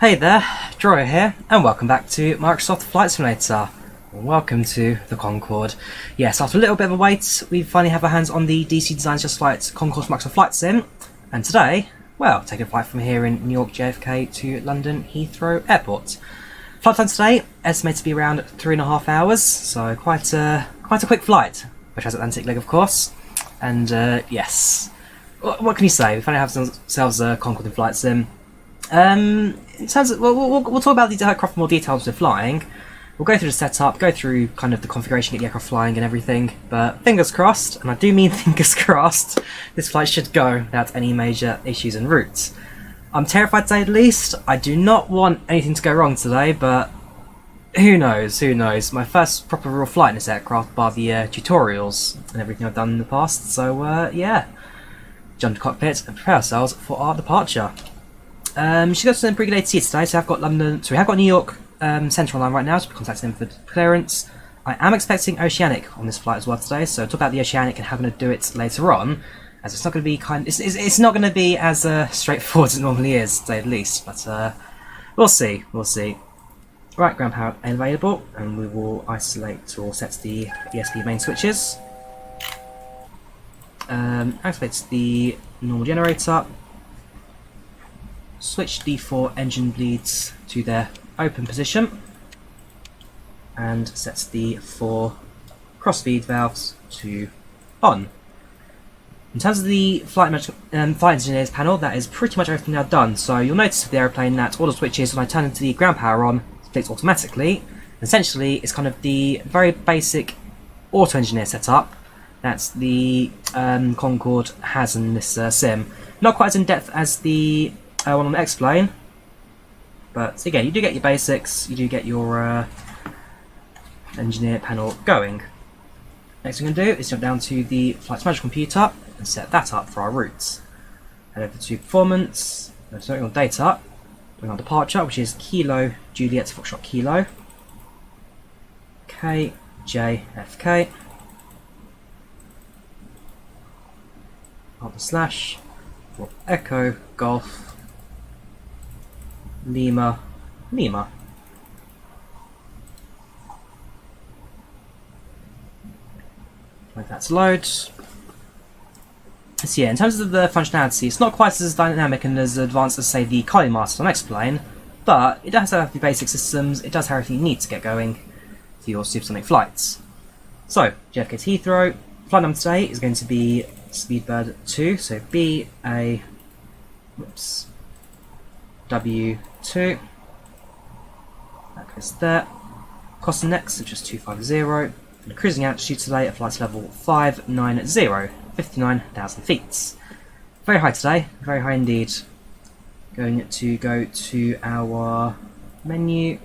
Hey there, Drawyah here, and welcome back to Microsoft Flight Simulator. Welcome to the Concorde. Yes, after a little bit of a wait, we finally have our hands on the DC Designs Concorde Microsoft Flight Sim, and today, well, taking a flight from here in New York JFK to London Heathrow Airport. Flight time today, estimated to be around 3.5 hours, so quite a quick flight, which has Atlantic leg of course, and yes, what can you say, we finally have ourselves a Concorde in Flight Sim. In terms of, we'll talk about the aircraft in more details with flying. We'll go through the setup, go through kind of the configuration, get the aircraft flying and everything. But fingers crossed, and I do mean fingers crossed, this flight should go without any major issues en route. I'm terrified to say the least. I do not want anything to go wrong today, but who knows, who knows. My first proper real flight in this aircraft bar the tutorials and everything I've done in the past. So yeah, jump to cockpit and prepare ourselves for our departure. She goes to some pretty good ATC today, so I've got London, so we have got New York Central online right now, so we're contacting them for clearance. I am expecting Oceanic on this flight as well today, so talk about the Oceanic and how I'm going to do it later on, as it's not going to be it's not going to be as straightforward as it normally is, to say the least, but we'll see, we'll see. Right, ground power available, and we will isolate or set the ESP main switches. Activate the normal generator. Switch the 4 engine bleeds to their open position and sets the 4 cross-feed valves to on. In terms of the flight engineers panel, that is pretty much everything now done. So you'll notice with the aeroplane that all the switches, when I turn into the ground power on, flicks automatically. Essentially, it's kind of the very basic auto engineer setup that the Concorde has in this sim. Not quite as in depth as the one on the X-Plane, but again, you do get your basics, you do get your engineer panel going. Next thing we're going to do is jump down to the flight management computer and set that up for our routes. Head over to performance, turn on data, bring on departure, which is Kilo Juliet Foxtrot Kilo, K, J, F, K, // for Echo, Golf, Lima, Lima. Wait for that to load. So yeah, in terms of the functionality, it's not quite as dynamic and as advanced as, say, the Kali Master on X-Plane, but it does have the basic systems, it does have everything you need to get going for your supersonic flights. So, JFK to Heathrow, flight number today is going to be Speedbird 2, so BA, whoops, W2, that goes there. Cost next is just 250, and the cruising altitude today at flight level 590, 59,000 feet. Very high today, very high indeed. Going to go to our menu,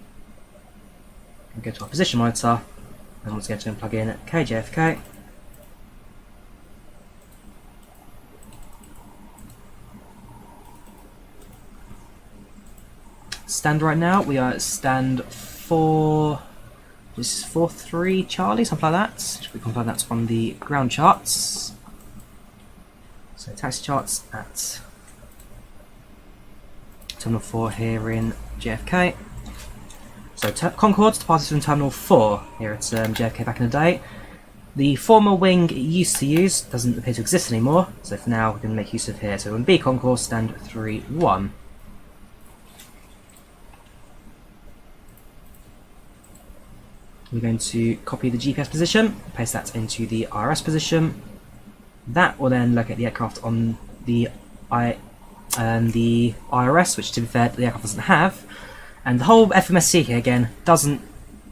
and go to our position monitor, and once again to plug in KJFK. Stand right now, we are at stand 4, this is 4-3 Charlie, something like that. We can find that on the ground charts. So taxi charts at Terminal 4 here in JFK. So Concorde departed from Terminal 4 here at JFK back in the day. The former wing it used to use doesn't appear to exist anymore, so for now we're going to make use of here. So in B Concorde, stand 3-1. We're going to copy the GPS position, paste that into the IRS position. That will then locate the aircraft on the IRS, which to be fair, the aircraft doesn't have. And the whole FMSC here again doesn't.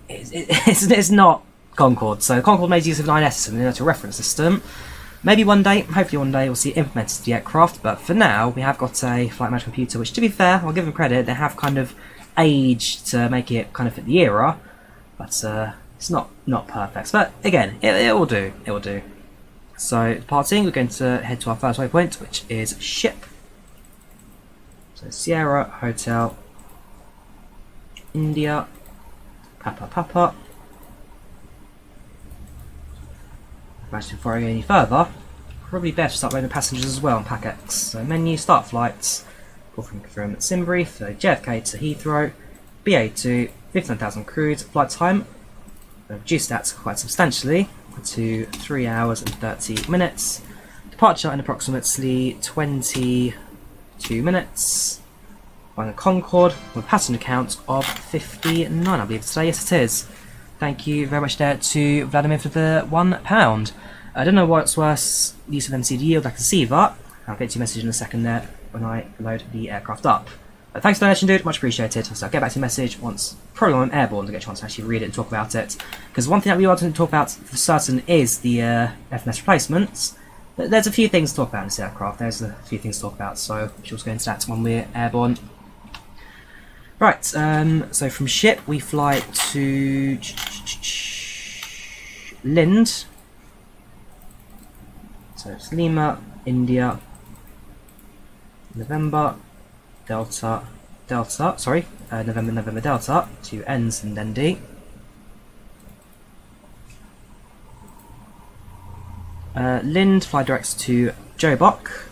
It's not Concorde. So Concorde made use of an INS system, a reference system. Maybe one day, hopefully one day, we'll see it implemented to the aircraft. But for now, we have got a flight management computer, which to be fair, I'll give them credit, they have kind of aged to make it kind of fit the era. But it's not perfect. But again, it will do. It will do. So departing, we're going to head to our first waypoint, which is ship. So Sierra Hotel India Papa. Imagine before I go any further, probably best to start loading passengers as well on PACX. So menu, start flights, from Simbury for JFK to Heathrow, BA2, 59,000 crude, flight time reduced that quite substantially to 3 hours and 30 minutes, departure in approximately 22 minutes, flying a Concorde with a passenger count of 59, I believe today. Yes, it is. Thank you very much there to Vladimir for the £1. I don't know what's worse, use of MCD yield, I can see that. I'll get to your message in a second there when I load the aircraft up. But thanks for the donation, dude, much appreciated. So I'll get back to your message once, probably when I'm airborne, to get a chance to actually read it and talk about it. Because one thing that we want to talk about for certain is the FMS replacements. But there's a few things to talk about in this aircraft. There's a few things to talk about, so we should also go into that when we're airborne. Right, so from ship we fly to Lind. So it's Lima, India, November, Delta, November, Delta, to ends and then D. Lind fly directs to Jobok.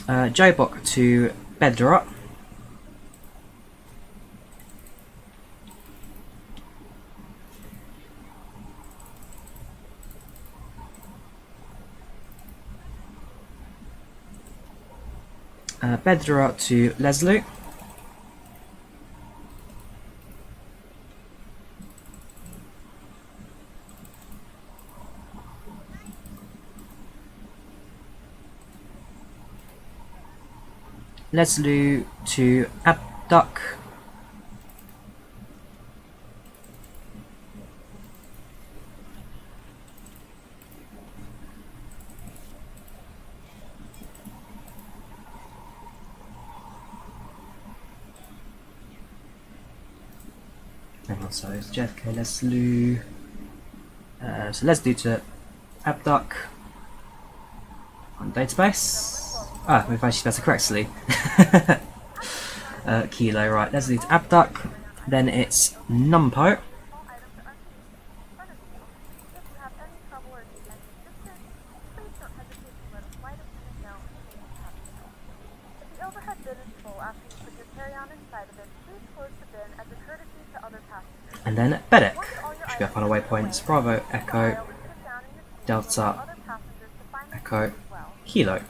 Jobok to Bedra. Bedra to Leslie. Leslie to Abduck. Hang on, so it's JFK, Leslie. So Leslie to Abduck on database. Ah, we've actually spelled it correctly. Kilo, right. Leslie to Abduck. Then it's Numpo. And then Bedek. Should go up on our waypoints. Bravo, Echo, Delta, Echo, Kilo.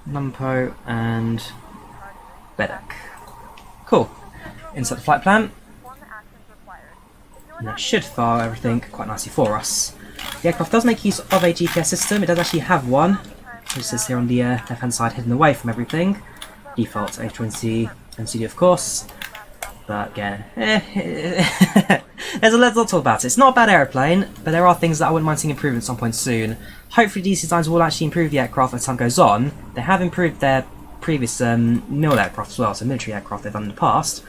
Numpo and Bedek. Cool. Insert the flight plan. And that should file everything quite nicely for us. The aircraft does make use of a GPS system. It does actually have one, which sits here on the left hand side hidden away from everything. Default A20 MCD of course. But again, there's a lot to talk about it. It's not a bad aeroplane, but there are things that I wouldn't mind seeing improve at some point soon. Hopefully DC Designs will actually improve the aircraft as time goes on. They have improved their previous mil aircraft as well, so military aircraft they've done in the past.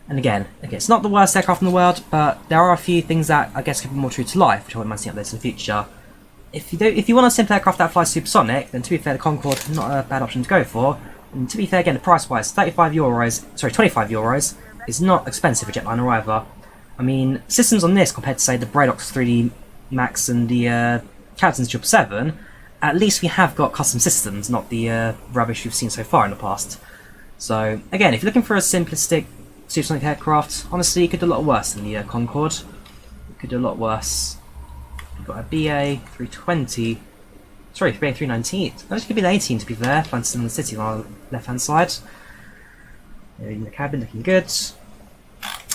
And again, it's not the worst aircraft in the world, but there are a few things that I guess could be more true to life, which I wouldn't mind seeing updates in the future. If you want a simple aircraft that flies supersonic, then to be fair, the Concorde is not a bad option to go for. And to be fair, again, the price-wise, €25 is not expensive for jetliner either. I mean, systems on this compared to say the Bradox 3D Max and the Captain's 777, at least we have got custom systems, not the rubbish we've seen so far in the past. So again, if you're looking for a simplistic supersonic aircraft, honestly, you could do a lot worse than the Concorde. You could do a lot worse. We've got a BA 320. Sorry, BA 319. That could be the 18 to be fair. Flying in the city on our left hand side. They're in the cabin, looking good.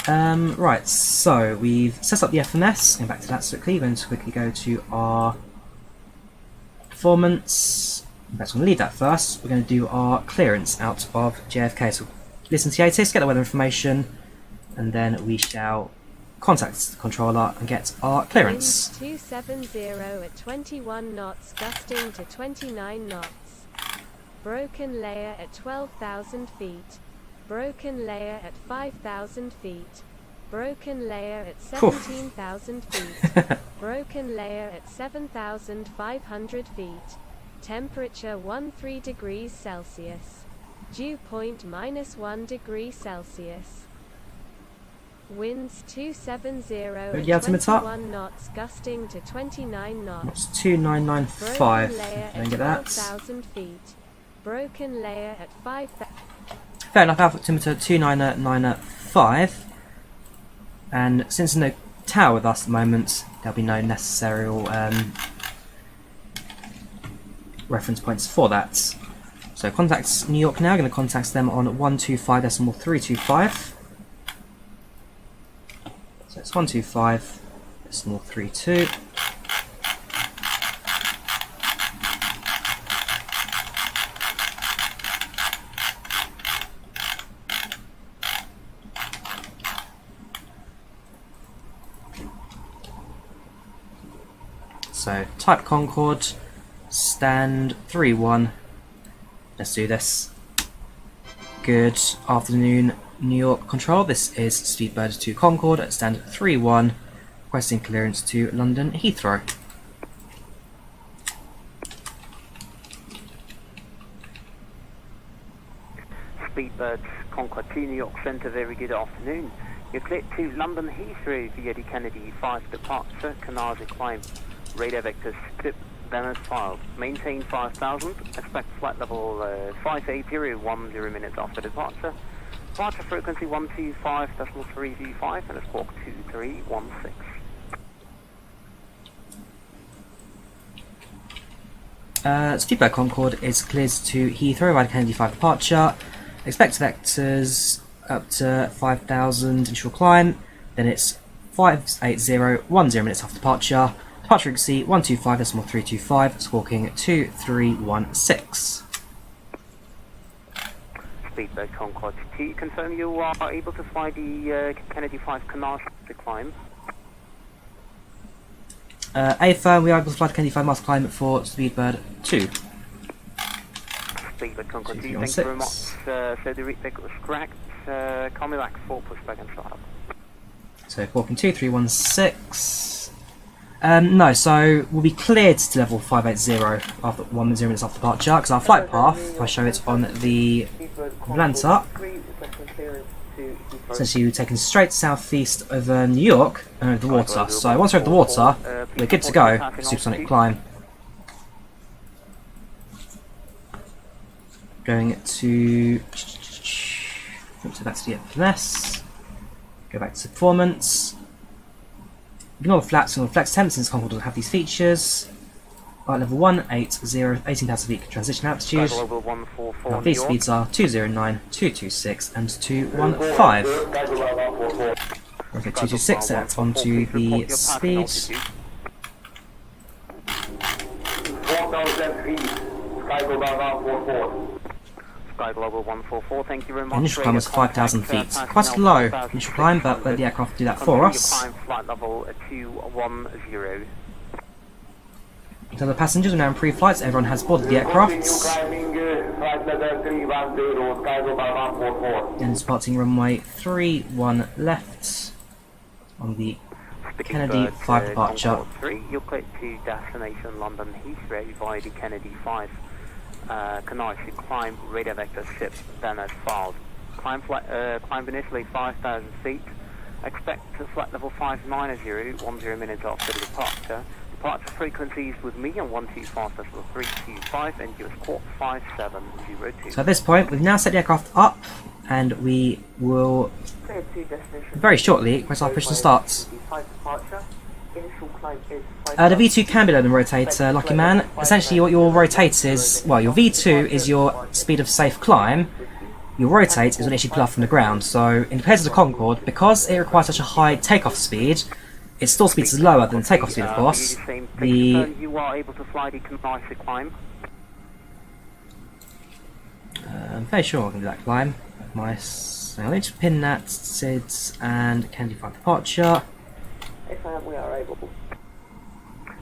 Right, so we've set up the FMS. Going back to that quickly. We're going to quickly go to our performance. In fact, I'm going to leave that first. We're going to do our clearance out of JFK. So listen to the ATIS, get the weather information, and then we shall contact the controller and get our clearance. Wind 270 at 21 knots, gusting to 29 knots. Broken layer at 12,000 feet. Broken layer at 5,000 feet. Broken layer at 17,000 feet. Broken layer at 7,500 feet. Temperature 13 degrees Celsius. Dew point -1 degree Celsius. Winds 270 at the altimeter? 21 knots, gusting to 29 knots. That's 2995. Broken layer Don't at get that. 12,000 feet. Broken layer at 5,000. Fair enough, altimeter 2995. And since there's no tower with us at the moment, there'll be no necessary reference points for that. So contacts New York now, going to contact them on 125.325. So it's 125.32. So type Concorde, stand 3-1. Let's do this. Good afternoon, New York Control. This is Speedbird to Concorde at stand 3-1, requesting clearance to London Heathrow. Speedbird Concord to New York Centre, very good afternoon. You're cleared to London Heathrow via the Kennedy 5 departure, Canarsie climb, radar vector script, banners filed. Maintain 5000, expect flight level 580, 10 minutes after departure. Departure frequency 125.325 and a squawk 2316. Speedbird Concorde is cleared to Heathrow by the Kennedy 5 departure. Expect vectors up to 5000 initial climb, then it's 580, 10 minutes after departure. Departure frequency 125.325, squawking 2316. Speedbird Concord to confirm you are able to fly the Kennedy 5 Canarsie to climb. AFIRM, we are able to fly the Kennedy 5 master climb for Speedbird 2. Speedbird Concord 2, thank you very much. So the readback was correct. Call me back for pushback and start up. So walking 2316. No, so we'll be cleared to level 580 after 10 minutes after departure, because our flight path, if I show it on the Volanta, essentially we're taken straight southeast over New York and over the water. So once we're over the water, we're good to go for supersonic climb. Going to back to the FMS, go back to performance, ignore the flaps and flex temp since Concorde doesn't have these features. Level 180, 18,000 feet transition altitude. Now these speeds are 209, 226 and 215. Okay, 226, so that's onto the speed. Sky Global 144, thank you very much. Initial climb was 5,000 feet. Quite a low initial climb, but let the aircraft do that for us. Flight level 210. So the passengers are now in pre-flights. Everyone has boarded the aircraft. And departing runway 31 left on the Kennedy 5 departure. 3, you're clear to destination London Heathrow via the Kennedy 5. Canarsie climb, radar vector ship, banners filed. Climb initially 5,000 feet. Expect flight level 590, 10 minutes after the departure. Departure frequencies with me on 125.325 and US Corp 5702. So at this point, we've now set the aircraft up, and we will very shortly request our push and start. The V2 can be loaded and rotate, lucky man. Essentially what your rotate is, well, your V2 is your speed of safe climb. Your rotate is when it actually pull off from the ground. So in the case of the Concorde, because it requires such a high takeoff speed, its stall speed is lower than the takeoff speed, of course. You are able to fly the Canarsie climb. I'm very sure I can do that climb. Nice. Now let's pin that, SIDS and Kennedy 5 departure. We are able.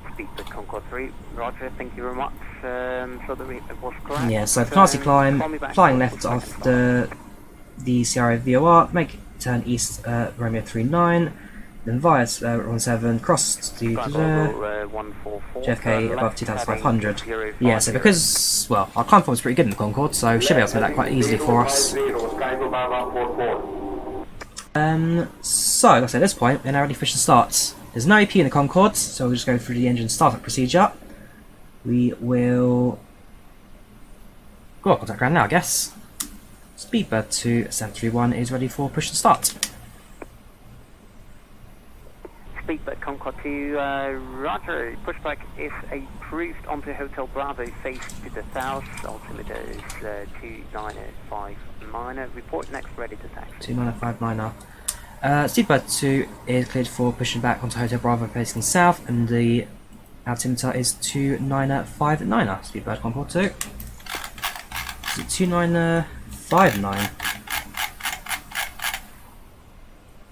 Speedbird Concord 3, roger, thank you very much. So the read was correct. Yeah, so the Canarsie climb, flying left after the CRA VOR, make turn east Romeo 39, then via 17, cross to 144. JFK above 2,500. Yeah, so because, well, our climb form is pretty good in the Concorde, so we should be able to make that quite easily for us. So, like I said, at this point, we're now ready for push to start. There's no AP in the Concorde, so we'll just go through the engine startup procedure. We will go on contact ground now, I guess. Speedbird 2731 is ready for push to start. Speedbird Concord to Roger. Pushback is approved onto Hotel Bravo, face to the south. Altimeter is 2959. Report next, ready to taxi. 2959. Speedbird 2 is cleared for pushing back onto Hotel Bravo facing south, and the altimeter is 2959. Speedbird Concord 2. Is it 2959?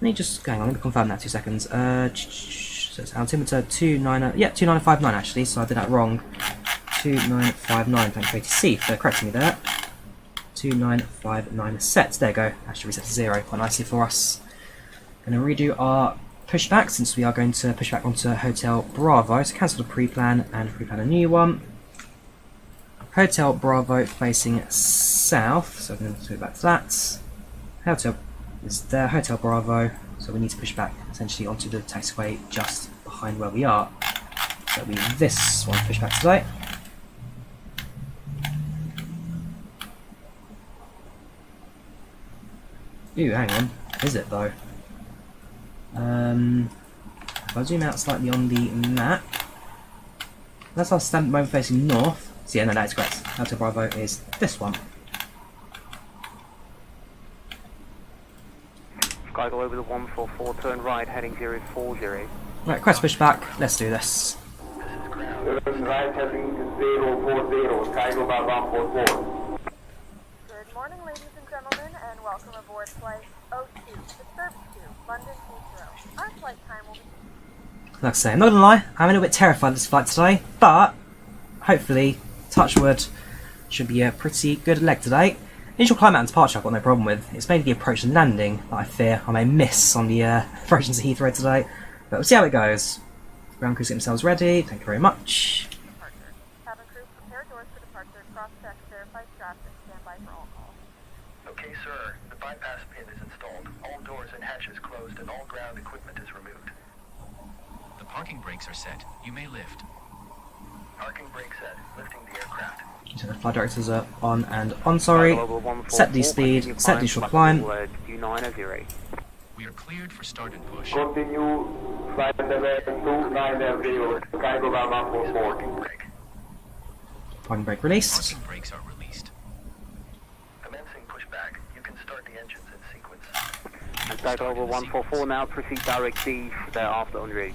Let me just hang on, let me confirm that 2 seconds. So it's altimeter 2959 actually, so I did that wrong. 2959, thank you ATC for correcting me there. 2959 set, there you go, that should reset to 0 quite nicely for us. Going to redo our pushback since we are going to push back onto Hotel Bravo, so cancel the pre-plan and pre-plan a new one. Hotel Bravo facing south, so I'm going to go back to that. Hotel is there, Hotel Bravo, so we need to push back essentially onto the taxiway just behind where we are. So we this one push back today. Ooh, hang on, is it though? If I zoom out slightly on the map, that's our standard moment facing north. So yeah, no, that's correct. Hotel Bravo is this one. Sky go over the 144, turn right, heading 040. Right, quest pushback, let's do this. Turn right, heading 040, Sky go by 144. Good morning, ladies and gentlemen, and welcome aboard Flight 02 to Service 2, London Heathrow. Our flight time will be... Like I say, I'm not gonna lie, I'm a little bit terrified of this flight today, but hopefully, touch wood, should be a pretty good leg today. Initial climb out and departure I've got no problem with. It's mainly the approach and landing that I fear I may miss on the approach into Heathrow today. But we'll see how it goes. Ground crews get themselves ready, thank you very much. Departure. Cabin crew, prepare doors for departure, cross-check, verify straps, and stand by for all calls. Okay, sir. The bypass pin is installed. All doors and hatches closed and all ground equipment is removed. The parking brakes are set. You may lift. Parking brake set. Lifting the aircraft. So the flight directors are on and on, sorry. Set the speed, set the initial climb. 290. We are cleared for start and push. Continue, flight level 290, Sky go by 144. Parking brake. Parking brake released. Parking brakes are released. Commencing pushback. You can start the engines in sequence. Sky over 144 now, proceed direct east, thereafter en route.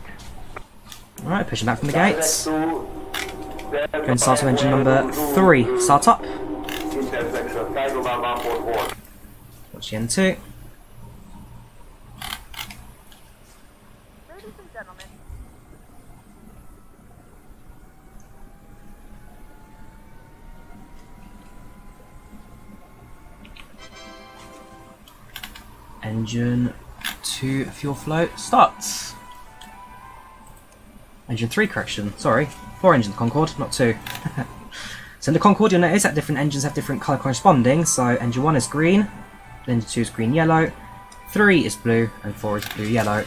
Alright, pushing back from the gates. Going to start with engine number 3. Start up. Intersection, Sky go by 144. Watch the N2. Ladies and gentlemen, Engine 2 fuel flow starts. Engine 3 correction, sorry. 4 engines Concorde, not 2. So in the Concorde you'll notice that different engines have different colour corresponding. So engine 1 is green, engine 2 is green yellow, 3 is blue, and 4 is blue yellow.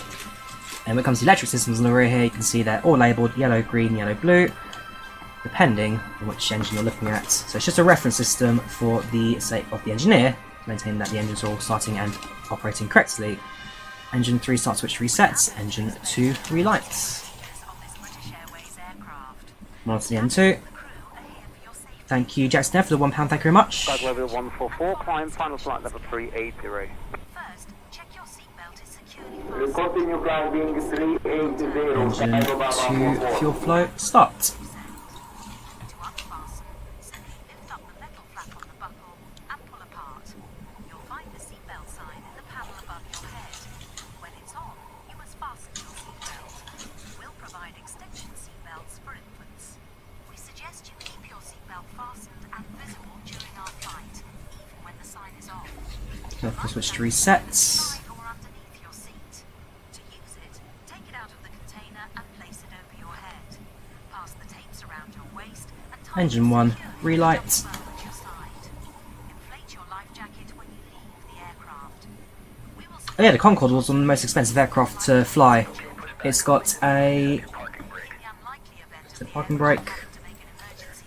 And when it comes to electric systems on the rear here, you can see they're all labelled yellow, green, yellow, blue, depending on which engine you're looking at. So it's just a reference system for the sake of the engineer, maintaining that the engines are all starting and operating correctly. Engine 3 start switch resets, engine 2 relights. On to the N2. Thank you, Jackson, for the £1, thank you very much. Sky go over the 144, climb, final flight level 380. First, check your seatbelt is securely fastened. Continue climbing 380, Sky Engine go by 2 144. fuel flow start. To unfasten, simply lift up the metal flap on the buckle and pull apart. You'll find the seatbelt sign in the panel above your head. When it's on, you must fasten your seatbelt. We'll provide extension seatbelts for infants. We suggest you keep your seatbelt fastened and visible during our flight, even when the sign is off. Careful switch to resets. Or underneath your seat. To use it, take it out of the container and place it over your head. engine 1, relight. Inflate your life jacket when you leave the aircraft. We will Oh yeah, the Concorde was one of the most expensive aircraft to fly. It's got a parking brake.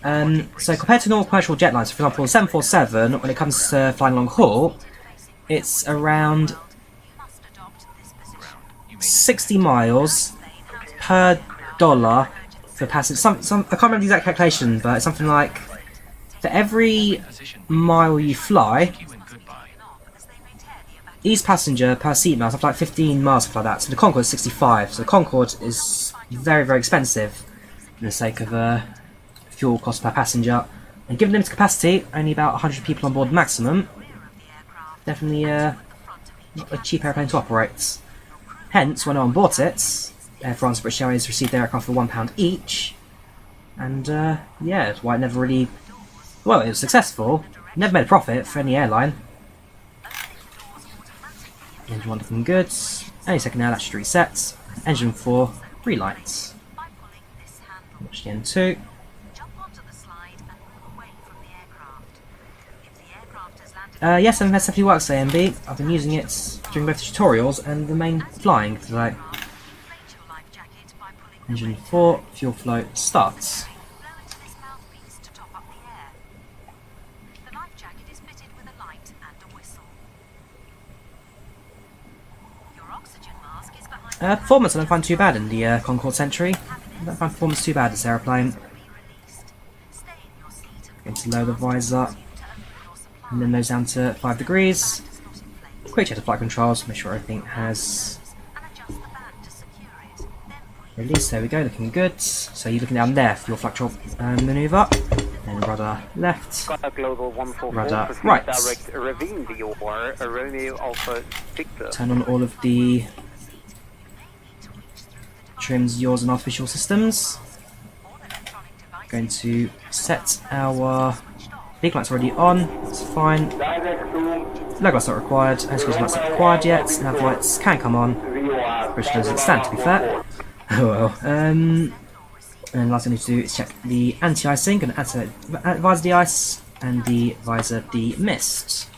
So compared to normal commercial jet lines, for example, 747, when it comes to flying long haul, it's around 60 miles per dollar for passage. I can't remember the exact calculation, but it's something like for every mile you fly, each passenger per seat mile, something like 15 miles, something like that. So the Concorde is 65. So the Concorde is very, very expensive for the sake of fuel cost per passenger. And given limited capacity, only about 100 people on board maximum, definitely not a cheap airplane to operate. Hence, when I bought it, Air France and British Airways received their aircraft for £1 each. And yeah, that's why it never really... Well, it was successful. Never made a profit for any airline. Engine 1 looking good. Any second now, that should reset. Engine 4, relights. Watch the N2. Yes, MSFS definitely works, AMD. I've been using it during both the tutorials and the main flying today. Engine 4, fuel flow starts. Performance I don't find too bad in the Concorde Sentry. I don't find performance too bad this aeroplane. Going to lower the visor. And then nose down to 5 degrees. Quick check the flight controls, make sure everything has released. There we go, looking good. So you're looking down there for your flight control manoeuvre. Then rudder left, rudder right. Turn on all of the trims, yaws and artificial systems. Going to set our big lights already on, that's fine. Leg lights not required, SQ's lights not required yet, nav lights can come on, which doesn't stand to be fair. Oh well. And last thing I need to do is check the anti-icing, and visor de-ice and the visor de-mist.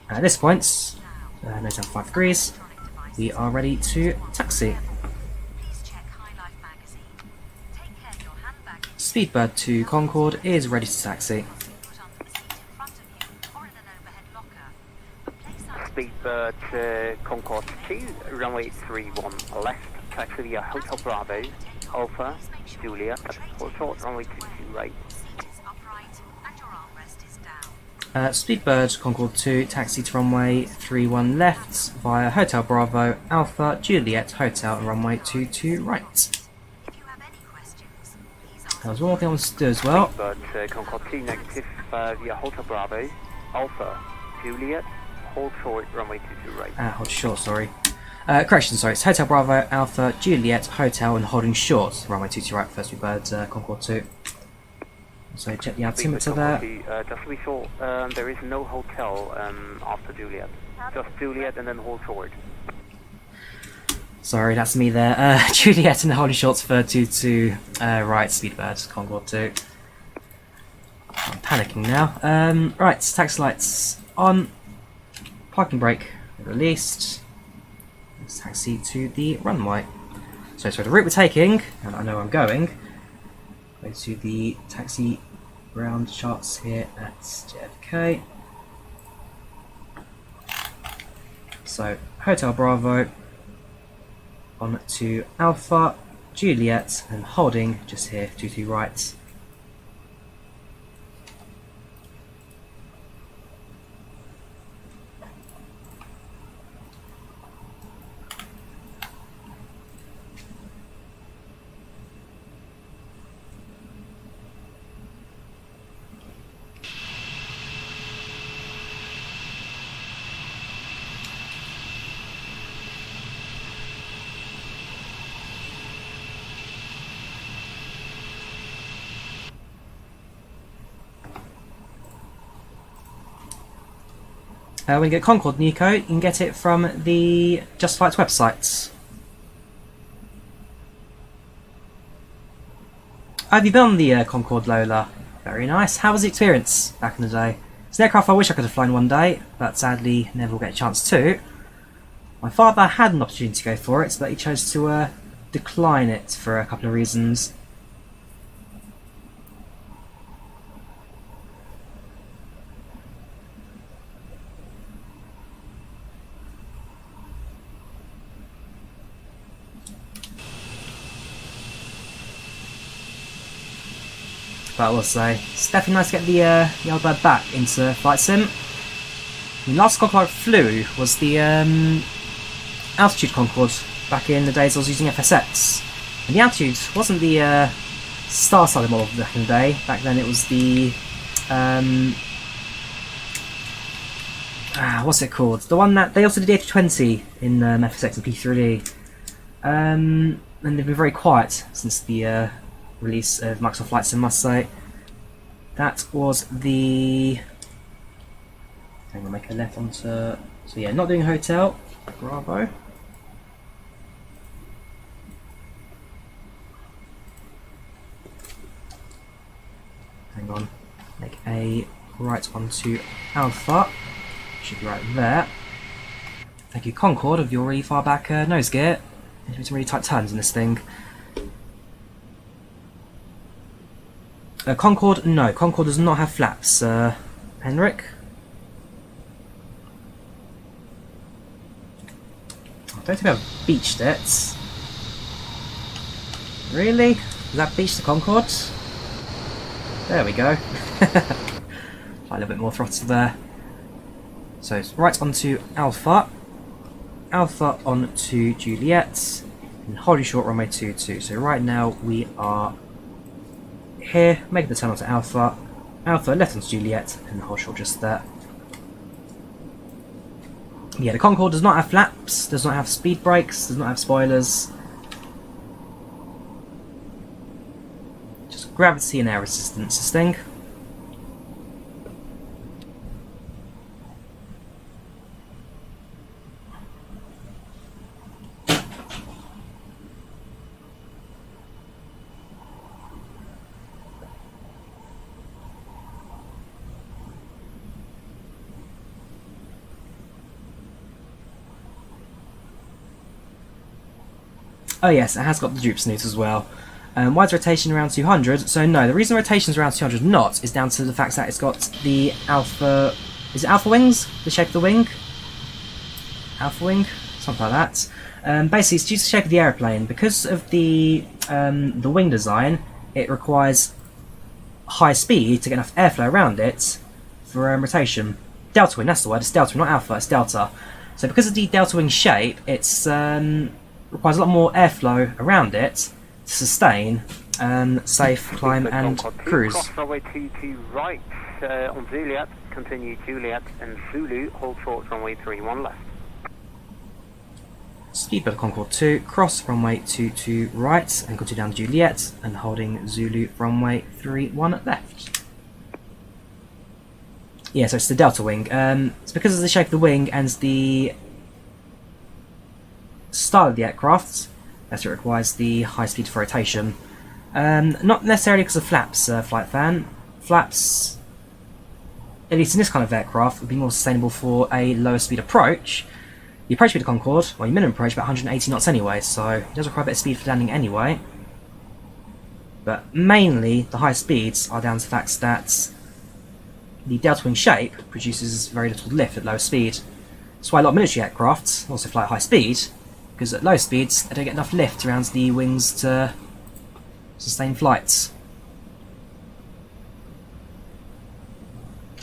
At this point, nose down 5 degrees, we are ready to taxi. Speedbird to Concorde is ready to taxi. Speedbird Concorde 2, runway 31 left, taxi via Hotel Bravo, Alpha, Julia, hold short, runway 22 right. Speedbird Concorde 2, taxi to runway 31 left via Hotel Bravo, Alpha, Juliet, Hotel, and runway 22 right. There was one more thing I wanted to do as well. Speedbird Concorde 2 negative via Hotel Bravo, Alpha, Juliet, hold short, runway 22 right. Hold short, sorry. Correction, sorry, it's Hotel Bravo, Alpha, Juliet, Hotel, and holding short, runway 22 right, first Speedbird Concorde 2. So check the altimeter there. Just to be sure, there is no hotel after Juliet. Just Juliet and then hold short. Sorry, that's me there. Juliet and holding shorts for 22 right, Speedbird Concorde 2. I'm panicking now. Right, taxi lights on. Parking brake released. Let's taxi to the runway. So the route we're taking, and I know where I'm going. Go to the taxi ground charts here at JFK. So Hotel Bravo on to Alpha, Juliet, and holding just here 22 right. When you get Concorde Nico, you can get it from the Just Flights website. Have you been on the Concorde Lola? Very nice. How was the experience back in the day? It's an aircraft I wish I could have flown one day, but sadly never will get a chance to. My father had an opportunity to go for it, but he chose to decline it for a couple of reasons. But I will say, it's definitely nice to get the old bird back into Flight Sim. The last Concorde I flew was the Altitude Concorde back in the days I was using FSX. And the Altitude wasn't the star-sided model back in the day. Back then it was the what's it called? The one that they also did the A320 in FSX and P3D. And they've been very quiet since the release of Microsoft Flight Sim, must say. That was the... I'm going to make a left onto... So yeah, not doing hotel. Bravo. Hang on. Make a right onto Alpha. Should be right there. Thank you, Concorde, of your really far back nose gear. There's been some really tight turns in this thing. Concorde, no. Concorde does not have flaps, Henrik. I don't think I've beached it. Really? Does that beach the Concorde? There we go. A little bit more throttle there. So it's right onto Alpha. Alpha onto Juliet. And holding short runway 22. So right now we are here, make the turn onto Alpha, Alpha left onto Juliet, and hold short just there. Yeah, the Concorde does not have flaps, does not have speed brakes, does not have spoilers. Just gravity and air resistance, this thing. Oh yes, it has got the droop snoot as well. Why is rotation around 200? So no, the reason rotation is around 200 knots is down to the fact that it's got the alpha... Is it alpha wings? The shape of the wing? Alpha wing? Something like that. Basically, it's due to the shape of the airplane. Because of the wing design, it requires high speed to get enough airflow around it for rotation. Delta wing, that's the word. It's delta, not alpha, it's delta. So because of the delta wing shape, it's... requires a lot more airflow around it to sustain safe climb and cruise. Cross runway 22 right on Juliet, continue Juliet and Zulu, hold short runway 31 left. Speedbird Concorde 2, cross runway 22 right and continue down Juliet and holding Zulu runway 31 left. Yeah, so it's the delta wing. It's because of the shape of the wing and the style of the aircraft that it requires the high speed for rotation. Not necessarily because of flaps, flight fan. Flaps, at least in this kind of aircraft, would be more sustainable for a lower speed approach. The approach speed of Concorde, well, your minimum approach about 180 knots anyway, so it does require a bit of speed for landing anyway. But mainly, the high speeds are down to the fact that the delta wing shape produces very little lift at lower speed. That's why a lot of military aircraft also fly at high speed, because at low speeds they don't get enough lift around the wings to sustain flights.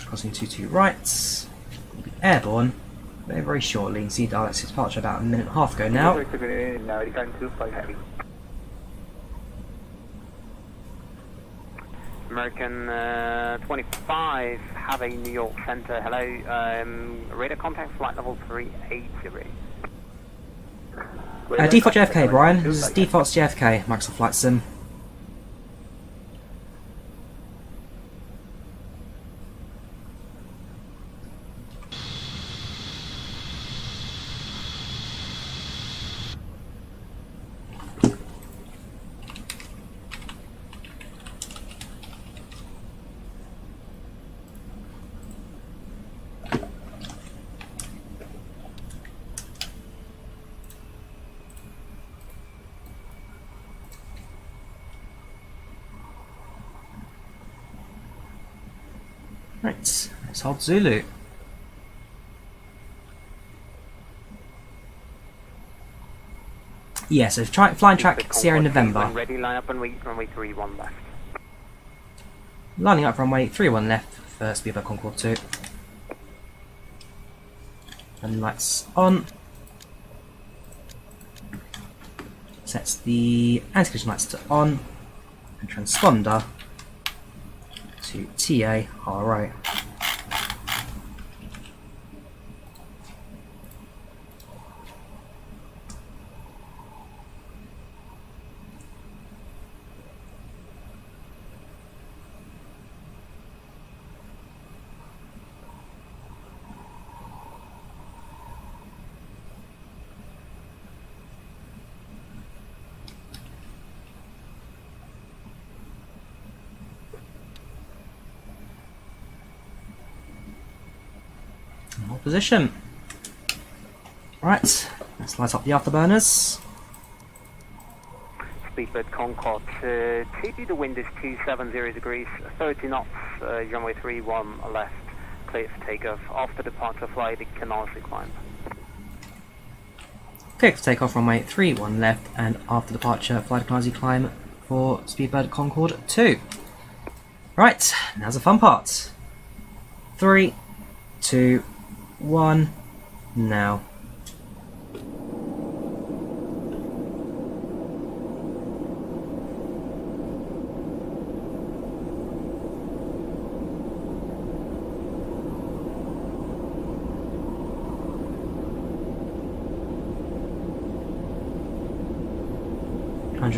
Crossing 22 right, we'll be airborne very, very shortly. You can see Dalek's departure about a minute and a half ago now. American 25, have a New York Center, hello, radar contact flight level 380. Default JFK, Brian. This is default JFK, Microsoft Flight Sim. Right, let's hold Zulu. Yeah, so flying track Sierra November. Ready, line up runway 31 left. Lining up runway 31 left for Speedbird Concorde 2. And lights on. Sets the anti-collision lights to on. And transponder to TA RO. Hold position. Right, let's light up the afterburners. Speedbird Concorde, TP, the wind is 270 degrees, 30 knots, runway 31 left, clear for takeoff. After departure, fly the Canarsie climb. Clear for takeoff runway 31 left, and after departure, fly the Canarsie climb for Speedbird Concorde 2. Right, now's the fun part. 3, 2, 1, now.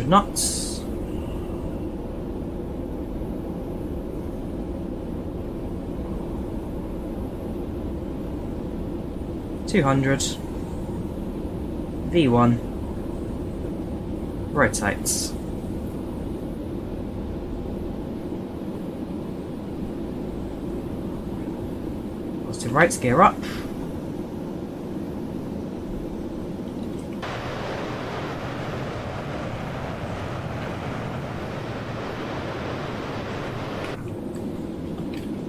Knots. 200. V1 rotates. Positive rates, gear up.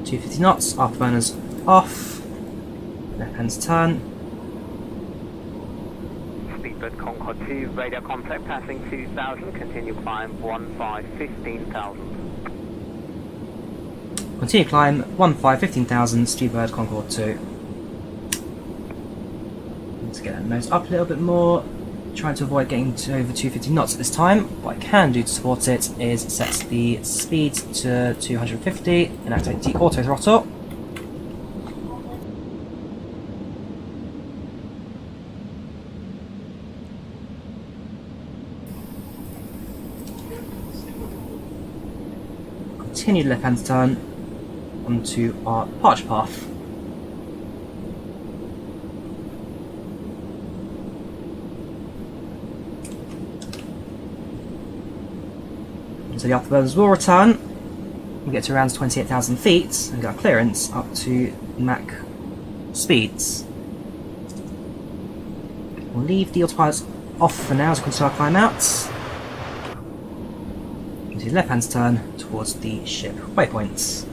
.250 knots, afterburners off, left hand's turn. Speedbird Concorde 2, radar contact passing 2000, continue climb 15,000. Continue climb 15,000, Speedbird Concorde 2. Let's get that nose up a little bit more. Trying to avoid getting to over 250 knots at this time. What I can do to support it is set the speed to 250 and activate the auto throttle. Continue left hand turn onto our departure path. So the afterburners will return. We get to around 28,000 feet and get our clearance up to Mach speeds. We'll leave the autopilots off for now as we continue our climb out. Into left hand's turn towards the ship waypoints.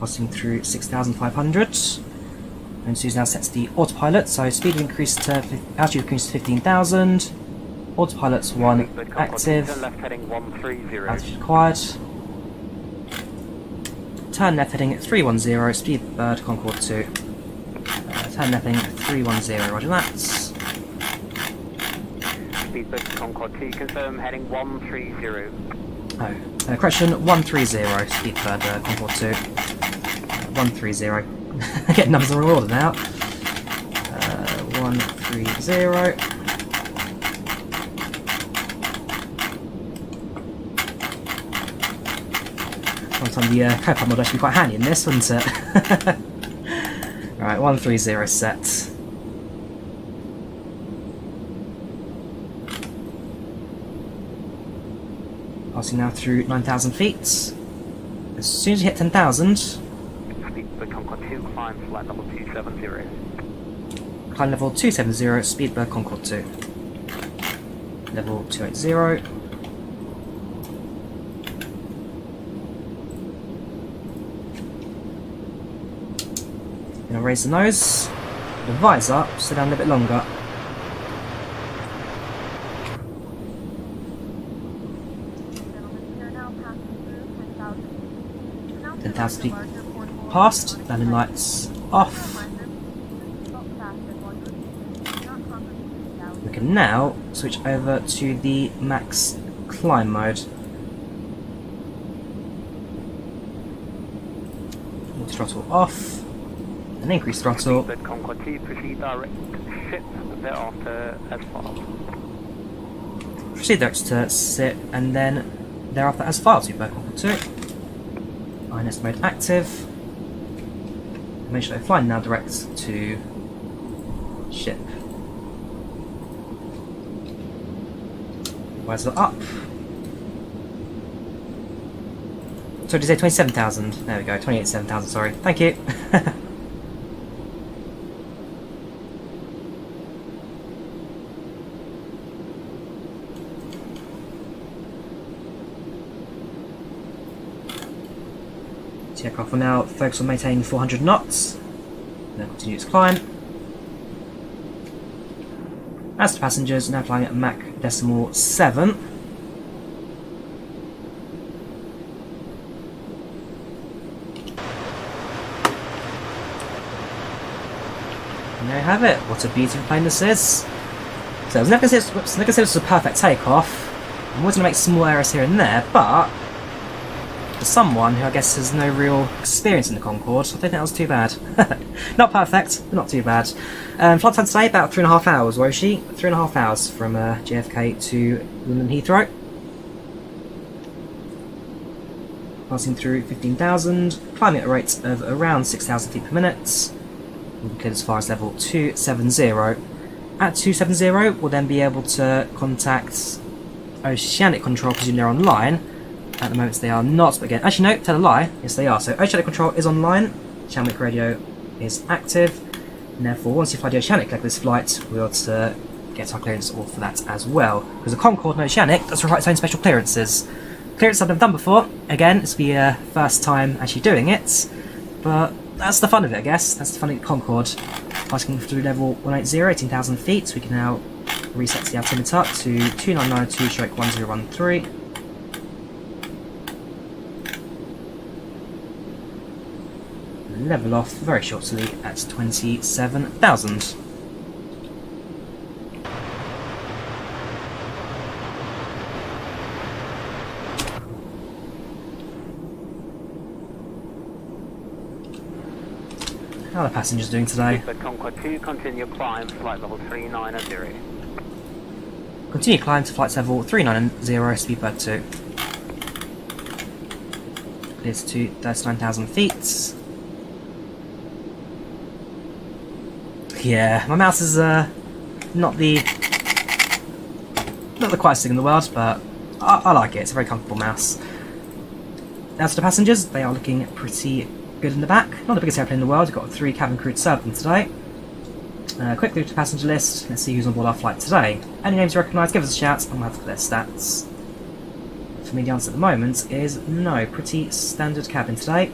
Passing through 6,500. And Susan now sets the autopilot, so speed increased to altitude increased to 15,000. Autopilot's 1 active. Left heading 130. Altitude required. Turn left heading 310. Speedbird Concorde 2. Turn left heading 310. Roger that. Speedbird Concorde 2, confirm heading 130. Oh, correction, 130. Speedbird Concorde 2. 130. I get numbers in the wrong order now. 130. Sometimes the co-pilot mod actually be quite handy in this, wouldn't it? Alright, 130 set. Passing now through 9,000 feet. As soon as you hit 10,000, Speedbird Concorde 2, climb flight level 270. climb level 270, Speedbird Concorde 2. Level 280. Gonna raise the nose, the visor, sit down a little bit longer. Gentlemen, we are now passing through 10,000 feet. Now 10,000 feet larger portable past, landing lights off. reminder, belt fasten while you're leaving. Do not congregate in the galley. We can now switch over to the max climb mode. Auto throttle off, and increase throttle. Speedbird Concorde 2, proceed direct ship, thereafter as follows. Proceed direct to sit, and then thereafter as filed. Speedbird Concorde 2. INS mode active. Make sure they fly now direct to ship. Visor up. So did you say 27,000? There we go, 28,700, sorry. Thank you. The aircraft will now focus on maintaining 400 knots. Then continue its climb. As to passengers, now flying at Mach decimal 7. And there you have it. What a beautiful plane this is. So I was never going to say this was a perfect takeoff. I was going to make small errors here and there, but for someone who I guess has no real experience in the Concorde, I don't think that was too bad. Not perfect, but not too bad. Flight time today, about 3.5 hours, was she? 3.5 hours from JFK to London Heathrow. Passing through 15,000, climbing at a rate of around 6,000 feet per minute. We'll clear as far as level 270. At 270, we'll then be able to contact Oceanic Control, presumably they're online. At the moment they are not, but again, actually no, tell a lie, yes they are. So Oceanic Control is online, Oceanic Radio is active, and therefore once you fly the Oceanic leg of this flight, we'll be able to get our clearance all for that as well. Because the Concorde and Oceanic does require its own special clearances. Clearance I've never done before, again, this will be a first time actually doing it, but that's the fun of it, I guess. That's the fun of the Concorde. Passing through level 180, 18,000 feet, so we can now reset the altimeter to 2992/1013. Level off very shortly at 27,000. How are the passengers doing today? Speedbird Concorde 2, continue climb, flight level 390. Continue climb to flight level 390, Speedbird 2. Clears to 39,000 feet. Yeah, my mouse is not the quietest thing in the world, but I like it. It's a very comfortable mouse. As to the passengers, they are looking pretty good in the back. Not the biggest airplane in the world. We've got 3 cabin crew to serve them today. Quick look to the passenger list. Let's see who's on board our flight today. Any names you recognise, give us a shout, and we'll have their stats. For me, the answer at the moment is no. Pretty standard cabin today.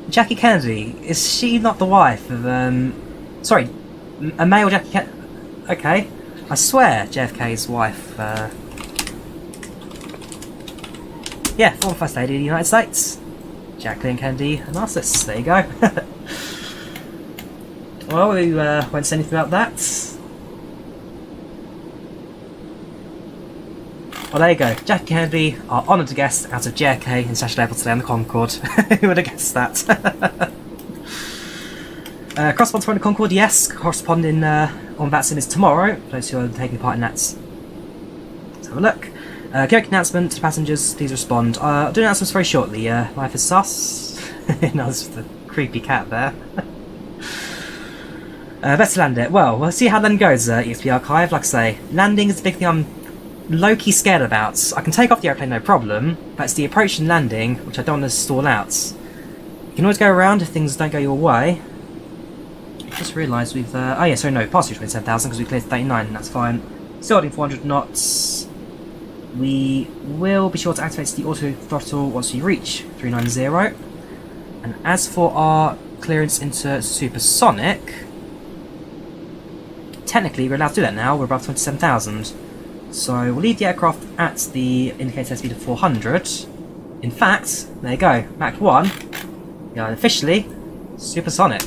Jackie Kennedy, is she not the wife of, sorry, a male Jackie Kennedy? Okay, I swear JFK's wife, yeah, former First Lady of the United States, Jacqueline Kennedy Onassis, there you go. Well, we won't say anything about that. Well, there you go. Jackie Kennedy, our honoured guest out of JFK International Airport today on the Concorde. Who would have guessed that? Correspondence from the Concorde, yes. Corresponding on VATSIM is tomorrow. For those who are taking part in that. Let's have a look. Quick announcement to passengers, please respond. I'll do announcements very shortly. Life is sus. No, there's the creepy cat there. Best to land it. Well, we'll see how then goes, EXP Archive. Like I say, landing is the big thing I'm low-key scared about. I can take off the airplane no problem, but it's the approach and landing which I don't want to stall out. You can always go around if things don't go your way. I just realised we've... oh yeah, sorry, no, past 27,000 because we cleared 39, and that's fine. Still holding 400 knots. We will be sure to activate the auto throttle once we reach 390. And as for our clearance into supersonic, technically we're allowed to do that now, we're above 27,000. So we'll leave the aircraft at the indicated speed of 400. In fact, there you go, Mach 1, we are officially supersonic.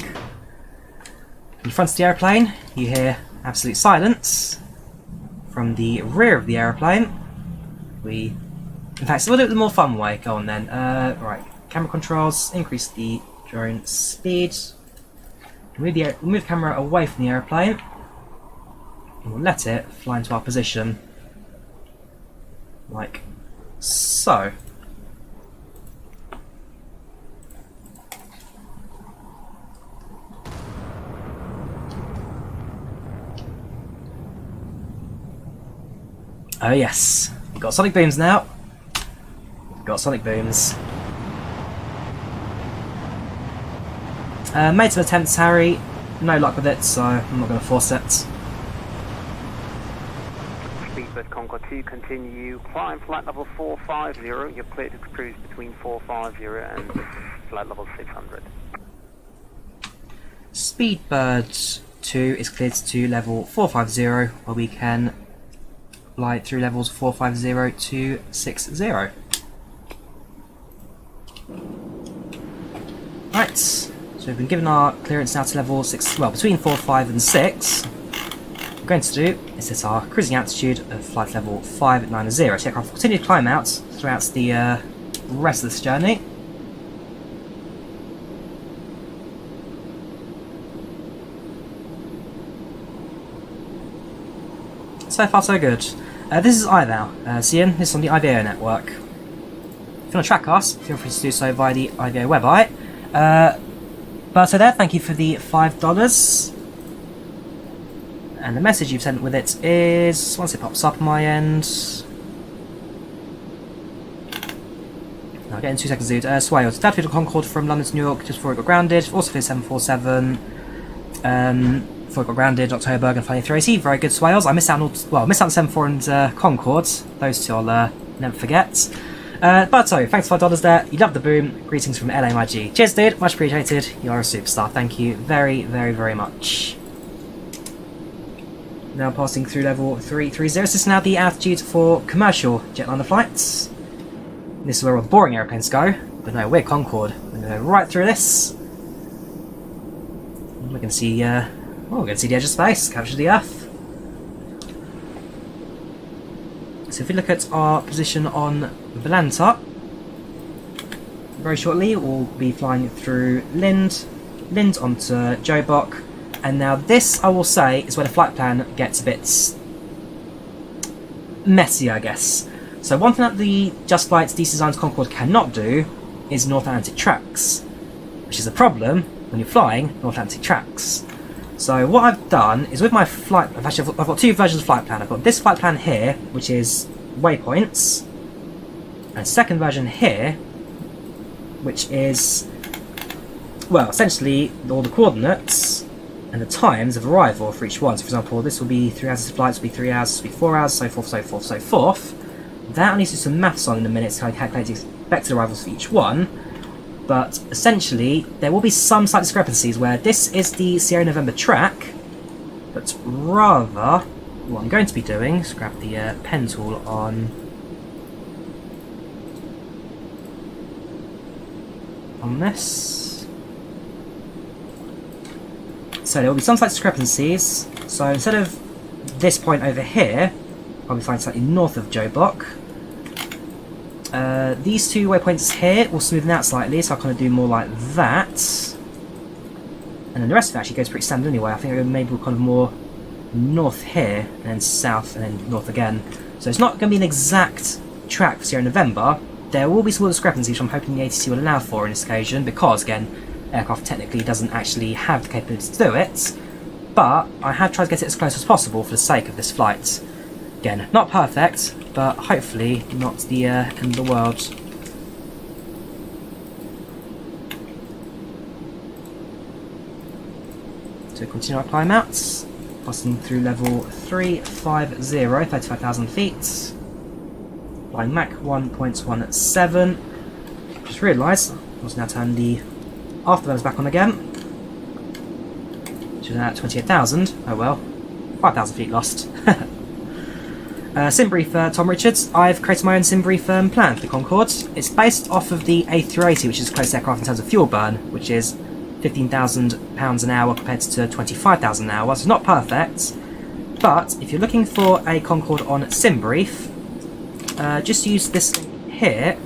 In front of the airplane, you hear absolute silence. From the rear of the airplane, in fact, it's a little bit more fun way. Go on then. Right, camera controls, increase the drone speed. Move the camera away from the airplane. And we'll let it fly into our position. Like so. Oh yes, we've got sonic booms now. We've got sonic booms. Made some attempts, Harry. No luck with it, so I'm not going to force it. Speedbird Concord 2, continue. Climb flight level 450. You're cleared to cruise between 450 and flight level 600. Speedbird 2 is cleared to level 450, where we can fly through levels 450 to 60. Right, so we've been given our clearance now to level 6, well, between 4, 5 and 6. What we're going to do is set our cruising altitude of flight level 590. So the aircraft will continue to climb out throughout the rest of this journey. So far so good. This is IVAO, Cian, this is on the IVAO network. If you want to track us, feel free to do so via the IVAO website. But so there, thank you for the $5. And the message you've sent with it is, once it pops up on my end... I'll get in 2 seconds, dude. Swales, Deadfield Concord from London to New York just before it got grounded. Also for 747. Before it got grounded, October, and flying through AC. Very good, Swales. I missed out on 74 and Concord. Those two I'll never forget. But so, thanks for $5 there. You love the boom. Greetings from LMIG. Cheers, dude. Much appreciated. You are a superstar. Thank you very, very, very much. Now passing through level 330. This is now the altitude for commercial jetliner flights. This is where all the boring airplanes go. But no, we're Concord. We're going to go right through this. We can see, we're going to see the edge of space, capture the Earth. So if we look at our position on Volanta, very shortly we'll be flying through Lind onto Jobok, and now this, I will say, is where the flight plan gets a bit messy, I guess. So one thing that the Just Flight's Designs Concorde cannot do is North Atlantic tracks, which is a problem when you're flying North Atlantic tracks. So what I've done is with my flight, I've got two versions of flight plan. I've got this flight plan here, which is waypoints, and a second version here, which is, well, essentially all the coordinates and the times of arrival for each one. So for example, this will be 3 hours of flights, will be 3 hours, will be 4 hours, so forth, so forth, so forth. That I need to do some maths on in a minute to calculate the expected arrivals for each one. But essentially, there will be some slight discrepancies where this is the Sierra November track, but rather, what I'm going to be doing is grab the pen tool on this. So there will be some slight discrepancies. So instead of this point over here, I'll be flying slightly north of Jobok. These two waypoints here will smoothen out slightly, so I'll kind of do more like that. And then the rest of it actually goes pretty standard anyway. I think maybe we'll kind of more north here, and then south, and then north again. So it's not going to be an exact track for Sierra November. There will be small discrepancies, which I'm hoping the ATC will allow for on this occasion, because, again, aircraft technically doesn't actually have the capability to do it. But I have tried to get it as close as possible for the sake of this flight. Again, not perfect, but hopefully not the end of the world. So continue our climb outs, passing through level 350, 35,000 feet. Flying Mach 1.17. Just realised I must now turn the afterburners back on again. Which is now at 28,000. Oh well, 5,000 feet lost. Sim brief, Tom Richards. I've created my own sim brief plan for the Concorde. It's based off of the A380, which is the closest aircraft in terms of fuel burn, which is £15,000 an hour compared to 25,000 an hour. So not perfect, but if you're looking for a Concorde on sim brief, just use this link here,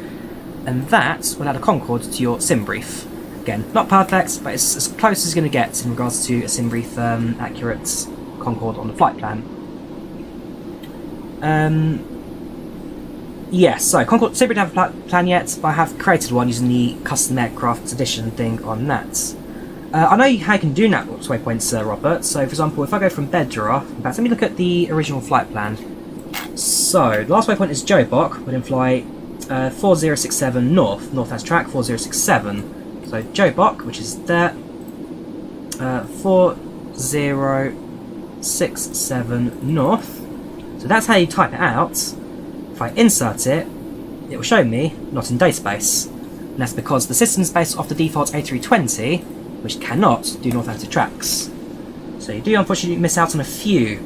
and that will add a Concorde to your sim brief. Again, not perfect, but it's as close as it's going to get in regards to a sim brief accurate Concorde on the flight plan. Yes, so Concorde sim brief don't have a plan yet, but I have created one using the custom aircraft edition thing on that. I know how you can do NAT waypoints, Robert. So, for example, if I go from Bedra, in fact, let me look at the original flight plan. So, the last waypoint is Jobok, would then fly 4067 north. North has track 4067. So, Jobok, which is there, 4067 north. So that's how you type it out. If I insert it, it will show me not in database. And that's because the system's based off the default A320, which cannot do north-atlantic tracks. So you do unfortunately miss out on a few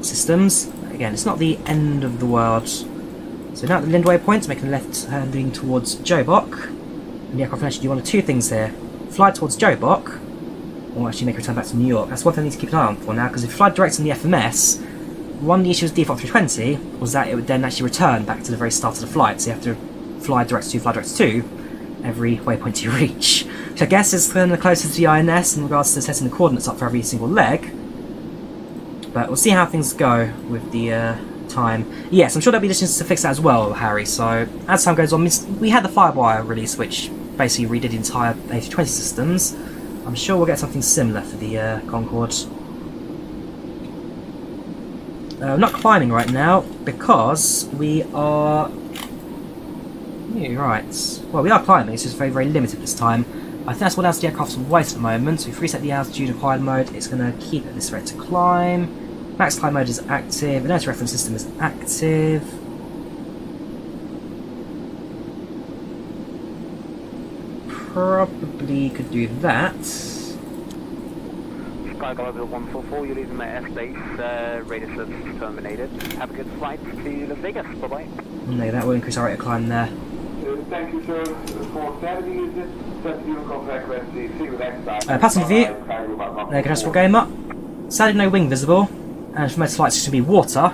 systems. Again, it's not the end of the world. So now at the Lindway point, making a left handing towards Jobok. And the aircraft can actually do one of two things here. Fly towards Jobok, or actually make a return back to New York. That's one thing I need to keep an eye on for now, because if you fly direct on the FMS, one of the issues with default 320 was that it would then actually return back to the very start of the flight, so you have to fly direct to every waypoint you reach. Which I guess is kind of closer to the INS in regards to setting the coordinates up for every single leg. But we'll see how things go with the time. Yes, I'm sure there'll be additions to fix that as well, Harry. So as time goes on, we had the Firewire release, which basically redid the entire A320 systems. I'm sure we'll get something similar for the Concorde. I'm not climbing right now because we are... Yeah, right. Well, we are climbing, it's just very, very limited this time. I think that's what allows the aircraft's weight at the moment. So if we reset the altitude of climb mode, it's going to keep at this rate to climb. Max climb mode is active, the inertia reference system is active. Probably could do that. Sky Global 144, you're leaving my airspace, radar service is terminated. Have a good flight to Las Vegas, bye-bye. No, that will increase our rate of climb there. Thank you, sir. 470 is it? Passenger view. There, can I swap game up? Sadly, no wing visible. And for most flights, it should be water.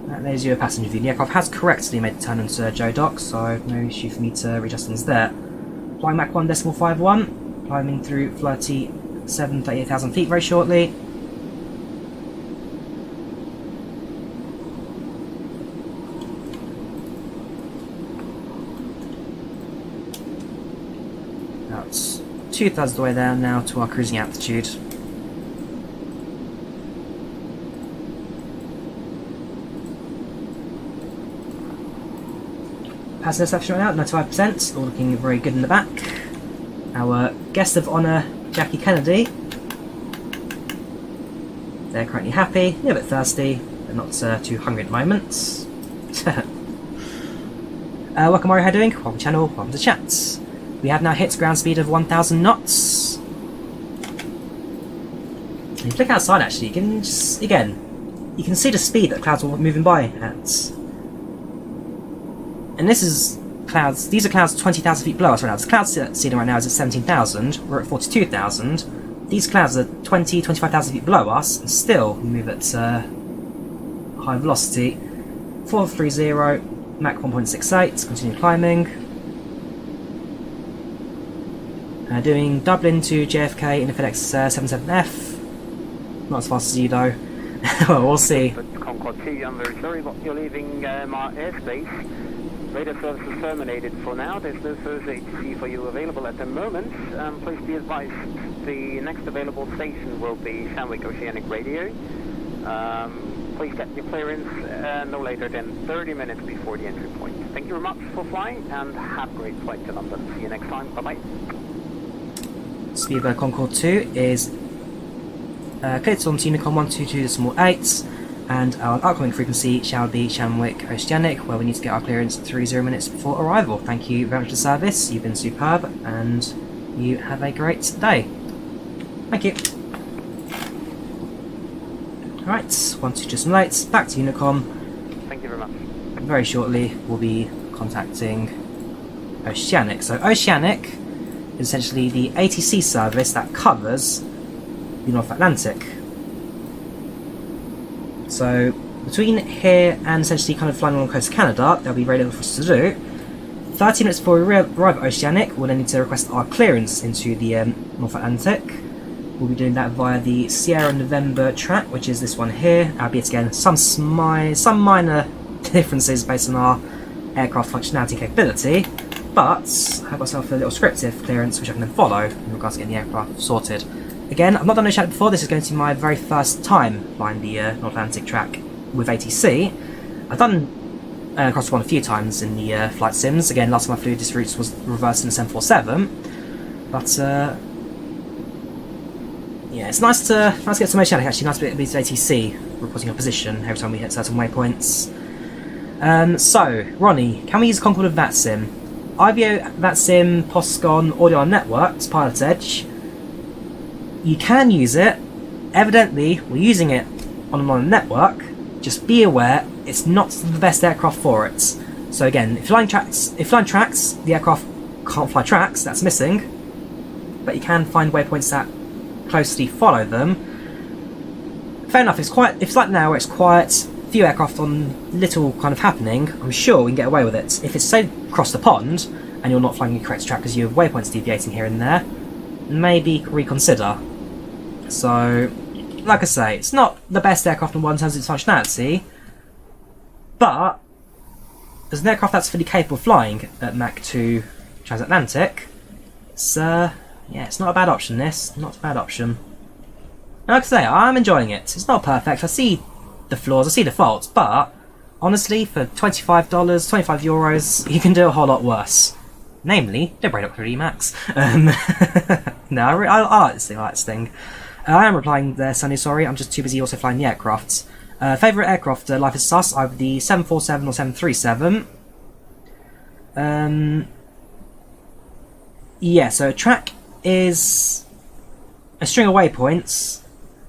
There's your passenger view. The aircraft has correctly made the turn into Jodoc, so no issue for me to readjust things there. Flying Mach 1.51, climbing through 38,000 feet very shortly. That's 2/3 of the way there now to our cruising altitude. Passenger reception right now, 95%, all looking very good in the back. Our guest of honour, Jackie Kennedy. They're currently happy, a little bit thirsty, but not too hungry at the moment. Welcome, Mario, how are you doing? Welcome to the channel, welcome to the chat. We have now hit ground speed of 1,000 knots. And if you look outside actually, you can just, again, you can see the speed that the clouds are moving by at. And this is clouds, these are clouds 20,000 feet below us right now. The cloud ceiling right now is at 17,000, we're at 42,000. These clouds are 25,000 feet below us, and still move at high velocity. 430, Mach 1.68, continue climbing. Doing Dublin to JFK in the FedEx 77F. Not as fast as you though. Well, we'll see. Concord 2, I'm very sorry, but you're leaving my airspace. Radar service is terminated for now. There's no further ATC for you available at the moment. Please be advised, the next available station will be Sandwich Oceanic Radio. Please get your clearance no later than 30 minutes before the entry point. Thank you very much for flying and have a great flight to London. See you next time. Bye-bye. Speedbird Concorde 2 is cleared on Unicom 122.8, and our outgoing frequency shall be Shamwick Oceanic, where we need to get our clearance 30 minutes before arrival. Thank you very much for the service, you've been superb, and you have a great day. Thank you. Alright, 122.8, back to Unicom. Thank you very much. Very shortly we'll be contacting Oceanic. So Oceanic is essentially the ATC service that covers the North Atlantic. So between here and essentially kind of flying along the coast of Canada, there'll be very little for us to do. 30 minutes before we arrive at Oceanic, we'll then need to request our clearance into the North Atlantic. We'll be doing that via the Sierra November track, which is this one here, albeit again some minor differences based on our aircraft functionality and capability, but I have myself a little scriptive clearance which I can then follow in regards to getting the aircraft sorted. Again, I've not done a Chapter before. This is going to be my very first time flying the North Atlantic track with ATC. I've done cross one a few times in the flight sims. Again, last time I flew this route was reversed in the 747, but yeah, it's nice to get some Oceanic. Actually, nice to be ATC reporting our position every time we hit certain waypoints. So, Ronnie, can we use Concord with VATSIM? IVAO, VATSIM, Postcon, Audio on Networks, Pilot Edge. You can use it. Evidently, we're using it on a network. Just be aware, it's not the best aircraft for it. So again, if flying tracks, the aircraft can't fly tracks, that's missing. But you can find waypoints that closely follow them. Fair enough, if it's like now where it's quiet, few aircraft on little kind of happening, I'm sure we can get away with it. If it's say across the pond and you're not flying the correct track because you have waypoints deviating here and there, maybe reconsider. So, like I say, it's not the best aircraft in terms of its functionality, but as an aircraft that's fully capable of flying at Mach 2 transatlantic, it's yeah, it's not a bad option. This, not a bad option. And like I say, I'm enjoying it. It's not perfect. I see the flaws, I see the faults, but honestly, for $25, €25, you can do a whole lot worse. Namely, the Brain 3D Max. No, I like this thing. I like this thing. I am replying there, Sunny. Sorry, I'm just too busy also flying the aircraft. Favourite aircraft, life is sus. Either the 747 or 737. Yeah, so a track is a string of waypoints.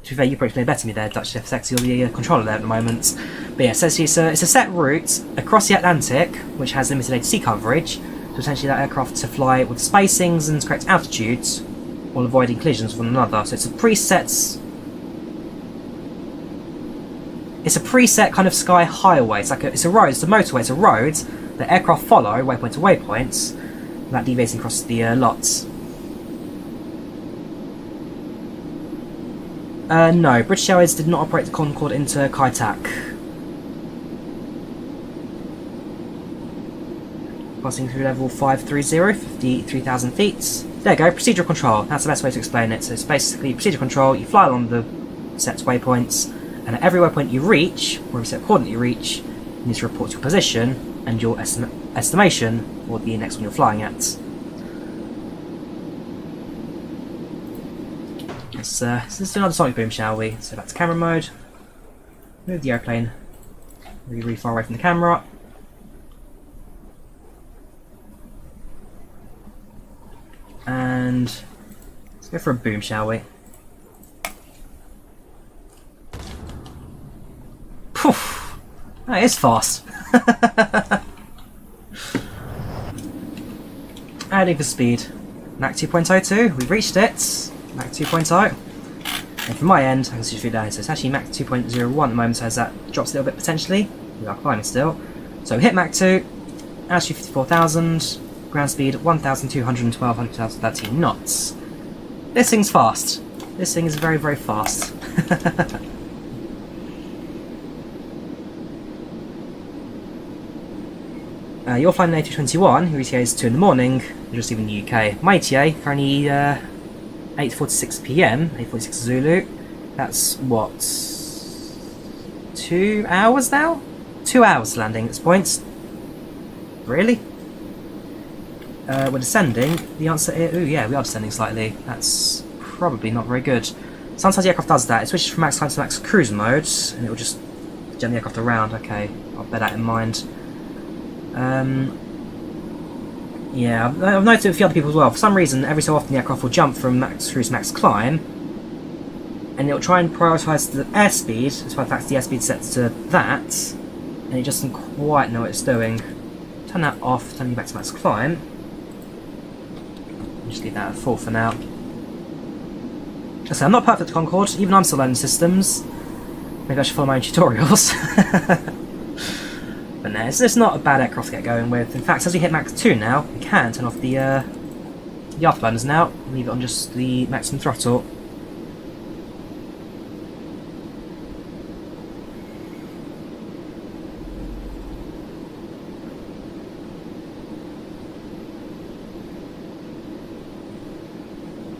To be fair, you probably play better than me there, Dutch FX. You're the controller there at the moment. But yeah, so it's a set route across the Atlantic, which has limited ATC coverage. So essentially, that aircraft to fly with spacings and correct altitudes, while avoiding collisions with one another. So it's a preset. It's a preset kind of sky highway. It's a road. It's a motorway. It's a road that aircraft follow waypoint to waypoints, without deviating across the lots. No, British Airways did not operate the Concorde into Kai Tak. Passing through level 530, 53,000 feet. There you go, procedural control. That's the best way to explain it. So it's basically procedural control. You fly along the set waypoints, and at every waypoint you reach, or every set coordinate you reach, you need to report your position and your estimation for the next one you're flying at. Let's do another sonic boom, shall we? So back to camera mode. Move the airplane really far away from the camera. And let's go for a boom, shall we? Poof! That is fast. Adding for speed. Mach 2.02, we've reached it. Mach 2.0. And from my end, I can see it down here. So it's actually Mach 2.01 at the moment, so as that drops a little bit potentially, we are climbing still. So we hit Mach 2, altitude 54,000, ground speed 1,212, 113 knots. This thing's fast. This thing is very, very fast. You're flying an A321, your ETA is 2 in the morning, you're just leaving the UK. My ETA, currently 8:46 PM, 8:46 Zulu. That's what, 2 hours now? 2 hours landing at this point. Really? We're descending. The answer is, ooh yeah, we are descending slightly. That's probably not very good. Sometimes the aircraft does that. It switches from max climb to max cruise mode, and it will just jam the aircraft around. Okay, I'll bear that in mind. Yeah, I've noticed with a few other people as well. For some reason, every so often the aircraft will jump from max cruise to max climb, and it'll try and prioritise the airspeed, despite the fact the airspeed set to that, and it just doesn't quite know what it's doing. Turn that off, turn you back to max climb. Just leave that at 4 for now. So I'm not perfect at Concorde, even I'm still learning systems. Maybe I should follow my own tutorials. But no, it's not a bad aircraft to get going with. In fact, as we hit Mach 2 now, we can turn off the afterburners now, leave it on just the maximum throttle.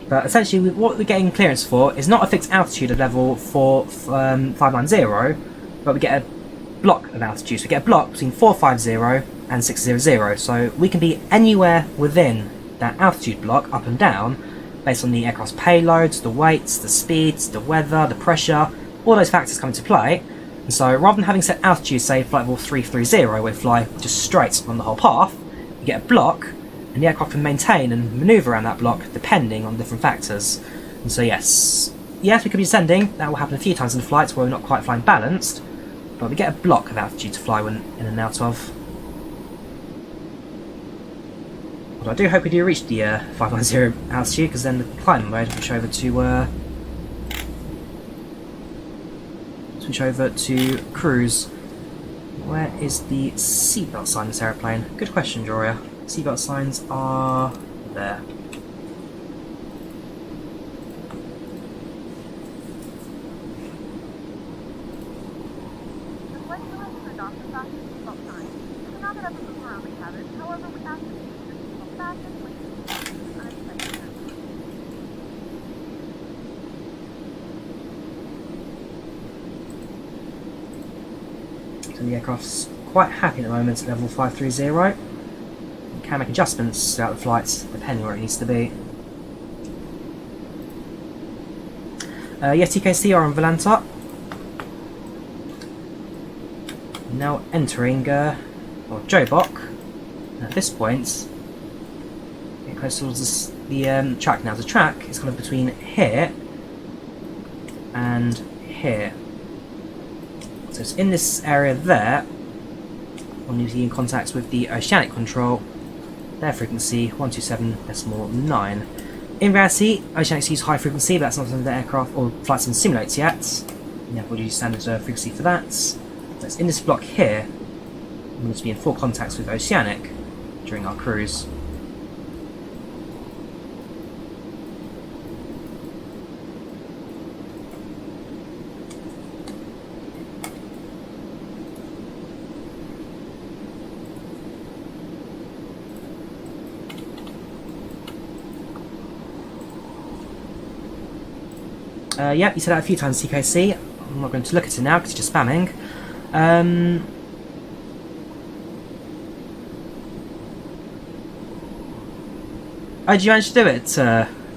But essentially, what we're getting clearance for is not a fixed altitude of level 590, but we get a block of altitude. So we get a block between 450 and 600, so we can be anywhere within that altitude block, up and down, based on the aircraft's payloads, the weights, the speeds, the weather, the pressure, all those factors come into play. And so rather than having set altitude, say flight level 330, where we fly just straight on the whole path, you get a block, and the aircraft can maintain and manoeuvre around that block depending on different factors. And so yes, we could be descending. That will happen a few times in the flights where we're not quite flying balanced, but we get a block of altitude to fly in and out of. Although I do hope we do reach the 590 altitude, because then the climb mode will switch over to cruise. Where is the seatbelt sign in this aeroplane? Good question, Drawyah. Seatbelt signs are there. The flight crew turned off the fasten seatbelt sign. So now that everyone's around the cabin, however, we ask that you keep your seatbelt fastened when you leave unexpected So the aircraft's quite happy at the moment at level 530. Can make adjustments throughout the flights depending where it needs to be. Yes, TKC are on Volanta. Now entering Jobok. At this point, get close towards the track now. The track is kind of between here and here. So it's in this area there. We'll need to be in contact with the oceanic control. Their frequency 127.9. In reality, oceanics use high frequency, but that's not something the aircraft or flight sim simulates yet. We'll use standard frequency for that. So it's in this block here. We need to be in full contact with oceanic during our cruise. Yeah, you said that a few times, CKC. I'm not going to look at it now because you're just spamming. Oh, did you manage to do it,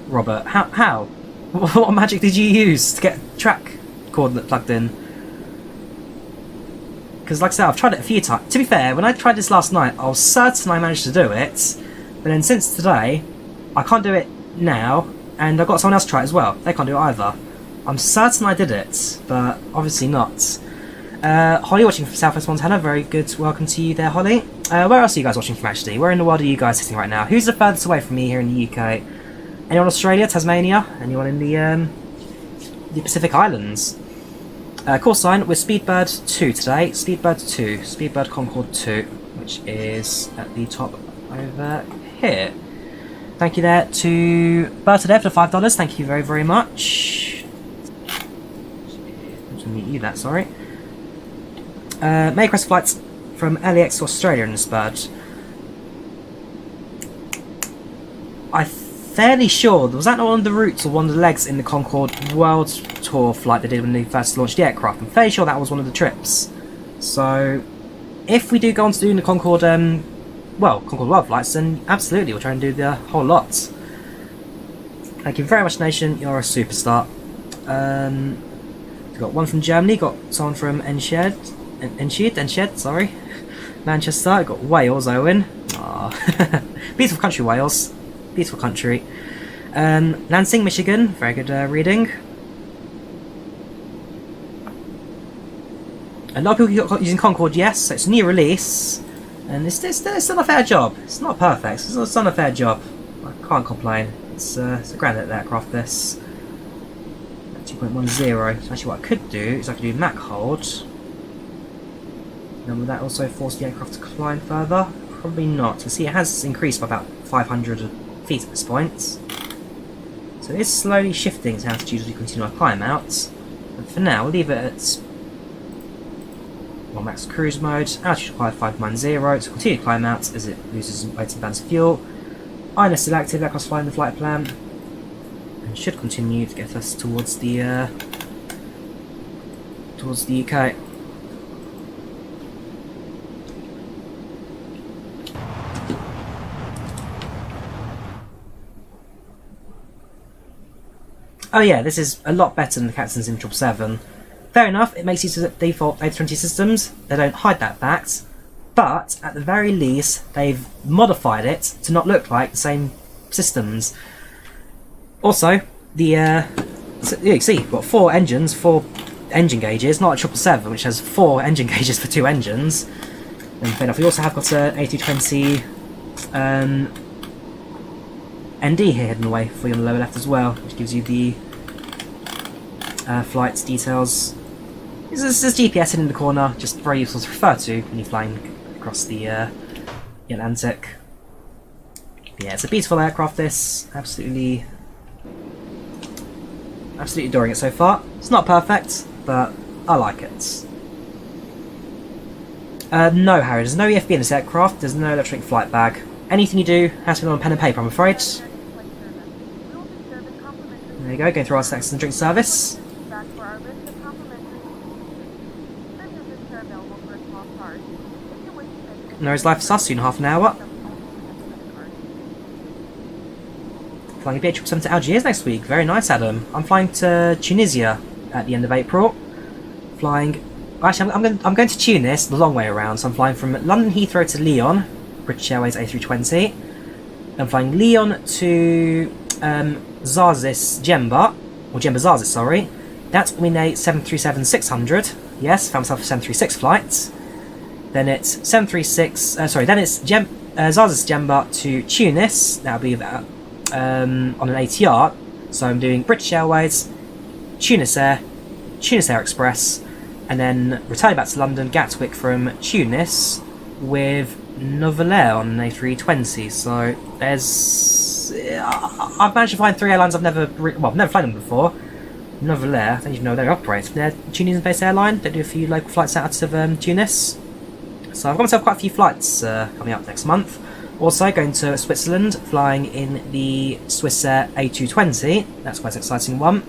Robert? How? What magic did you use to get track coordinate plugged in? Because like I said, I've tried it a few times. To be fair, when I tried this last night, I was certain I managed to do it. But then since today, I can't do it now. And I've got someone else try it as well. They can't do it either. I'm certain I did it, but obviously not. Holly watching from Southwest Montana, very good. Welcome to you there, Holly. Where else are you guys watching from actually? Where in the world are you guys sitting right now? Who's the furthest away from me here in the UK? Anyone in Australia, Tasmania? Anyone in the Pacific Islands? Call sign, we're Speedbird 2 today. Speedbird 2, Speedbird Concorde 2, which is at the top over here. Thank you there to Berta for the $5. Thank you very, very much. To meet you that, sorry. May request flights from LAX to Australia in this bird. I'm fairly sure, was that not one of the routes or one of the legs in the Concorde World Tour flight they did when they first launched the aircraft? I'm fairly sure that was one of the trips. So, if we do go on to doing the Concorde, Concorde World flights, then absolutely we'll try and do the whole lot. Thank you very much, Nation. You're a superstar. We've got one from Germany, got someone from Enschede, sorry. Manchester, I've got Wales, Owen. Aww. Beautiful country, Wales. Beautiful country. Lansing, Michigan, very good reading. A lot of people using Concorde, yes, so it's a new release. And it's done a fair job. It's not perfect, it's done a fair job. I can't complain. It's a grand little aircraft, this. 2.10. So actually what I could do is I could do Mach hold. And will that also force the aircraft to climb further? Probably not. You see it has increased by about 500 feet at this point. So it is slowly shifting its altitude as we continue our climb out. But for now, we'll leave it at max cruise mode, altitude required 590, so continue to climb out as it loses weight and burns fuel. INS selected, aircraft flying the flight plan, and should continue to get us towards the UK. Oh yeah, this is a lot better than the Captain's in 777. Fair enough, it makes use of default A320 systems, they don't hide that fact, but at the very least they've modified it to not look like the same systems. Also, so you can see, we've got 4 engines, 4 engine gauges, not like 777 which has 4 engine gauges for 2 engines. And fair enough, we also have got an A320 ND here hidden away for you on the lower left as well, which gives you the flight details. This is GPS in the corner, just very useful to refer to when you're flying across the Atlantic. But yeah, it's a beautiful aircraft, this. Absolutely adoring it so far. It's not perfect, but I like it. No, Harry, there's no EFB in this aircraft, there's no electronic flight bag. Anything you do has to be on pen and paper, I'm afraid. There you go, going through our snacks and drink service. And there is life for us in half an hour. Flying a BH7 to Algiers next week. Very nice, Adam. I'm flying to Tunisia at the end of April. Flying. Actually, I'm going to Tunis the long way around. So I'm flying from London Heathrow to Lyon, British Airways A320. I'm flying Lyon to Zarzis Jemba, or Jemba Zarzis, sorry. That's on a 737-600. Yes, found myself a 736 flight. Then it's 736. Then it's Zarzis Jemba to Tunis. That'll be about on an ATR. So I'm doing British Airways, Tunis Air Express, and then returning back to London Gatwick from Tunis with Nouvelair on an A320. So there's I've managed to find 3 airlines I've never flown them before. Nouvelair, I don't even know where they operate. They're a Tunisian-based airline. They do a few local flights out of Tunis. So I've got myself quite a few flights coming up next month. Also going to Switzerland, flying in the Swissair A220. That's quite an exciting one.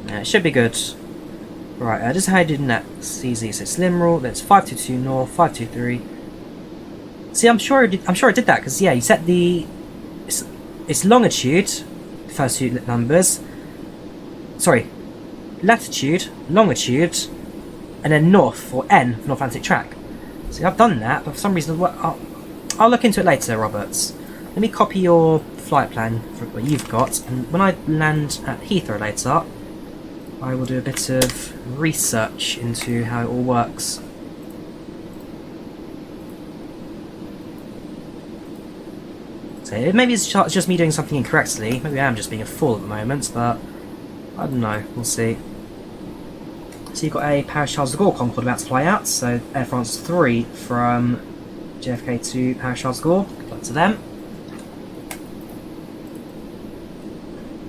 Yeah, it should be good. Right, just how I did in that CZ. So Slim Rule, that's 522 North, 523. See, I'm sure I did that because yeah, you set the it's longitude, the first 2 numbers. Sorry, latitude, longitude, and then north, or N for North Atlantic Track. See, I've done that, but for some reason, I'll look into it later, Roberts. Let me copy your flight plan for what you've got, and when I land at Heathrow later, I will do a bit of research into how it all works. So maybe it's just me doing something incorrectly. Maybe I am just being a fool at the moment, but I don't know. We'll see. So you've got a Paris Charles de Gaulle Concorde about to fly out. So Air France 3 from JFK to Paris Charles de Gaulle. Good luck to them.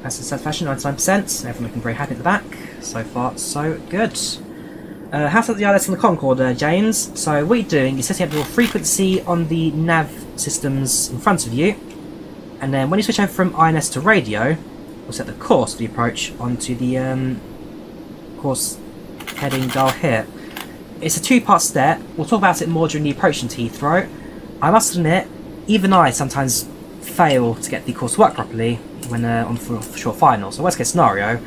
Passenger satisfaction 99%. Everyone looking very happy at the back. So far, so good. How to set the ILS on the Concorde, James? So what you're doing is setting up your frequency on the nav systems in front of you, and then when you switch over from INS to radio, we'll set the course of the approach onto the course heading dial here. It's a two-part step. We'll talk about it more during the approach into Heathrow. I must admit, even I sometimes fail to get the course to work properly when on short finals. So worst case scenario,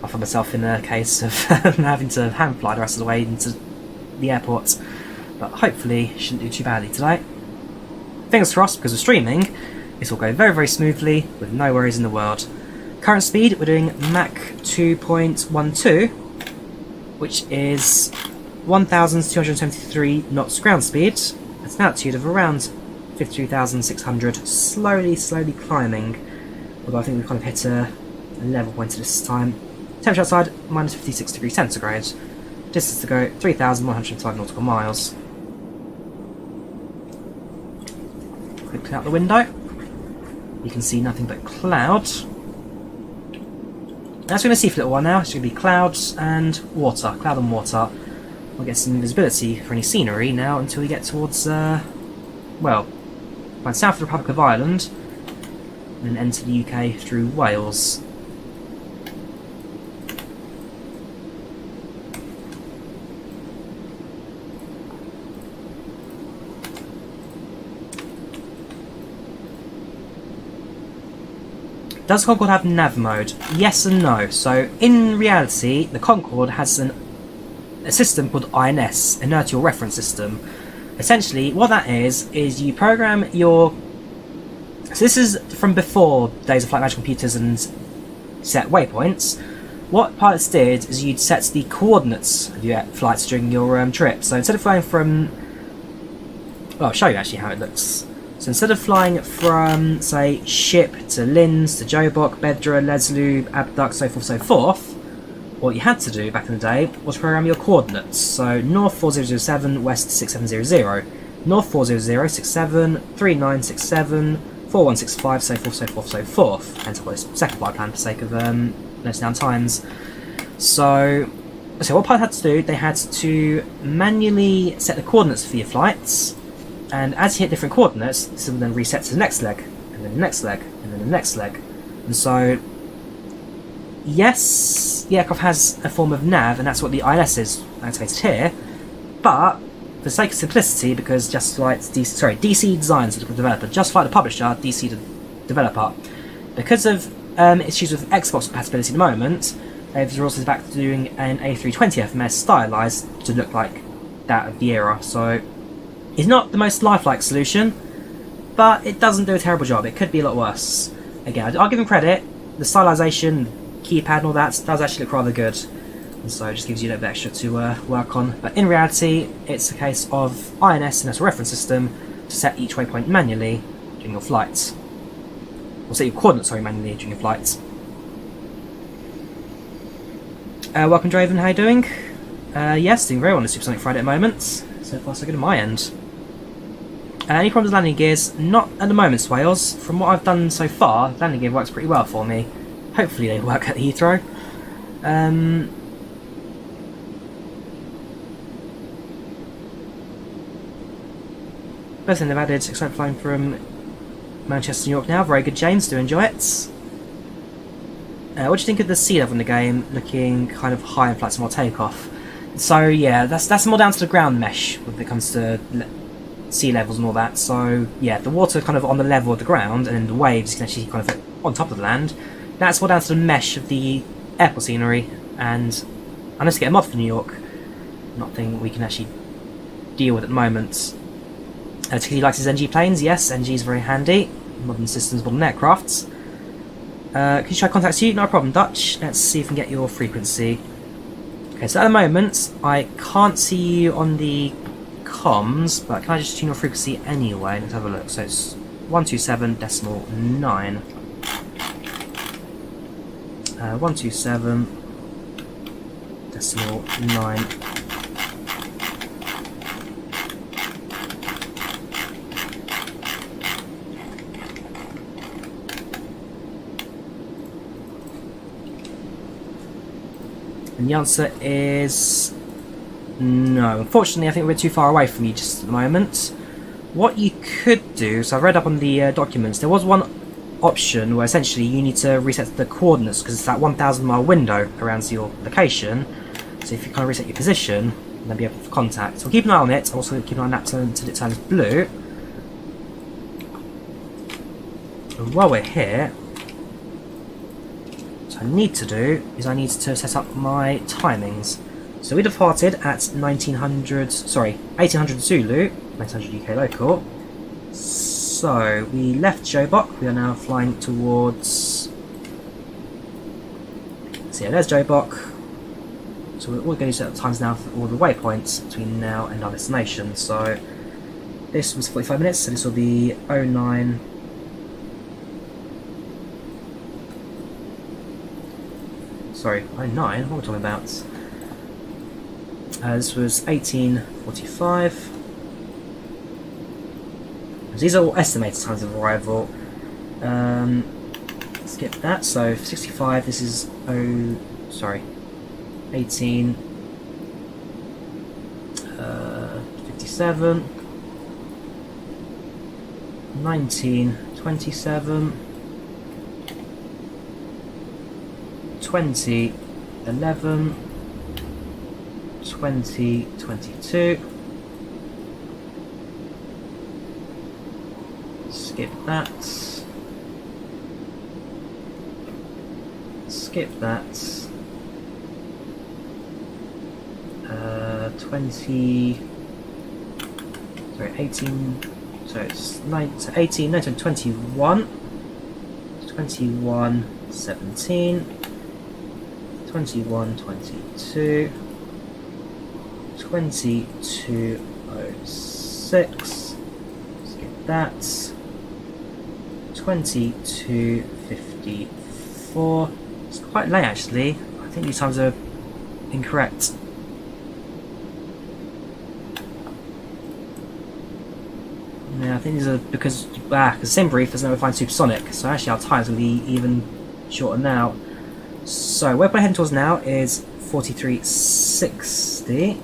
I find myself in a case of having to hand fly the rest of the way into the airport. But hopefully shouldn't do too badly today. Fingers crossed, because of streaming, this will go very, very smoothly with no worries in the world. Current speed, we're doing Mach 2.12, which is 1,273 knots ground speed. It's an altitude of around 52,600, slowly climbing. Although I think we've kind of hit a level point at this time. Temperature outside, minus 56 degrees centigrade. Distance to go, 3,105 nautical miles. Quickly out the window. You can see nothing but cloud. That's going to see for a little while now. It's going to be clouds and water. Cloud and water. We'll get some visibility for any scenery now until we get towards, well, by south of the Republic of Ireland, and then enter the UK through Wales. Does Concorde have nav mode? Yes and no. So in reality, the Concorde has a system called INS, Inertial Reference System. Essentially, what that is you program your... So this is from before days of flight management computers and set waypoints. What pilots did is you'd set the coordinates of your flights during your trip. So instead of flying from... Well, I'll show you actually how it looks. So instead of flying from, say, Ship to Linz to Joburg, Bedra, Leslub, Abduct, so forth, what you had to do back in the day was program your coordinates. So north 4007, west 6700, north 400, 67, 3967, 4165, so forth. Hence I got this second flight plan for the sake of noting down times. So what pilots had to do, they had to manually set the coordinates for your flights. And as you hit different coordinates, this will then reset to the next leg, and then the next leg, and then the next leg. And so, yes, the aircraft has a form of nav, and that's what the ILS is activated here. But, for the sake of simplicity, because just like DC Designs the developer, just like the publisher, DC the developer, because of issues with Xbox compatibility at the moment, they've resorted back to doing an A320 FMS stylized to look like that of the era. So. It's not the most lifelike solution, but it doesn't do a terrible job. It could be a lot worse. Again, I'll give them credit. The stylisation, keypad and all that does actually look rather good. And so it just gives you a little bit extra to work on. But in reality, it's a case of INS, Inertial Reference System, to set each waypoint manually during your flights. Or set your coordinates, manually during your flights. Welcome, Draven. How you doing? Yes, doing very well on the Supersonic Friday at the moment. So far so good on my end. Any problems with landing gears? Not at the moment, Swales. From what I've done so far, landing gear works pretty well for me. Hopefully they work at Heathrow. Both of them have added excited flying from Manchester to New York now. Very good, James. Do enjoy it. What do you think of the sea level in the game? Looking kind of high in flights and more takeoff. So yeah, that's more down to the ground mesh when it comes to sea levels and all that. So yeah, the water kind of on the level of the ground, and then the waves you can actually kind of fit on top of the land. That's more down to the mesh of the airport scenery, and unless you get a mod for New York, nothing we can actually deal with at the moment. Particularly likes his NG planes. Yes, NG is very handy. Modern systems, modern aircrafts. Can you try contact you? No problem, Dutch. Let's see if we can get your frequency. Okay, so at the moment, I can't see you on the comms, but can I just tune your frequency anyway? Let's have a look. So it's 127.9. 127.9. And the answer is No, unfortunately I think we're too far away from you just at the moment. What you could do, so I read up on the documents, there was one option where essentially you need to reset the coordinates because it's that 1,000 mile window around your location. So if you kind of reset your position, then be able to contact. So keep an eye on it. Also keep an eye on that until it turns blue. And while we're here, what I need to do is I need to set up my timings. So we departed at 1800 Zulu, 1900 UK local. So we left Jobok. We are now flying towards. So yeah, there's Jobok. So we're going to set up times now for all the waypoints between now and our destination. So this was 45 minutes. So this will be 09. Sorry, 09. What are we talking about? This was 1845. These are all estimated times of arrival. Skip that. So 65. This is 18. 57. 1927. 20. 11. 2022. Skip that. Skip that. 18. So it's 18. No, 21. 21. 17. 21. 22. 2206. Skip that. 2254. It's quite late actually. I think these times are incorrect. Yeah, I think these are because the same brief has never find supersonic, so actually our times will be even shorter now. So where we're heading towards now is 4360.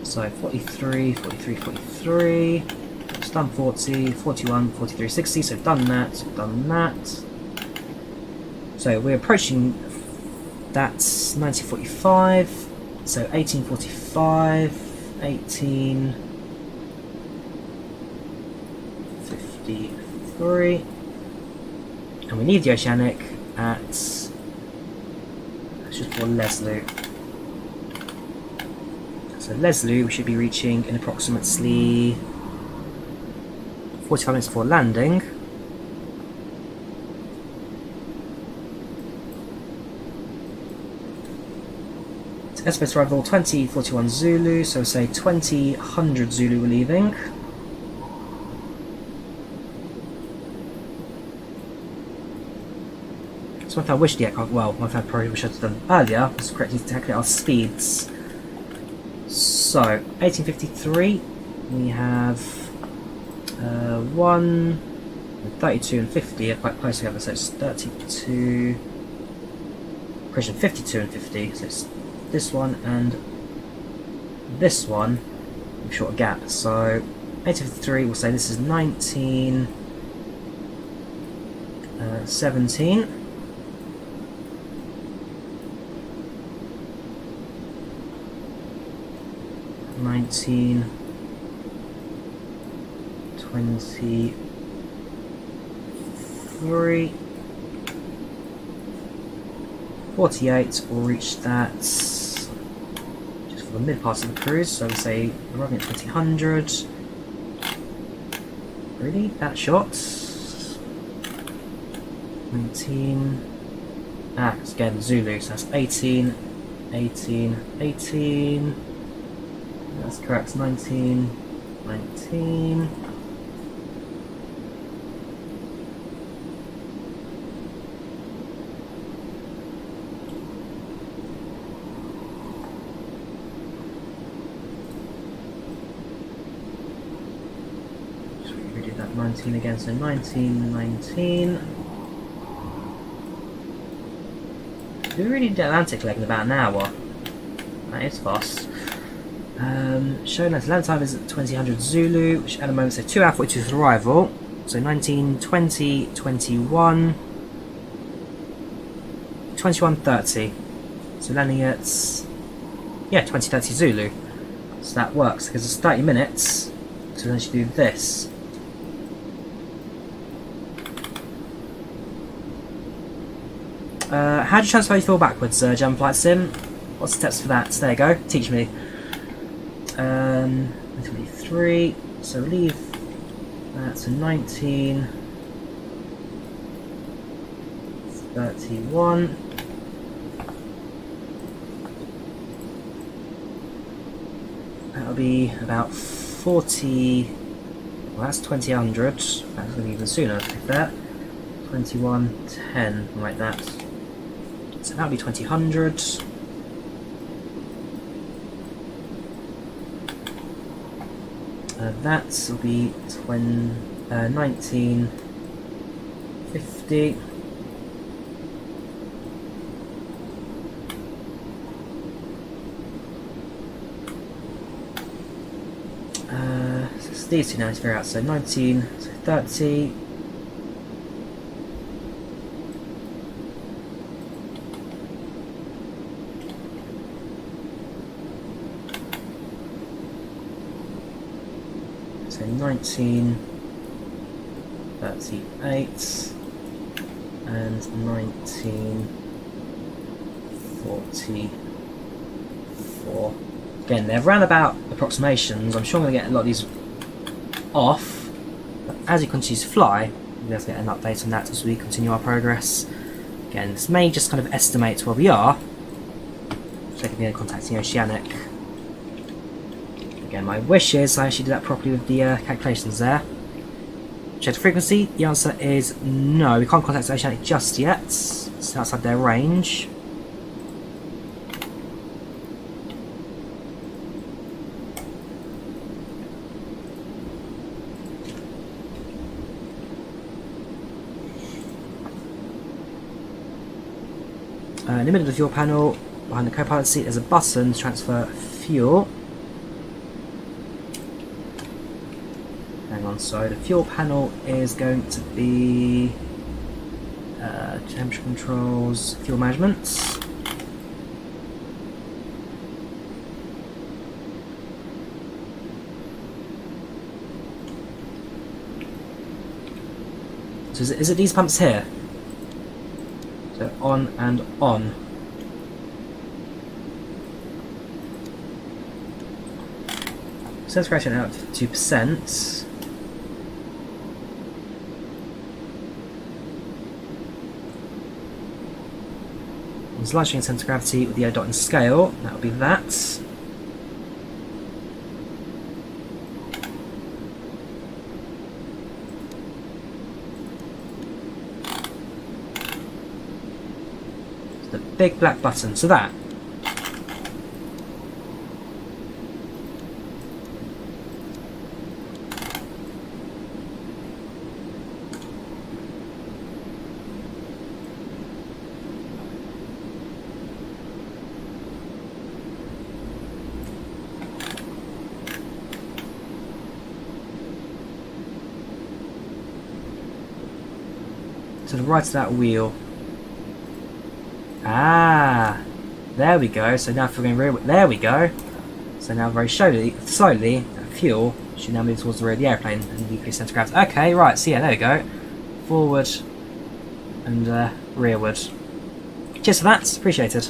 So 43, 43, 43. It's done 40, 41, 43, 60. So done that, done that. So we're approaching. That's 1945. So 1845, 1853, and we need the Oceanic at. Let's just call Leslie. So Leslie, we should be reaching in approximately 45 minutes before landing. So estimated arrival 2041 Zulu, so say 2000 Zulu we're leaving. So what I wish the aircraft, well, what I probably wish I'd done earlier was correctly to calculate our speeds. So 1853, we have 32 and 50 are quite close together, so it's 32, 52 and 50, so it's this one and this one with short gap. So 1853, we'll say this is 1917. 19, 23, 48, we'll reach that just for the mid part of the cruise, so we say arriving at 2000. Really? That shot? 19, it's again Zulu, so that's 18, 18, 18. That's correct, 19, 19. So we redo that 19 again, so 19, 19. We really did Atlantic leg in about an hour. I That is fast. Showing that land time is 2000 Zulu, which at the moment is 2 hour 42 for arrival. So 19, 20, 21, 21:30. So landing at 20:30 Zulu. So that works because it's 30 minutes. So then you do this. How do you transfer your fuel backwards, German Flight Sim? What's the steps for that? There you go. Teach me. 23. So leave that to 19. 31. That'll be about 40. Well, that's 2000. That's going to be even sooner. If that 21:10, like that. So that'll be 2000. That will be 1950. So it's these two now to figure out. So 19, so 30. So 19, 38, and 1944. Again, they're roundabout approximations. I'm sure I'm going to get a lot of these off. But as you continue to fly, we'll be able to get an update on that as we continue our progress. Again, this may just kind of estimate where we are. Checking in, contacting Oceanic. Again, my wish is I actually did that properly with the calculations there. Check the frequency. The answer is no. We can't contact Oceanic just yet. It's outside their range. In the middle of the fuel panel, behind the co-pilot seat, there's a button to transfer fuel. Hang on, so the fuel panel is going to be temperature controls, fuel management. So is it these pumps here? So on and on. Saturation out to 2%. There's largely in centre of gravity with the dot in scale. That'll be that. The big black button. So that. To the right of that wheel. Ah, there we go. So now if we're going rear, there we go. So now very slowly, that fuel should now move towards the rear of the airplane and decrease centre of gravity. Okay, right. So yeah, there we go. Forward and rearward. Cheers for that. Appreciated.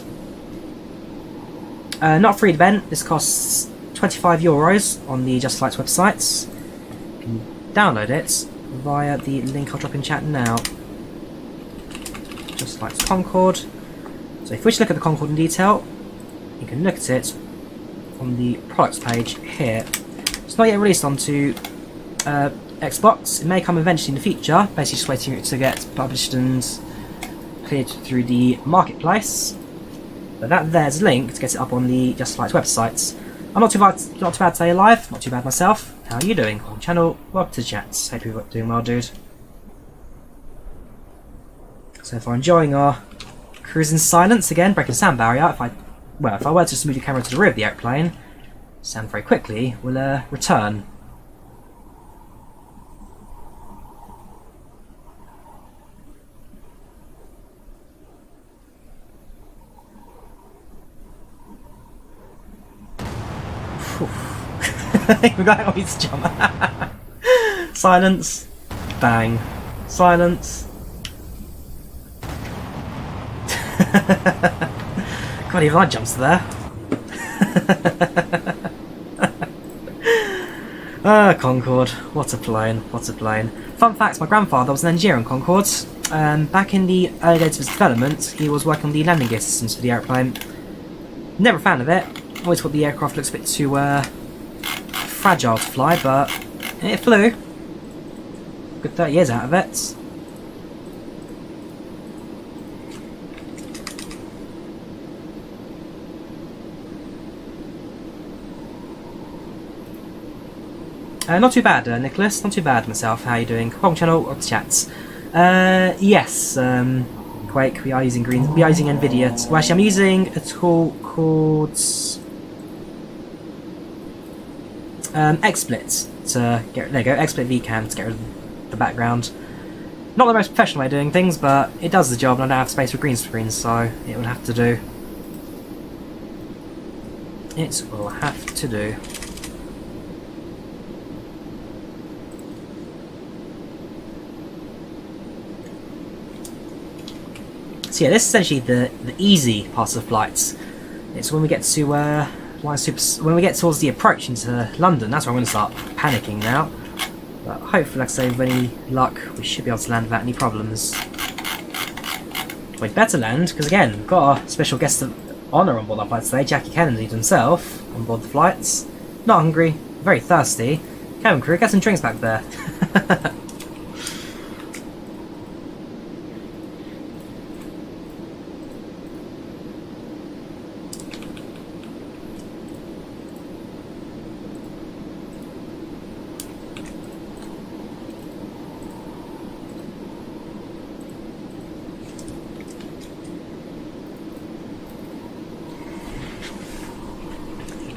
Not a free event. This costs €25 on the Just Flights website. You can download it via the link I'll drop in chat now. Just Flights Concorde. So if we wish to look at the Concorde in detail, you can look at it on the products page here. It's not yet released onto Xbox. It may come eventually in the future, basically just waiting to get published and cleared through the marketplace. But that there's a link to get it up on the Just Flights website. I'm not too bad today live, not too bad myself. How are you doing on the channel? Welcome to chat. Hope you're doing well, dude. So far enjoying our cruise in silence again, breaking the sound barrier. If I well, if I were to just move the camera to the rear of the airplane, sound very quickly, will return. We got always jump. Silence. Bang. Silence. God, even I jumps there. Concorde. What a plane. What a plane. Fun fact, my grandfather was an engineer on Concorde. Back in the early days of his development, he was working on the landing gear systems for the airplane. Never a fan of it. Always thought the aircraft looks a bit too fragile to fly, but it flew. Good 30 years out of it. Not too bad, Nicholas. Not too bad myself. How are you doing? Welcome channel or the chats. Yes, Quake. We are using green. We are using NVIDIA. Well, actually, I'm using a tool called XSplit to get. There you go. XSplit VCam to get rid of the background. Not the most professional way of doing things, but it does the job, and I don't have space for green screens, so it will have to do. It will have to do. So yeah, this is essentially the easy part of flights. It's when we get to when we get towards the approach into London, that's where I'm going to start panicking now. But hopefully, like I say, with any luck, we should be able to land without any problems. We'd better land, because again, we've got a special guest of honour on board our flight today, Jackie Kennedy himself, on board the flights. Not hungry, very thirsty. Cabin crew, get some drinks back there.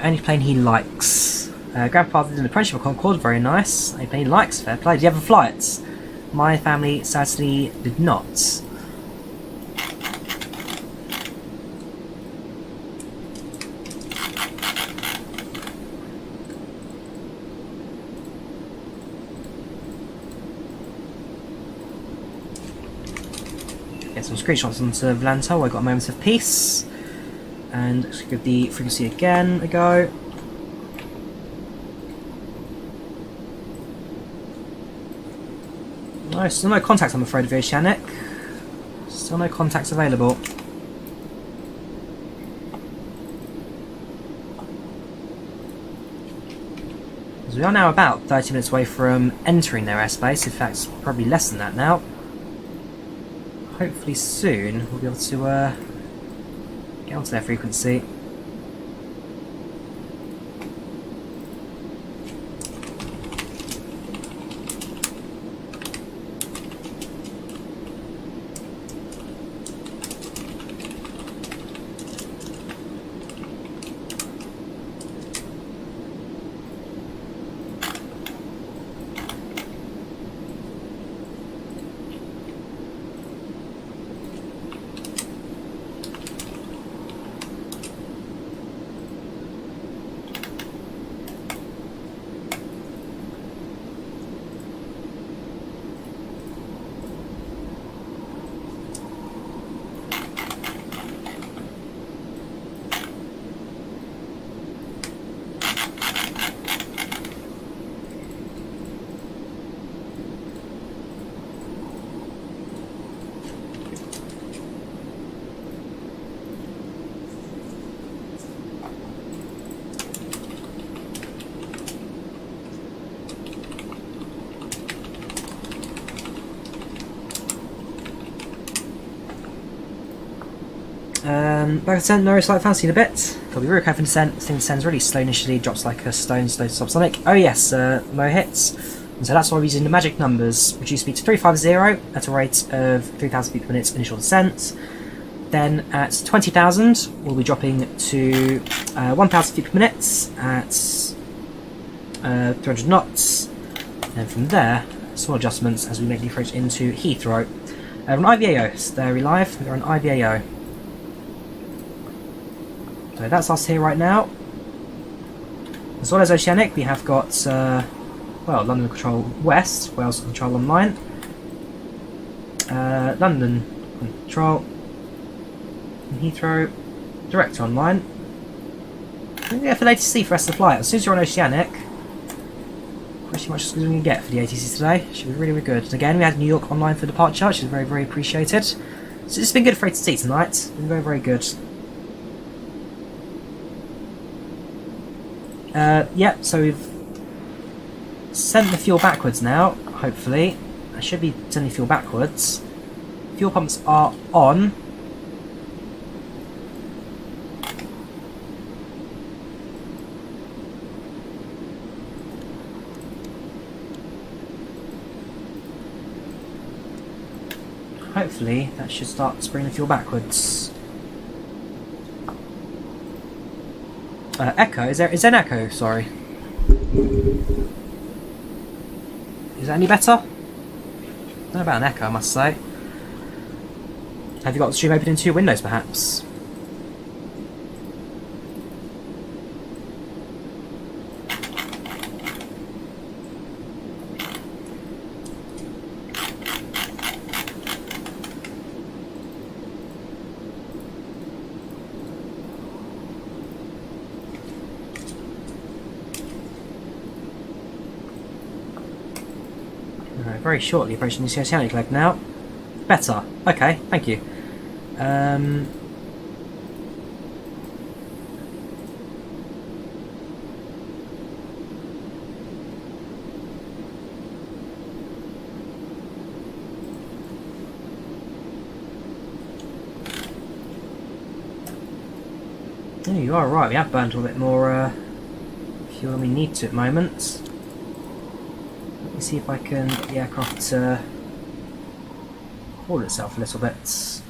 Only plane he likes. Grandfather did an apprenticeship at Concorde, very nice. Only plane he likes, fair play. Did you have a flight? My family sadly did not. Get some screenshots onto Volanta. I got moments of peace. And let's give the frequency again a go. No, still no contacts, I'm afraid of you, Shanik. Still no contacts available. So we are now about 30 minutes away from entering their airspace. In fact, probably less than that now. Hopefully soon we'll be able to get onto their frequency. Back to descent, no slight fancy in a bit. Got to be real careful in descent. This thing descends really slow initially, drops like a stone, slow to subsonic. Oh yes, no hits. And so that's why we're using the magic numbers. Reduce speed to 350 at a rate of 3,000 feet per minute initial descent. Then at 20,000, we'll be dropping to 1,000 feet per minute at 300 knots. And from there, small adjustments as we make the approach into Heathrow. We're on IVAO, so there we live. We're on IVAO. So that's us here right now. As well as Oceanic, we have got well, London Control West, Wales Control Online, London Control, Heathrow, Direct Online. Yeah, for the ATC for the rest of the flight. As soon as you're on Oceanic, pretty much as good as we can get for the ATC today. Should be really, really good. And again, we had New York online for departure, which is very, very appreciated. So it's been good for ATC tonight. It's been very, very good. Yeah, so we've sent the fuel backwards now, hopefully. I should be sending fuel backwards. Fuel pumps are on. Hopefully that should start spraying the fuel backwards. Echo? Is there an echo? Sorry. Is that any better? I don't know about an echo, I must say. Have you got the stream open in 2 windows, perhaps? Very shortly approaching the Oceanic leg now. Better. Okay, thank you. Oh, you are right, we have burnt a little bit more fuel than we need to at the moment. Let me see if I can get the aircraft to hold itself a little bit.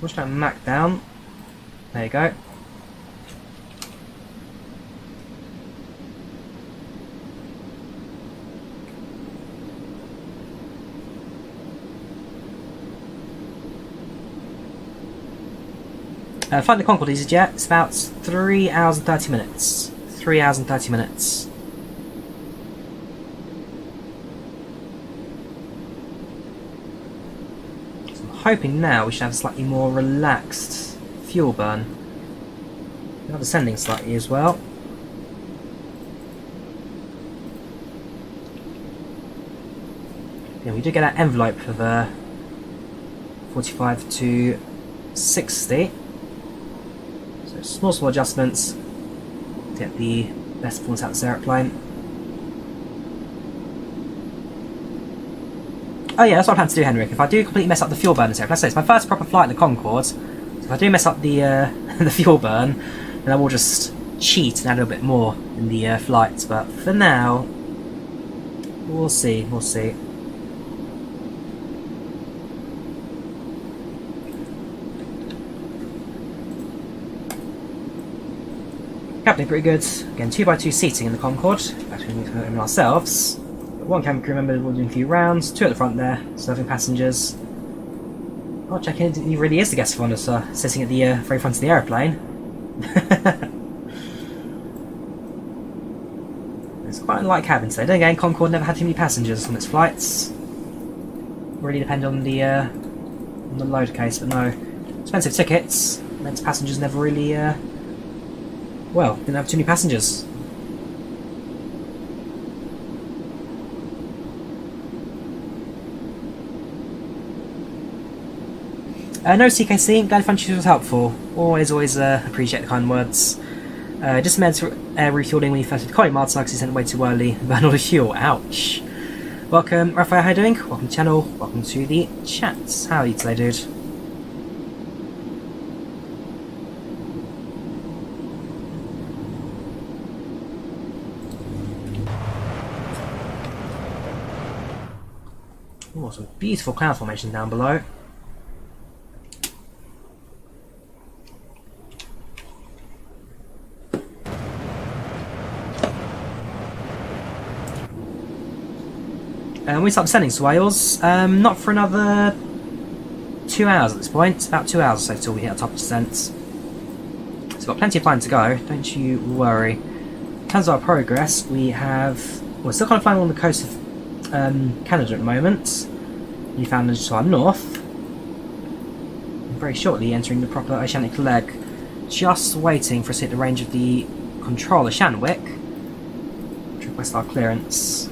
Push that Mach down. There you go. Flight the Concord EasyJet, it's about 3 hours and 30 minutes. 3 hours and 30 minutes. So I'm hoping now we should have a slightly more relaxed fuel burn. We are descending slightly as well. Yeah, we do get that envelope of 45 to 60. Small adjustments to get the best performance out of this aeroplane. Oh yeah, that's what I plan to do, Henrik. If I do completely mess up the fuel burn in this aeroplane, let's say it's my first proper flight in the Concorde, so if I do mess up the the fuel burn, then I will just cheat and add a little bit more in the flights. But for now, we'll see. We'll see. Captain pretty good. Again, 2x2 seating in the Concorde. Between ourselves. One cabin crew member will do a few rounds. 2 at the front there, serving passengers. I'll check in. He really is the guest of honour, sir, sitting at the very front of the aeroplane. It's quite a light cabin today. Then again, Concorde never had too many passengers on its flights. Really depend on the load case, but no. Expensive tickets meant passengers never really. Well, didn't have too many passengers. No CKC, glad Funches was helpful. Always appreciate the kind words. Just meant air refueling when you first did Colin Martin because he sent way too early, burned all the fuel. Ouch. Welcome, Raphael, how you doing? Welcome to the channel, welcome to the chats. How are you today, dude? Oh, some beautiful cloud formation down below. We start descending to Wales, not for another 2 hours at this point, about 2 hours or so till we hit our top descent. So we've got plenty of time to go, don't you worry. In terms of our progress, we're still kind of flying along the coast of Canada at the moment. Newfoundland to our north. And very shortly entering the proper oceanic leg. Just waiting for us to hit the range of the controller Shanwick to request our clearance.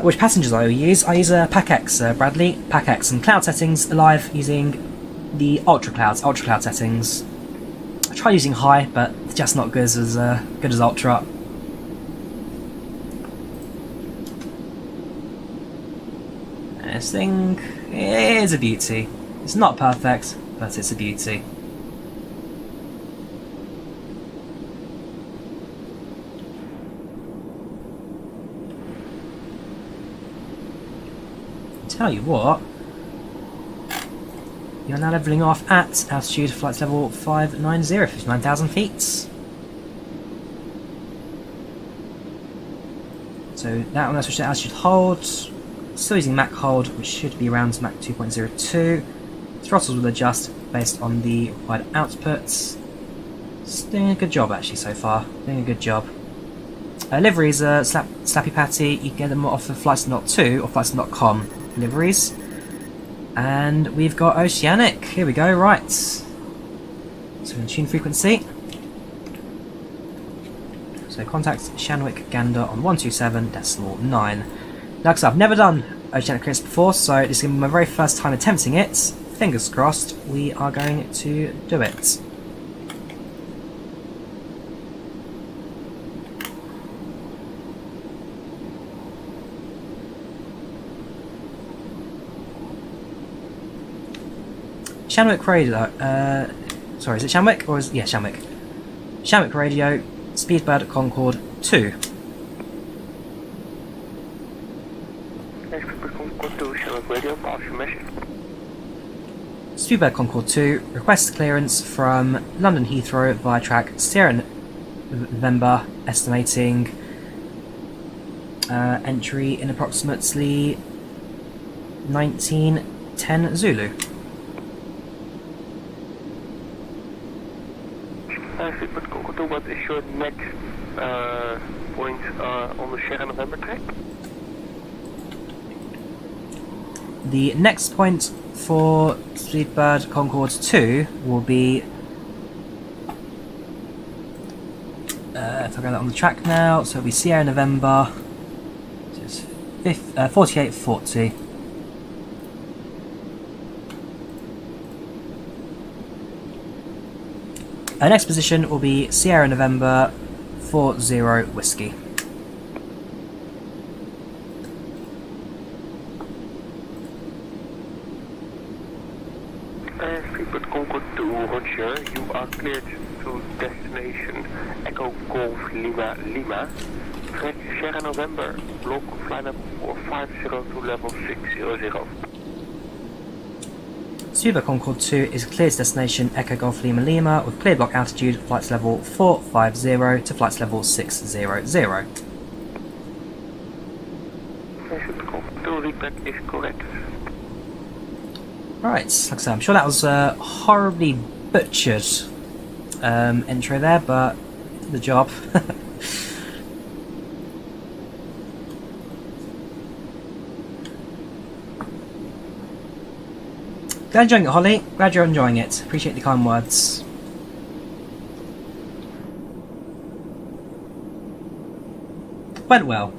Which passengers I will use? I use PACX, Bradley, PACX, and cloud settings alive using the ultra cloud settings. I tried using high, but it's just not good as ultra. And this thing is a beauty. It's not perfect, but it's a beauty. Tell you what, you're now levelling off at altitude flight level 590, 59,000 feet. So that one, I switched to altitude hold, still using Mach hold, which should be around Mach 2.02. Throttles will adjust based on the required outputs. It's doing a good job actually so far, doing a good job. Liveries are Slappy Patty, you can get them off of flightsm.2 or flightsm.com liveries. And we've got Oceanic, here we go, right. So we're going to tune frequency. So contact Shanwick Gander on 127.9. Now, because I've never done Oceanic clearance before, so this is going to be my very first time attempting it. Fingers crossed, we are going to do it. Shanwick Radio, sorry, is it Shanwick or yeah, Shanwick. Shanwick Radio, Speedbird Concorde 2. Concorde 2, Shanwick Radio, pass your message. Speedbird Concorde 2 requests clearance from London Heathrow via track Sierra November, estimating entry in approximately 1910 Zulu. Speedbird Concorde 2, what is your next point on the Sierra November track? The next point for Speedbird Concorde 2 will be, if I go that on the track now, so it'll be Sierra November, so it's 4840. Our next position will be Sierra November 40 Whiskey. Speedbird Concorde 2, Roger, you are cleared to destination Echo Golf Lima Lima. Track Sierra November, block flight level 450 to level 600. Speedbird Concorde 2 is cleared to destination Echo Golf Lima Lima with clear block altitude flights level 450 to flights level 600. Speedbird Concorde 2, repeat is correct. Right, like I said, I'm sure that was a horribly butchered intro there, but it did the job. Glad you're enjoying it, Holly. Glad you're enjoying it. Appreciate the kind words. went well.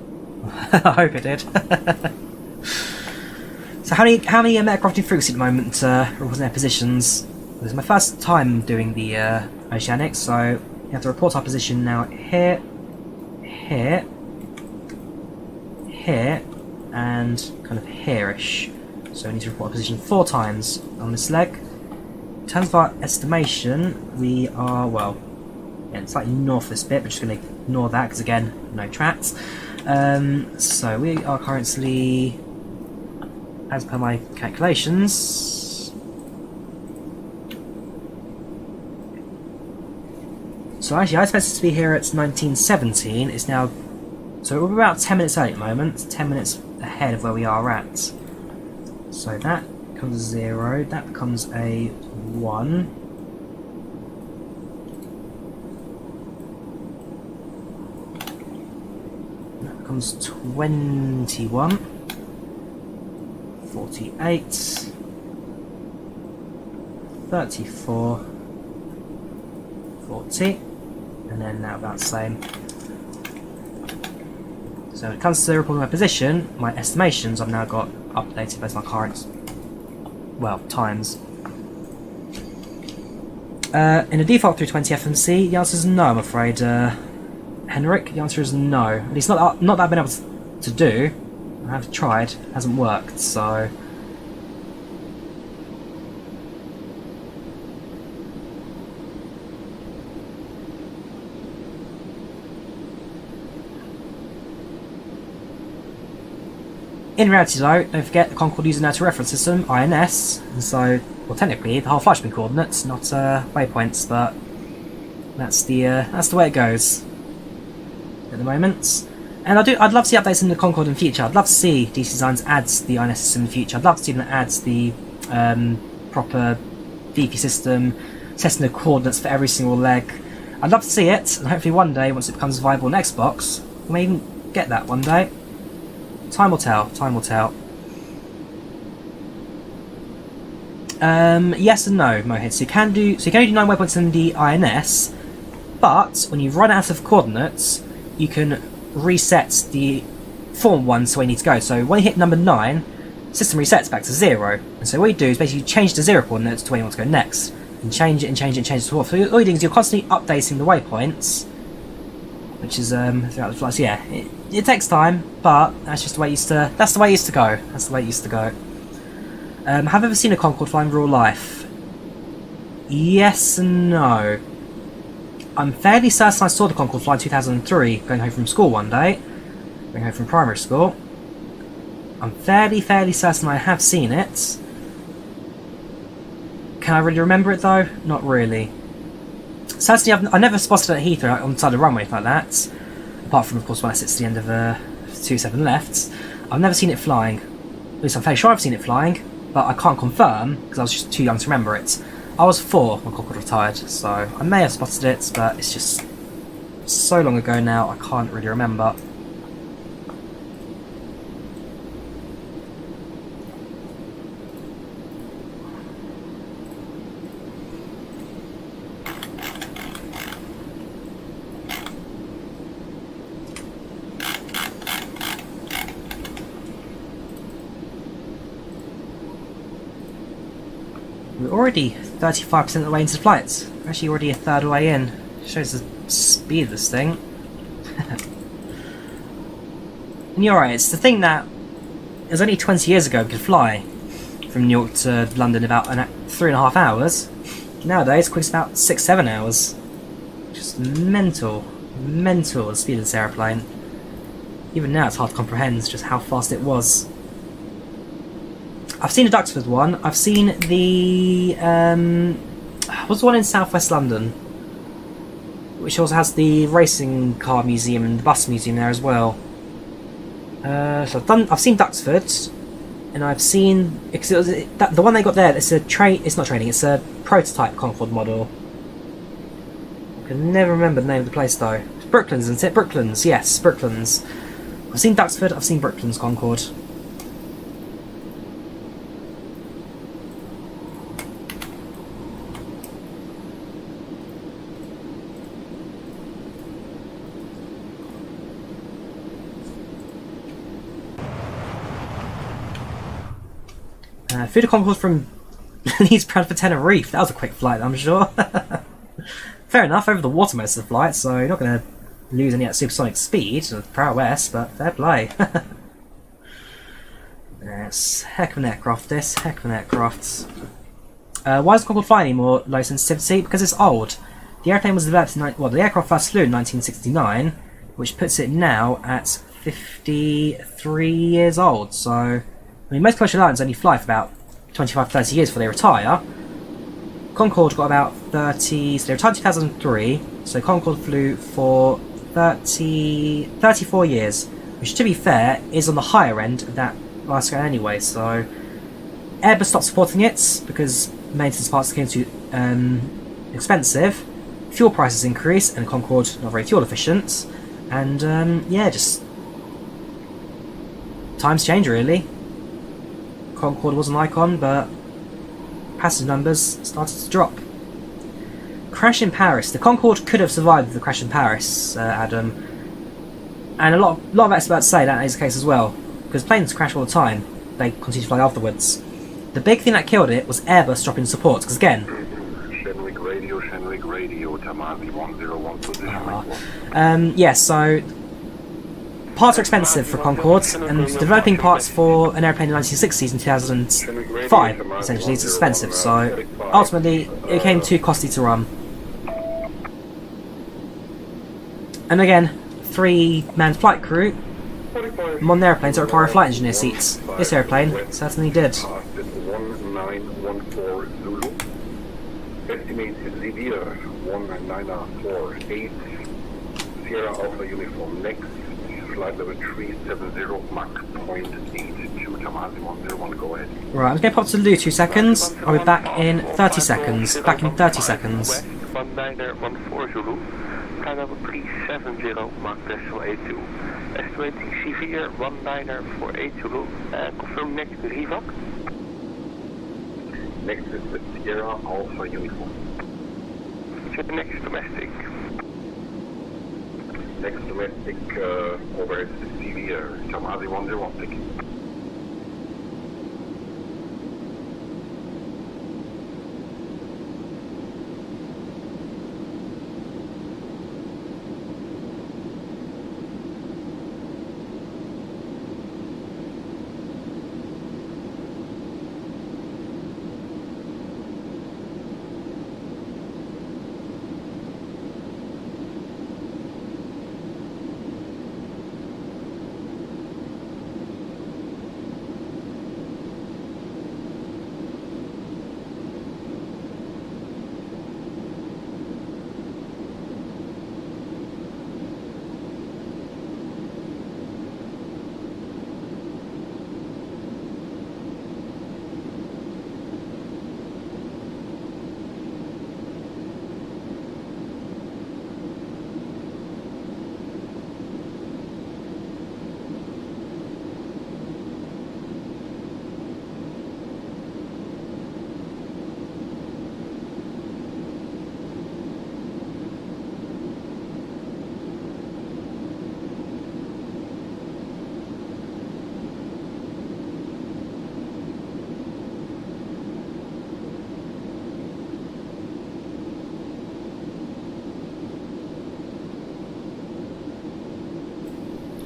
I hope it did. So how many aircraft frequency at the moment reporting their positions? This is my first time doing the oceanics, so you have to report our position now here, here, here, and kind of here-ish. So we need to report our position 4 times on this leg. In terms of our estimation, we are, well, yeah, slightly north of this bit, but just going to ignore that because, again, no tracks. So we are currently, as per my calculations, so actually I expected to be here at 1917. It's now, so we're about 10 minutes early at the moment, 10 minutes ahead of where we are at. So that becomes a 0, that becomes a 1. That becomes 21. 48, 34, 40, and then now about the same. So when it comes to reporting my position, my estimations I've now got updated based on my current, well, times. In a default 320 FMC, the answer is no, I'm afraid. Henrik, the answer is no. At least not that I've been able to do. I have tried, hasn't worked, so in reality though, don't forget the Concorde uses an reference system, INS, and so, well technically the whole flight should be coordinates, not waypoints, but that's the way it goes at the moment. And I'd love to see updates in the Concorde in the future. I'd love to see DC Designs add the INS system in the future. I'd love to see them add the proper DP system, setting the coordinates for every single leg. I'd love to see it, and hopefully one day, once it becomes viable on Xbox, we may even get that one day. Time will tell, time will tell. Yes and no, Mohit. So you can only do 9 waypoints in the INS, but when you've run out of coordinates, you can reset the form one to where you need to go. So when you hit number 9, system resets back to 0. And so what you do is basically change the 0 coordinates to where you want to go next. And change it and change it and change it to what. So all you're doing is you're constantly updating the waypoints, which is throughout the flights. Yeah, it takes time, but that's just the way it used to. That's the way it used to go. That's the way it used to go. Have I ever seen a Concorde fly in real life? Yes and no. I'm fairly certain I saw the Concorde fly in 2003, going home from school one day, going home from primary school. I'm fairly certain I have seen it. Can I really remember it though? Not really. Certainly, I never spotted it at Heathrow on the side of the runway like that. Apart from, of course, when I sit to the end of 27 left. I've never seen it flying. At least I'm fairly sure I've seen it flying, but I can't confirm because I was just too young to remember it. I was 4 when Concorde retired, so I may have spotted it, but it's just so long ago now, I can't really remember. We're already 35% of the way into the flight. We're actually already a third of the way in. Shows the speed of this thing. And you're right, it's the thing that it was only 20 years ago we could fly from New York to London in about 3.5 hours. Nowadays, it takes about 6-7 hours. Just mental the speed of this aeroplane. Even now, it's hard to comprehend just how fast it was. I've seen a Duxford one. I've seen the what's the one in southwest London, which also has the racing car museum and the bus museum there as well. So I've seen Duxford, and I've seen the one they got there. It's not training. It's a prototype Concorde model. I can never remember the name of the place though. It's Brooklands, isn't it? Brooklands, yes, Brooklands. I've seen Duxford. I've seen Brooklands Concorde. Flew the Concorde from Leeds Bradford Tenerife. That was a quick flight, I'm sure. Fair enough, over the water most of the flight, so you're not going to lose any of that supersonic speed or prowess, but fair play. Yes, heck of an aircraft this, heck of an aircraft. Why does the Concorde fly any more low sensitivity? Because it's old. The airplane was developed in, well, the aircraft first flew in 1969, which puts it now at 53 years old, so, I mean, most commercial airlines only fly for about 25-30 years before they retire. Concorde got about 30, so they retired in 2003, so Concorde flew for 34 years, which, to be fair, is on the higher end of that last scale anyway, so Airbus stopped supporting it because maintenance parts became too expensive, fuel prices increased, and Concorde not very fuel efficient, and yeah, just times change really. Concorde was an icon, but passenger numbers started to drop. Crash in Paris. The Concorde could have survived the crash in Paris, Adam, and a lot of experts say that is the case as well, because planes crash all the time. They continue to fly afterwards. The big thing that killed it was Airbus dropping support, because again, Shenwick Radio, Tamasi 101 position. yeah, so parts are expensive for Concorde, and developing parts for an airplane in the 1960s and 2005 essentially is expensive, so ultimately it became too costly to run. And again, 3-man flight crew, modern airplanes don't require flight engineer seats. This airplane certainly did. 1914 Zulu. Estimate severe 1948 Sierra Alpha uniform. Next, flight level 370 Mach 0.82 Tamasi 101. Go ahead. Right, I'm going to pop to the loo 2 seconds. I'll be back in 30 seconds. Back in 30 seconds. 1914 Zulu. Flight level 370 Mach 0.82. Estimating severe 1948 Zulu. Confirm next to evac. Next is the Sierra Alpha uniform. Next domestic. Next domestic over is severe Tamasi 101. Thank you.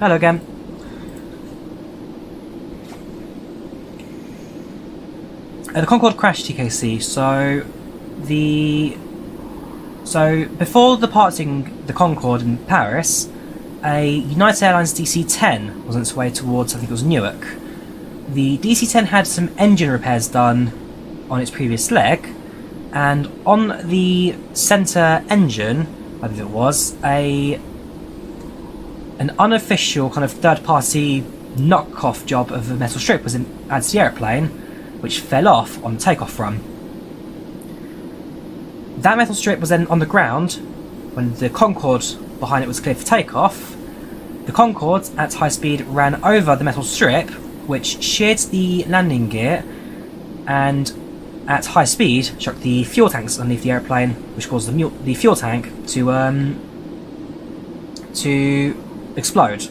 Hello again. The Concorde crashed, TKC. So before departing the Concorde in Paris, a United Airlines DC-10 was on its way towards, I think it was Newark. The DC-10 had some engine repairs done on its previous leg, and on the centre engine, I believe it was, an unofficial kind of third-party knock-off job of a metal strip was added to the airplane, which fell off on the takeoff run. That metal strip was then on the ground when the Concorde behind it was cleared for takeoff. The Concorde at high speed ran over the metal strip, which sheared the landing gear, and at high speed struck the fuel tanks underneath the airplane, which caused the fuel tank to explode.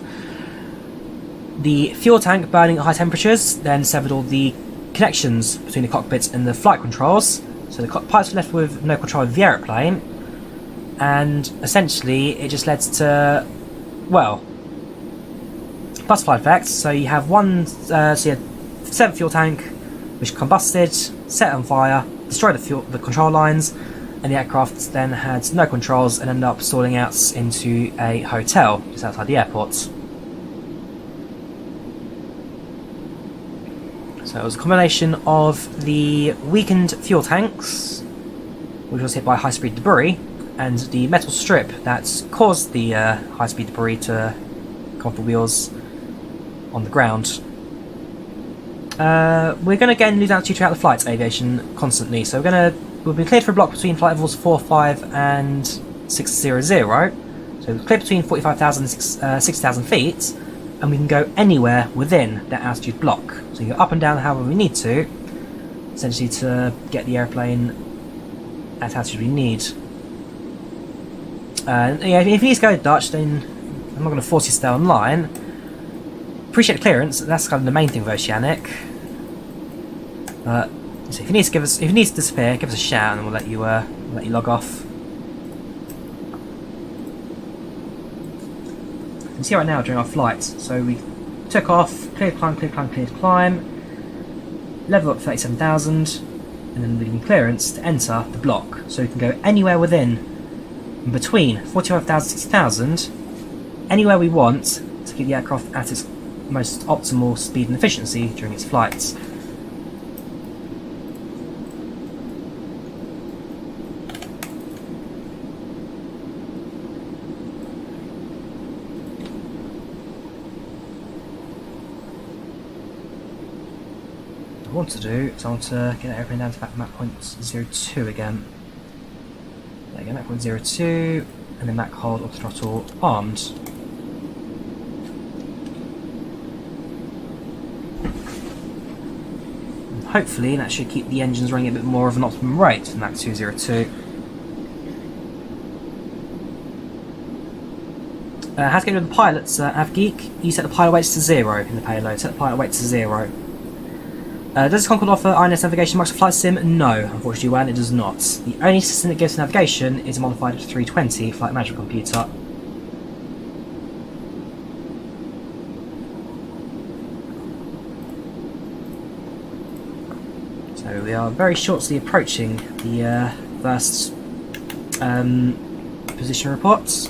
The fuel tank burning at high temperatures then severed all the connections between the cockpits and the flight controls. So the pilots were left with no control of the aeroplane, and essentially it just led to, well, butterfly effects. So you have one, so you had 7th fuel tank which combusted, set on fire, destroyed the control lines, and the aircraft then had no controls and ended up stalling out into a hotel just outside the airport. So it was a combination of the weakened fuel tanks, which was hit by high-speed debris, and the metal strip that caused the high-speed debris to come off the wheels on the ground. We're going to again lose altitude throughout the flight aviation constantly, so we'll be cleared for a block between flight levels 45 and 600, so we're cleared between 45,000 and 60,000 feet, and we can go anywhere within that altitude block. So you go up and down however we need to, essentially to get the airplane at altitude we need. Yeah, if you need to go Dutch, then I'm not going to force you to stay online. Appreciate the clearance, that's kind of the main thing with Oceanic. So if you need to disappear, give us a shout and we'll let you log off. You can see right now during our flight, so we took off, cleared climb, level up to 37,000, and then leaving clearance to enter the block. So we can go anywhere within, between 45,000 and 60,000, anywhere we want to keep the aircraft at its most optimal speed and efficiency during its flights. What I want to do is I want to get the airplane down to about Mach 0.02 again. There you go, Mach 0.02, and then Mach hold auto throttle armed. And hopefully that should keep the engines running at a bit more of an optimum rate than Mach 202. How to get rid of the pilots, AvGeek? You set the pilot weights to 0 in the payload. Set the pilot weight to 0. Does Concord offer INS navigation Microsoft Flight Sim? No, unfortunately, WAN it does not. The only system that gives navigation is a modified 320 flight management computer. So we are very shortly approaching the first position reports.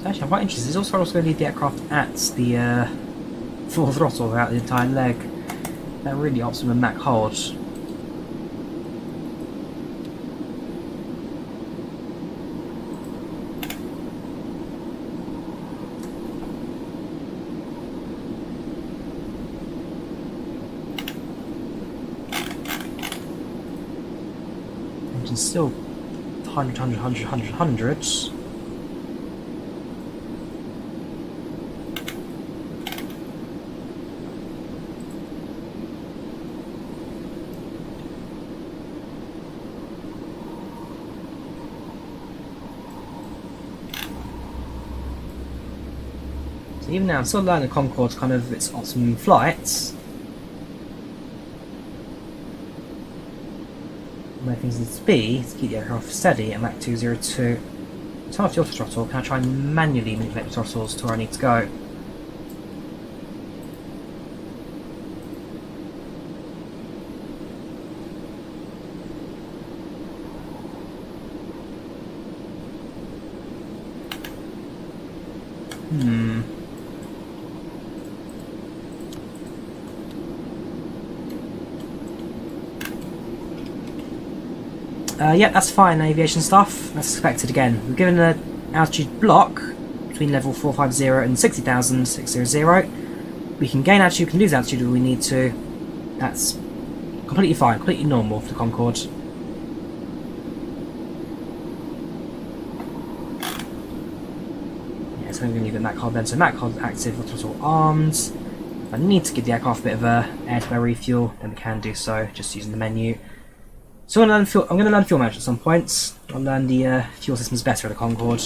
Actually, I'm quite interested. It's also going to leave the aircraft at the full throttle throughout the entire leg. That really optimum Mach hold. Engine's still 100. Even now, I'm still allowing the Concorde to kind of its optimum flights. Where things need to be to keep the aircraft steady at Mach 202. Turn off the auto throttle. Can I try and manually manipulate the throttles to where I need to go? Yeah, that's fine, aviation stuff. That's expected again. We're given an altitude block between level 450 and 60,000, 600. We can gain altitude, we can lose altitude if we need to. That's completely fine, completely normal for the Concorde. it's only going to leave the Mach card then. So Mach card active, throttle armed. If I need to give the aircraft a bit of a air-to-air refuel, then we can do so just using the menu. So I'm going to learn fuel management at some point. I'll learn the fuel systems better at the Concorde.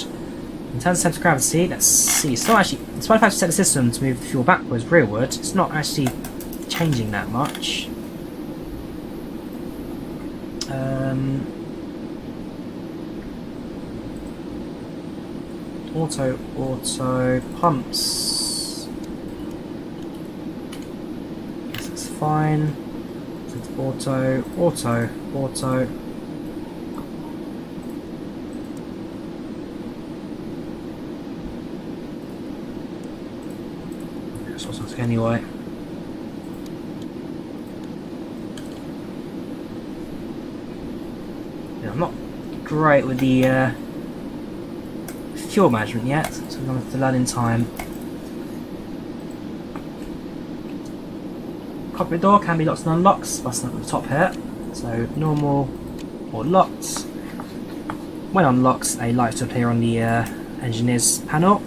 In terms of centre of gravity, let's see. It's not actually, despite the fact you set the system to move the fuel backwards, rearward, it's not actually changing that much. Auto, pumps. Guess it's fine. It's auto. That's automatic anyway. Yeah, I'm not great with the fuel management yet, so we're going to have to learn in time. Cockpit door can be locked and unlocked, that's at the top here. So normal or locked. When unlocked, a light will appear on the engineer's panel.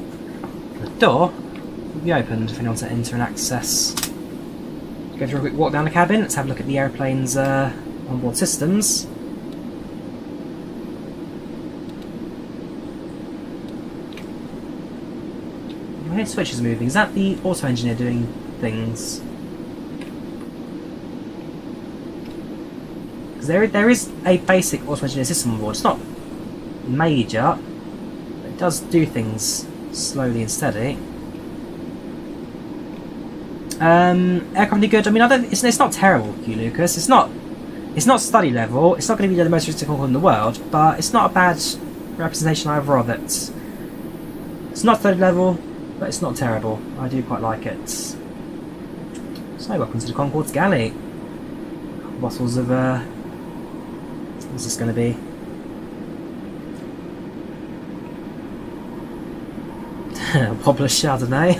The door will be opened if anyone wants to enter and access. Go for a quick walk down the cabin. Let's have a look at the airplane's onboard systems. My switch is moving. Is that the auto engineer doing things? Because there is a basic auto engineer system on board. It's not major, but it does do things slowly and steady. Aircraft really good. I mean, it's not terrible, Q Lucas. It's not study level. It's not going to be the most realistic Concorde in the world, but it's not a bad representation either of it. It's not study level, but it's not terrible. I do quite like it. So, welcome to the Concord Galley. Bottles of what's this going to be? Wobbler Chardonnay.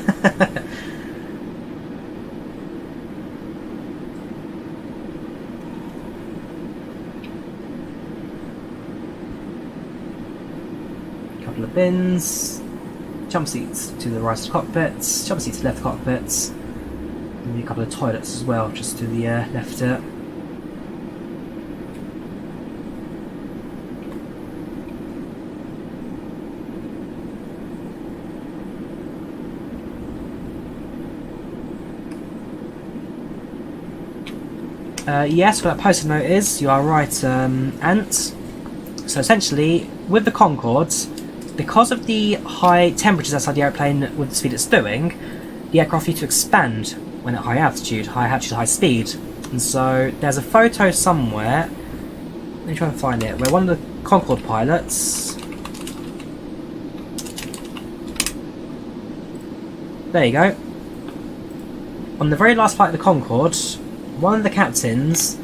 Couple of bins. Jump seats to the right of the cockpits, jump seats to the left of the cockpits, and a couple of toilets as well, just to the left here. Yes, what that post-it note is, you are right, Ant. So essentially, with the Concords, because of the high temperatures outside the airplane with the speed it's doing, the aircraft needs to expand when at high altitude, high speed. And so there's a photo somewhere, let me try and find it, where one of the Concorde pilots, there you go, on the very last flight of the Concorde, one of the captains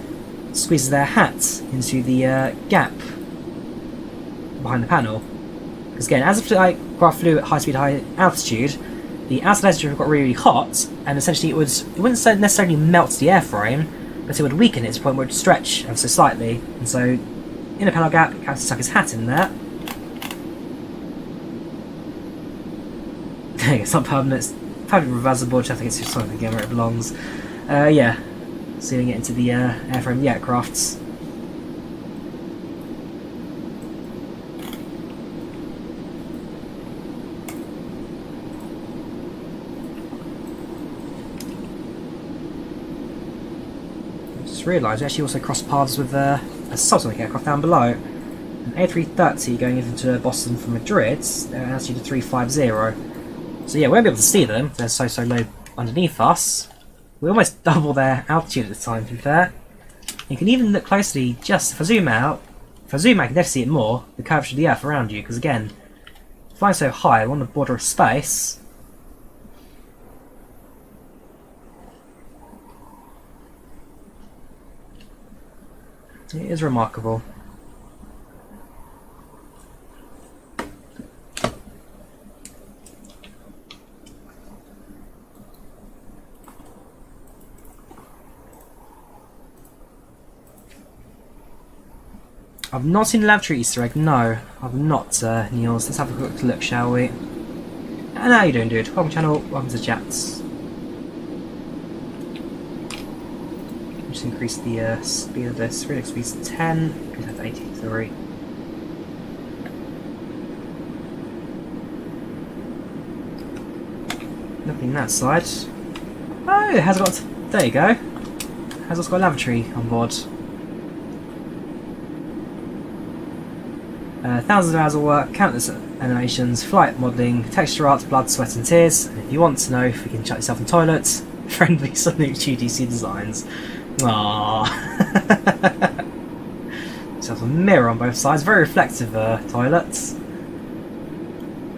squeezes their hat into the gap behind the panel. Because again, as the aircraft flew at high speed, high altitude, the outside altitude got really hot, and essentially it wouldn't necessarily melt the airframe, but it would weaken it to the point where it would stretch ever so slightly. And so, in the panel gap, the captain stuck his hat in there. It's not permanent, it's probably reversible, which I think it's just something again where it belongs. Yeah, sealing it into the airframe of the aircrafts. Realised we actually also crossed paths with a subsonic aircraft down below. An A330 going into Boston from Madrid, they're at altitude of 350. So yeah, we won't be able to see them, they're so low underneath us. We almost double their altitude at the time, to be fair. You can even look closely, just if I zoom out, you can definitely see it more, the curvature of the earth around you, because again, flying so high, we're on the border of space. It is remarkable. I've not seen the lavatory Easter egg, no. I've not, Niels. Let's have a quick look, shall we? And how you doing, dude? Welcome to the channel, welcome to the chats. Just increase the speed of this. Really speed to 10, because that's 83. Nothing that side. Oh, it has got. There you go. It has also got a lavatory on board. Thousands of hours of work, countless animations, flight modelling, texture art, blood, sweat and tears. And if you want to know if you can chuck yourself in toilets, friendly salute to DC Designs. Aww. Just have a mirror on both sides, very reflective toilets.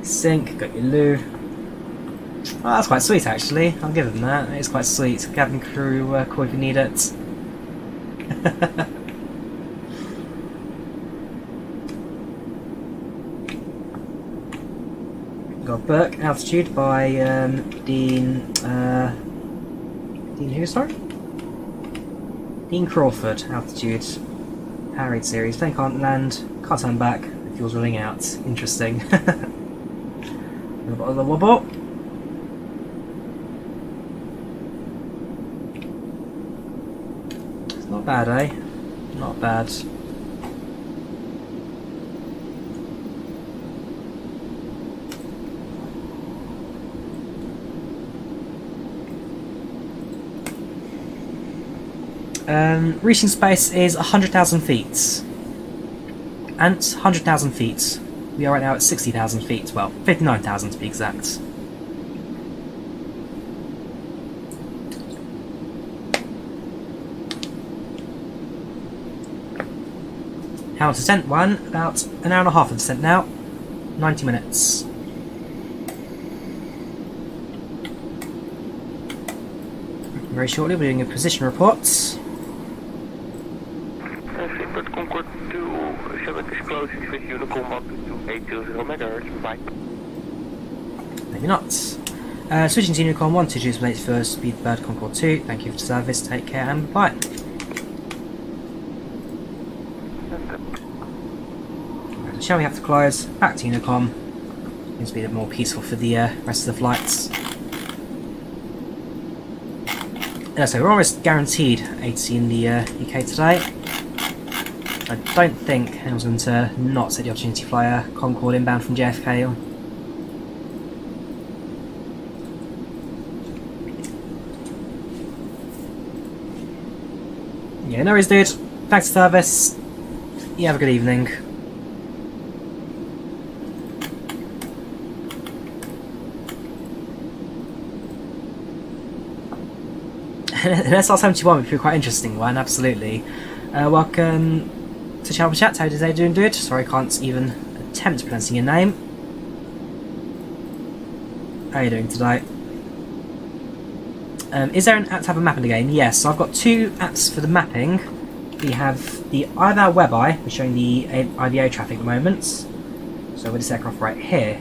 Sink, got your loo. Oh, that's quite sweet actually, I'll give them that, it's quite sweet. Cabin crew, call if you need it. Got Burke, Altitude by Dean who, sorry? Dean Crawford, Altitude, Power 8 series, plane can't land, can't turn back, the fuel's running out. Interesting. A little bit of the wobble. It's not bad, eh? Not bad. Reaching space is 100,000 feet. And 100,000 feet. We are right now at 60,000 feet. Well, 59,000 to be exact. How to descent one? About an hour and a half of descent now. 90 minutes. Very shortly, we're doing a position report. Concord 2, 7 is closing with Unicom up to 820 MHz. Bye. Maybe not. Switching to Unicom 122 is late for Speedbird Concord 2. Thank you for the service, take care and bye. So shall we have to close? Back to Unicom. Seems to be a bit more peaceful for the rest of the flights. So we're almost guaranteed AC in the UK today. I don't think anyone's going to not take the opportunity to fly a Concorde inbound from JFK. Yeah, no worries, dude. Thanks for service. You have a good evening. An SR-71 would be a quite interesting one, absolutely. Welcome to Channel Chat, how are you doing, dude? Sorry, I can't even attempt pronouncing your name. How are you doing today? Is there an app to have a map in the game? Yes, so I've got two apps for the mapping. We have the IVAO WebEye, which is showing the IVAO traffic at the moment. So with this aircraft right here,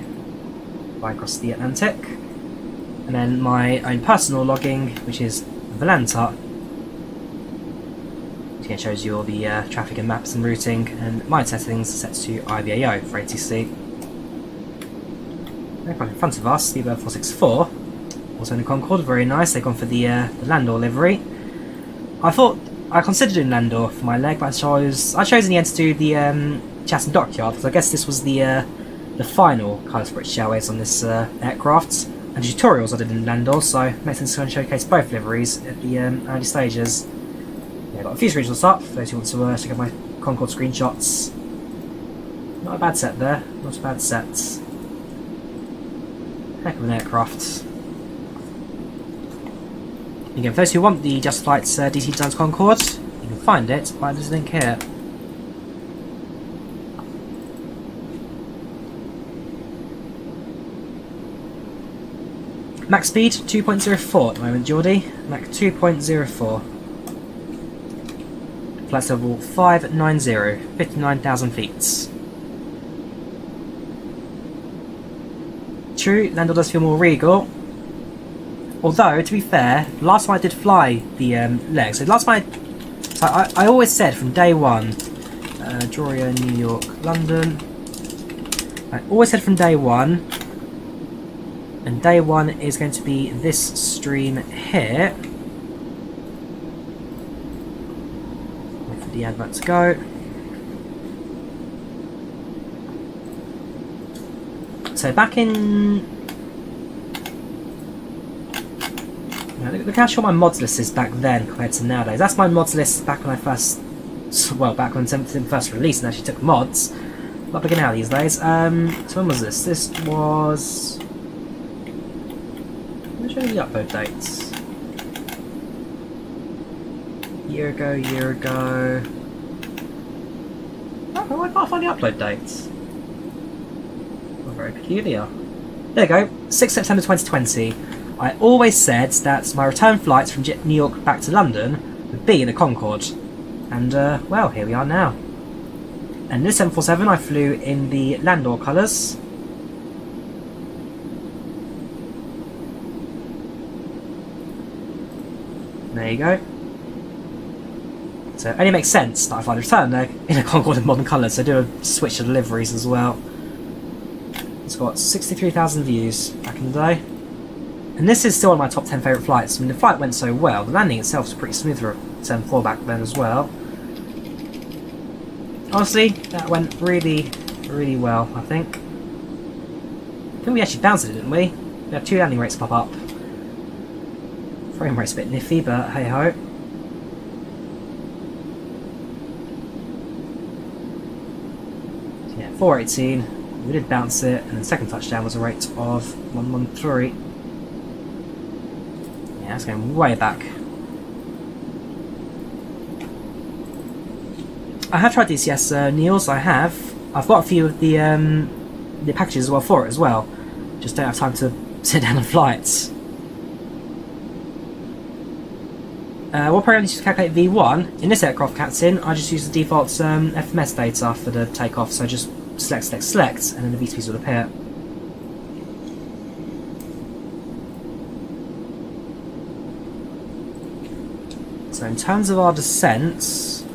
flying across the Atlantic. And then my own personal logging, which is Volanta. It shows you all the traffic and maps and routing, and my settings are set to IVAO for ATC. Aircraft in front of us, the Bird 464, also in the Concorde, very nice. They've gone for the Landor livery. I considered doing Landor for my leg, but I chose in the end to do the Chatham Dockyard, because I guess this was the final colours for British Airways on this aircraft. And tutorials I did in Landor, so it makes sense to showcase both liveries at the early stages. Yeah, got a few screenshots up for those who want to check out my Concorde screenshots. Not a bad set there, not a bad set. Heck of an aircraft. Again, for those who want the Just Flight's DC Designs Concorde, you can find it by this link here. Max speed 2.04 at the moment, Geordie. Mach 2.04. Flight level 590, 59,000 feet. True, Landor does feel more regal. Although, to be fair, last time I did fly the legs, so last time I always said from day one, Drawyah, New York, London, I always said from day one, And day one is going to be this stream here. Wait for the advert to go. So back in... Look how short my mods list is back then compared to nowadays. That's my mods list back when I first... Well, back when Templeton first released and actually took mods. Not big now these days. So when was this? This was... Let me show you the upload dates. Year ago. Oh, I can't find the upload dates. Oh, very peculiar. There you go, 6 September 2020. I always said that my return flights from New York back to London would be in a Concorde. And, well, here we are now. And this 747 I flew in the Landor colours. There you go. So it only makes sense that I fly the return leg in a Concorde in modern colours, so I do a switch of deliveries as well. It's got 63,000 views back in the day. And this is still one of my top 10 favourite flights. I mean, the flight went so well. The landing itself was pretty smooth for a 747 back then as well. Honestly, that went really, really well, I think. I think we actually bounced it, didn't we? We had 2 landing rates pop up. Frame rate's a bit niffy, but hey ho. Yeah, 418. We did bounce it, and the second touchdown was a rate of 113. Yeah, that's going way back. I have tried DCS Neils, I have. I've got a few of the packages as well for it as well. Just don't have time to sit down on flights. What program did you calculate V1? In this aircraft, Captain, I just use the default FMS data for the takeoff, so just select, and then the V2s will appear. So in terms of our descents,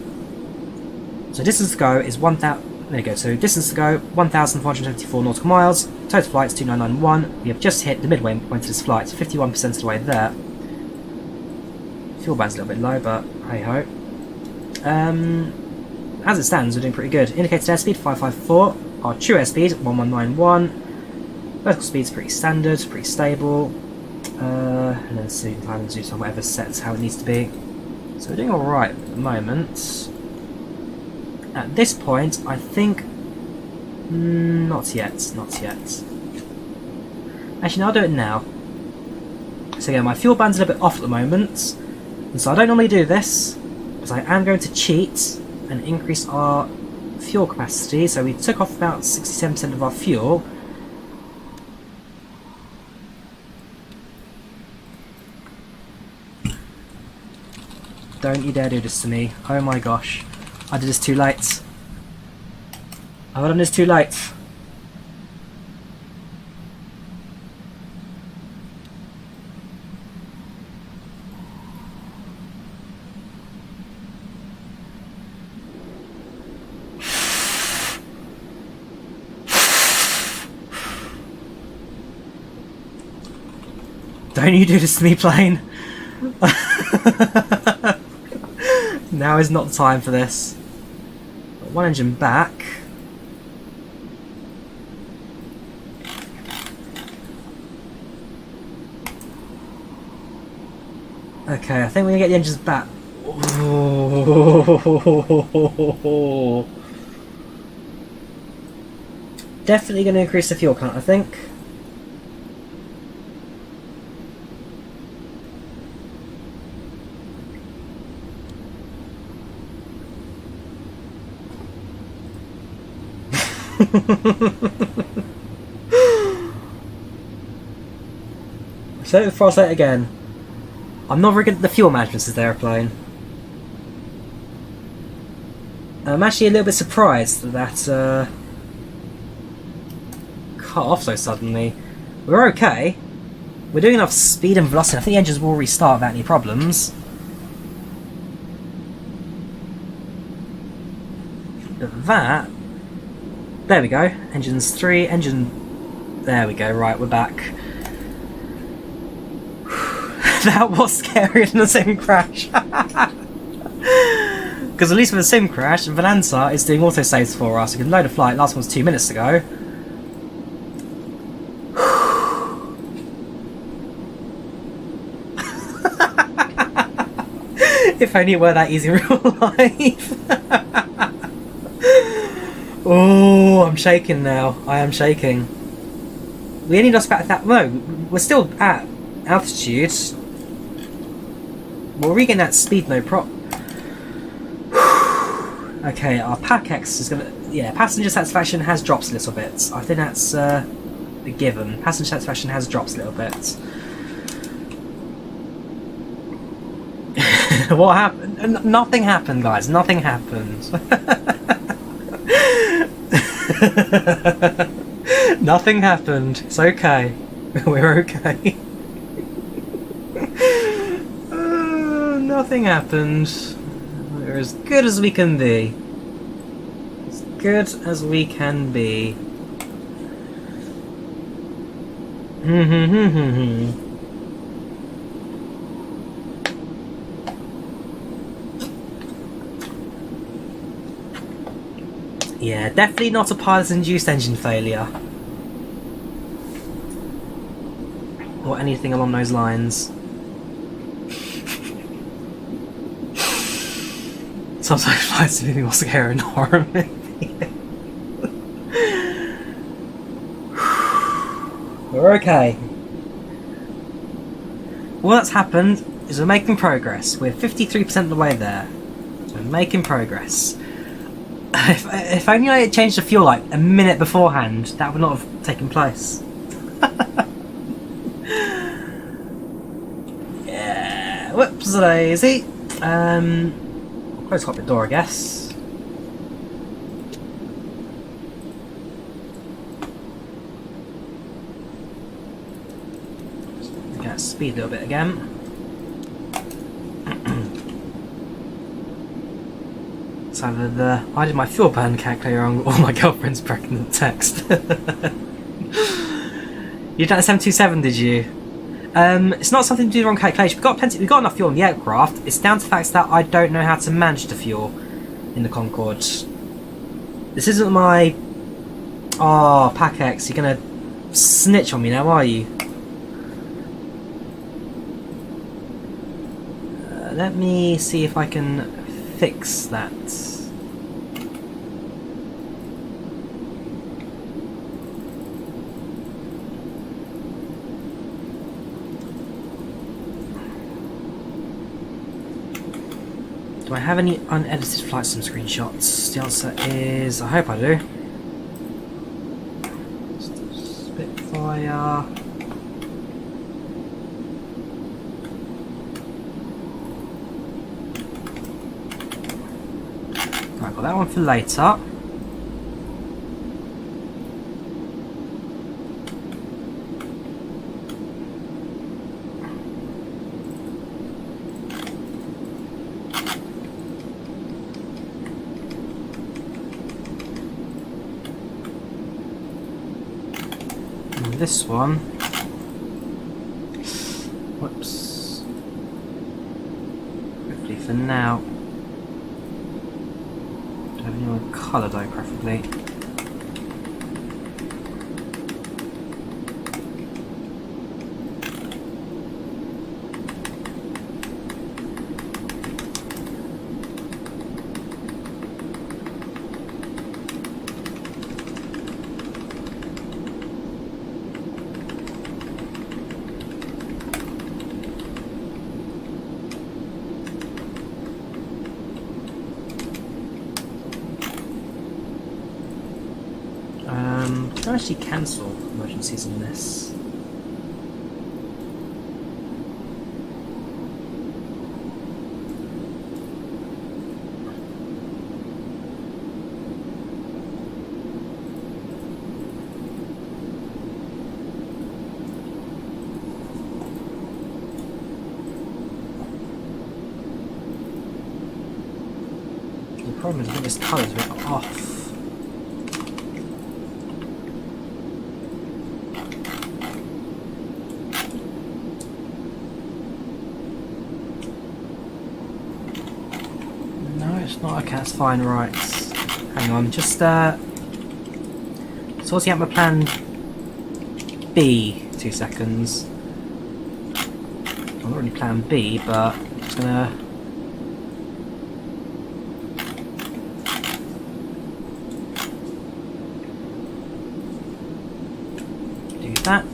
so distance to go is 1,000. There you go. So distance to go 1,474 nautical miles. Total flights 2991. We have just hit the midway point of this flight, 51% of the way there. Fuel band's a little bit low, but hey ho. As it stands, we're doing pretty good. Indicated airspeed 554. Our true airspeed 1191. Vertical speed's pretty standard, pretty stable. And then zoom time and zoom time, whatever sets how it needs to be. So we're doing alright at the moment. At this point, I think... not yet. Actually, no, I'll do it now. So yeah, my fuel band's a little bit off at the moment. And so I don't normally do this, but I am going to cheat and increase our fuel capacity. So we took off about 67% of our fuel. Don't you dare do this to me. Oh my gosh. I did this too late. I've done this too late. Don't you do this to me, plane. Now is not the time for this. Got one engine back. Okay, I think we're gonna get the engines back. Oh. Definitely gonna increase the fuel count, I think. Say it before I say it again. I'm not very good at the fuel management of the airplane. I'm actually a little bit surprised that cut off so suddenly. We're okay. We're doing enough speed and velocity. I think the engines will restart without any problems. But that... There we go. Engines 3, engine... There we go, right, we're back. That was scarier than the sim crash. Because at least with the sim crash, Volanta is doing autosaves for us. You can load a flight. Last one was 2 minutes ago. If only it were that easy in real life. Oh, I'm shaking now. I am shaking. We only lost about that. No, we're still at altitude. We're regain that speed, no prop. Okay, our PACX is gonna. Yeah, passenger satisfaction has dropped a little bit. I think that's a given. Passenger satisfaction has dropped a little bit. What happened? Nothing happened, guys. Nothing happened. Nothing happened. It's okay. We're okay. Nothing happened. We're as good as we can be. As good as we can be. Yeah, definitely not a pilot-induced engine failure. Or anything along those lines. Sometimes flights are moving more scary in a horror movie. We're okay. All that's happened is we're making progress. We're 53% of the way there. We're making progress. If only I had changed the fuel like a minute beforehand, that would not have taken place. Yeah, whoops daisy. Close cockpit door, I guess. Okay, speed a little bit again. So I did my fuel burn calculator on all my girlfriend's pregnant text. You done a 727, did you? It's not something to do with the wrong calculation. We've got enough fuel in the aircraft. It's down to the fact that I don't know how to manage the fuel in the Concorde. This isn't my... Oh, PACX, you're gonna snitch on me now, are you? Let me see if I can fix that. Do I have any unedited flight sim screenshots? The answer is I hope I do. Spitfire. Right, got that one for later. And this one. Whoops. Quickly for now. Colour though, preferably. Can I actually cancel emergencies on this? The problem is I think this colour is a bit off. It's not okay, that's fine, right. Hang on, just sorting out my plan B. 2 seconds. I'm not really plan B, but I'm just gonna do that.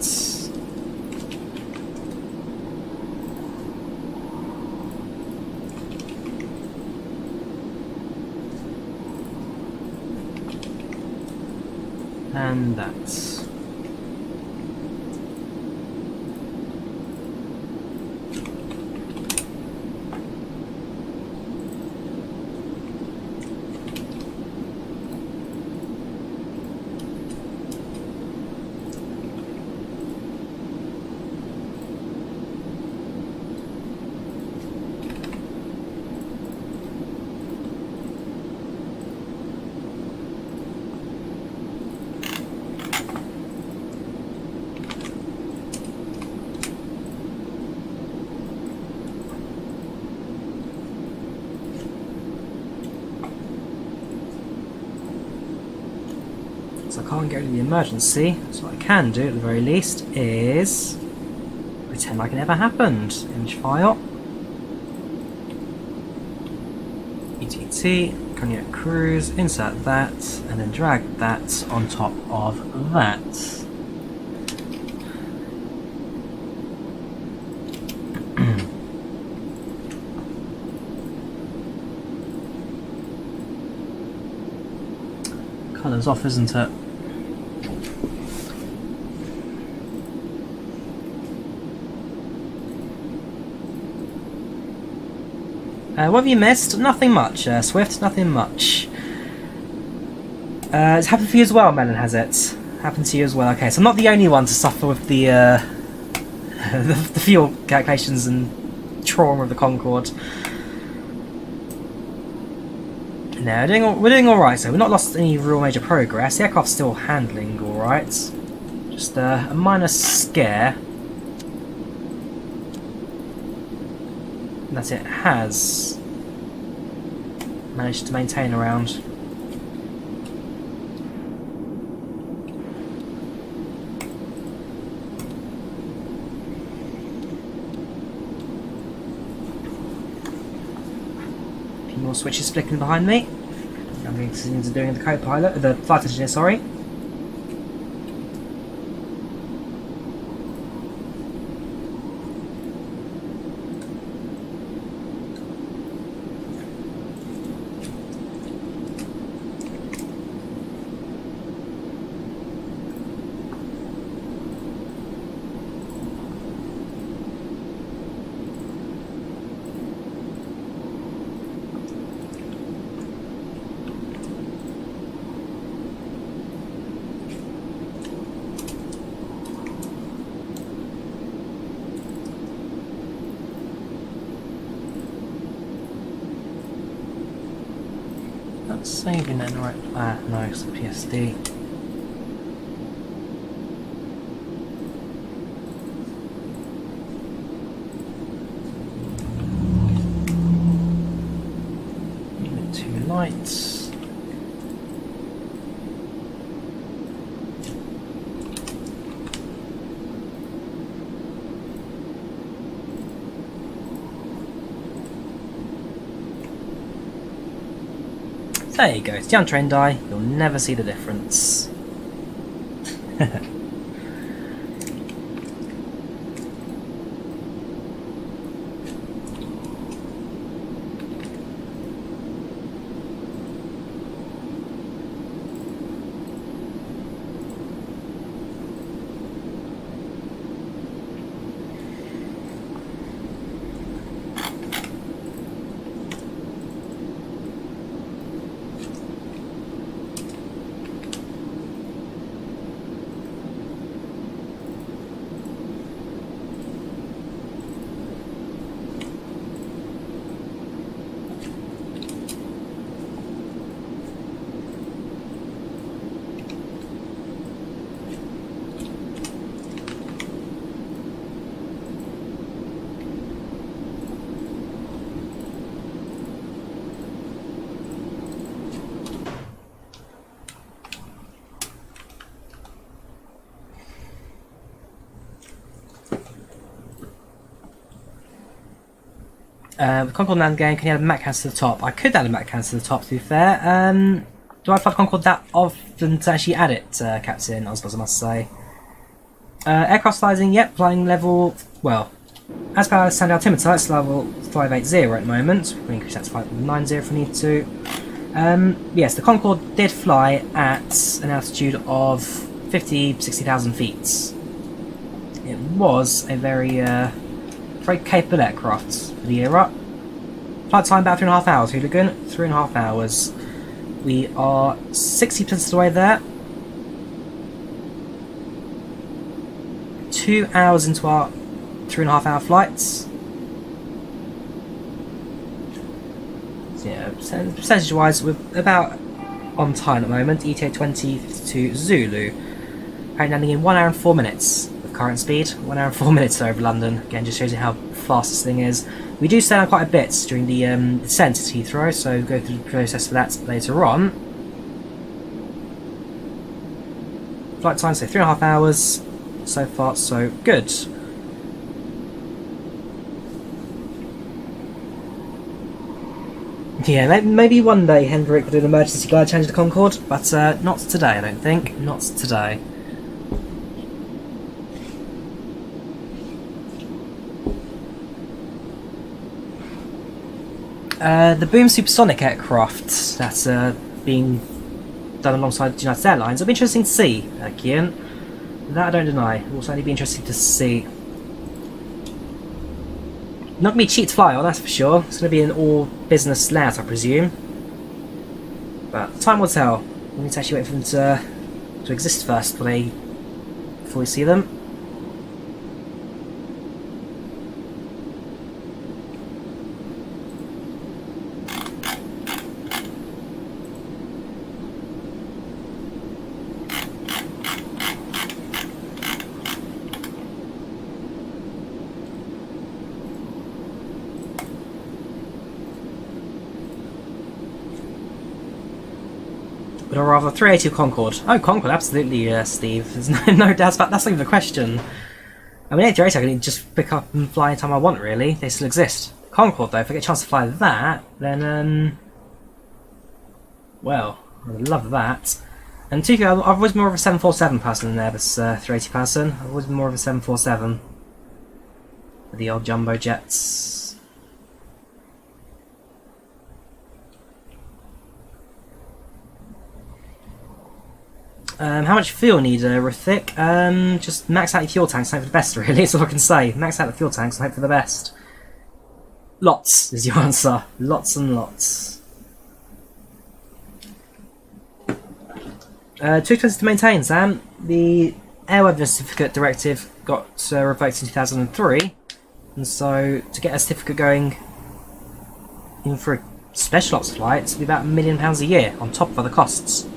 And that's so I can't get rid of the emergency, so what I can do at the very least is pretend like it never happened. Image file, ETT, cognac cruise, insert that, and then drag that on top of that. Colours off, isn't it? What have you missed? Nothing much, Swift, nothing much. It's happened for you as well, Melon, has it? Happened to you as well. Okay, so I'm not the only one to suffer with the the fuel calculations and trauma of the Concorde. No, we're doing alright, so we've not lost any real major progress. The aircraft's still handling alright. Just a minor scare. That it has managed to maintain around. A few more switches flicking behind me. I'm going to doing the co-pilot, the flight engineer, sorry. That's saving it right. Ah, no, it's a PSD. Unit 2 lights. There you go, it's the untrained eye, you'll never see the difference. Concorde land game, can you add a Mach cancer to the top? I could add a Mach cancer to the top, to be fair. Do I fly Concorde that often to actually add it, Captain? I suppose I must say. Aircraft sizing, yep, flying level, well, as per our standard altimeter, it's level 580 at the moment. We can increase that to 590 if we need to. Yes, the Concorde did fly at an altitude of 60,000 feet. It was a very capable aircraft for the era. Flight time about 3.5 hours, Hooligan. 3.5 hours. We are 60% of the way there. 2 hours into our 3.5 hour flights. So yeah, percentage wise, we're about on time at the moment. ETA 2052 Zulu. Currently landing in 1 hour and 4 minutes with current speed. 1 hour and 4 minutes over London. Again, just shows you how fast this thing is. We do stay down quite a bit during the descent at Heathrow, so we'll go through the process for that later on. Flight time, so 3.5 hours. So far, so good. Yeah, maybe one day Hendrik will do an emergency glide change to Concorde, but not today, I don't think. Not today. The Boom Supersonic aircraft that's being done alongside United Airlines. It'll be interesting to see, Kian. That I don't deny. It will certainly be interesting to see. Not going to be cheap to fly on, that's for sure. It's going to be an all-business layout, I presume. But time will tell. We need to actually wait for them to exist first before we see them. Or rather, 380 Concorde. Oh, Concorde, absolutely, Steve. There's no doubt about that's not even a question. I mean, 380 I can just pick up and fly anytime I want, really. They still exist. Concorde, though, if I get a chance to fly that, then, well, I would love that. And to be fair, I've always been more of a 747 person than Airbus 380 person. I've always been more of a 747. With the old jumbo jets. How much fuel need Rithik? Just max out your fuel tanks and hope for the best, really. That's all I can say. Max out the fuel tanks and hope for the best. Lots is your answer. Lots and lots. Too expensive to maintain, Sam. The Airworthiness Certificate Directive got revoked in 2003. And so, to get a certificate going even for a special ops flight, it's be about £1 million a year on top of other costs.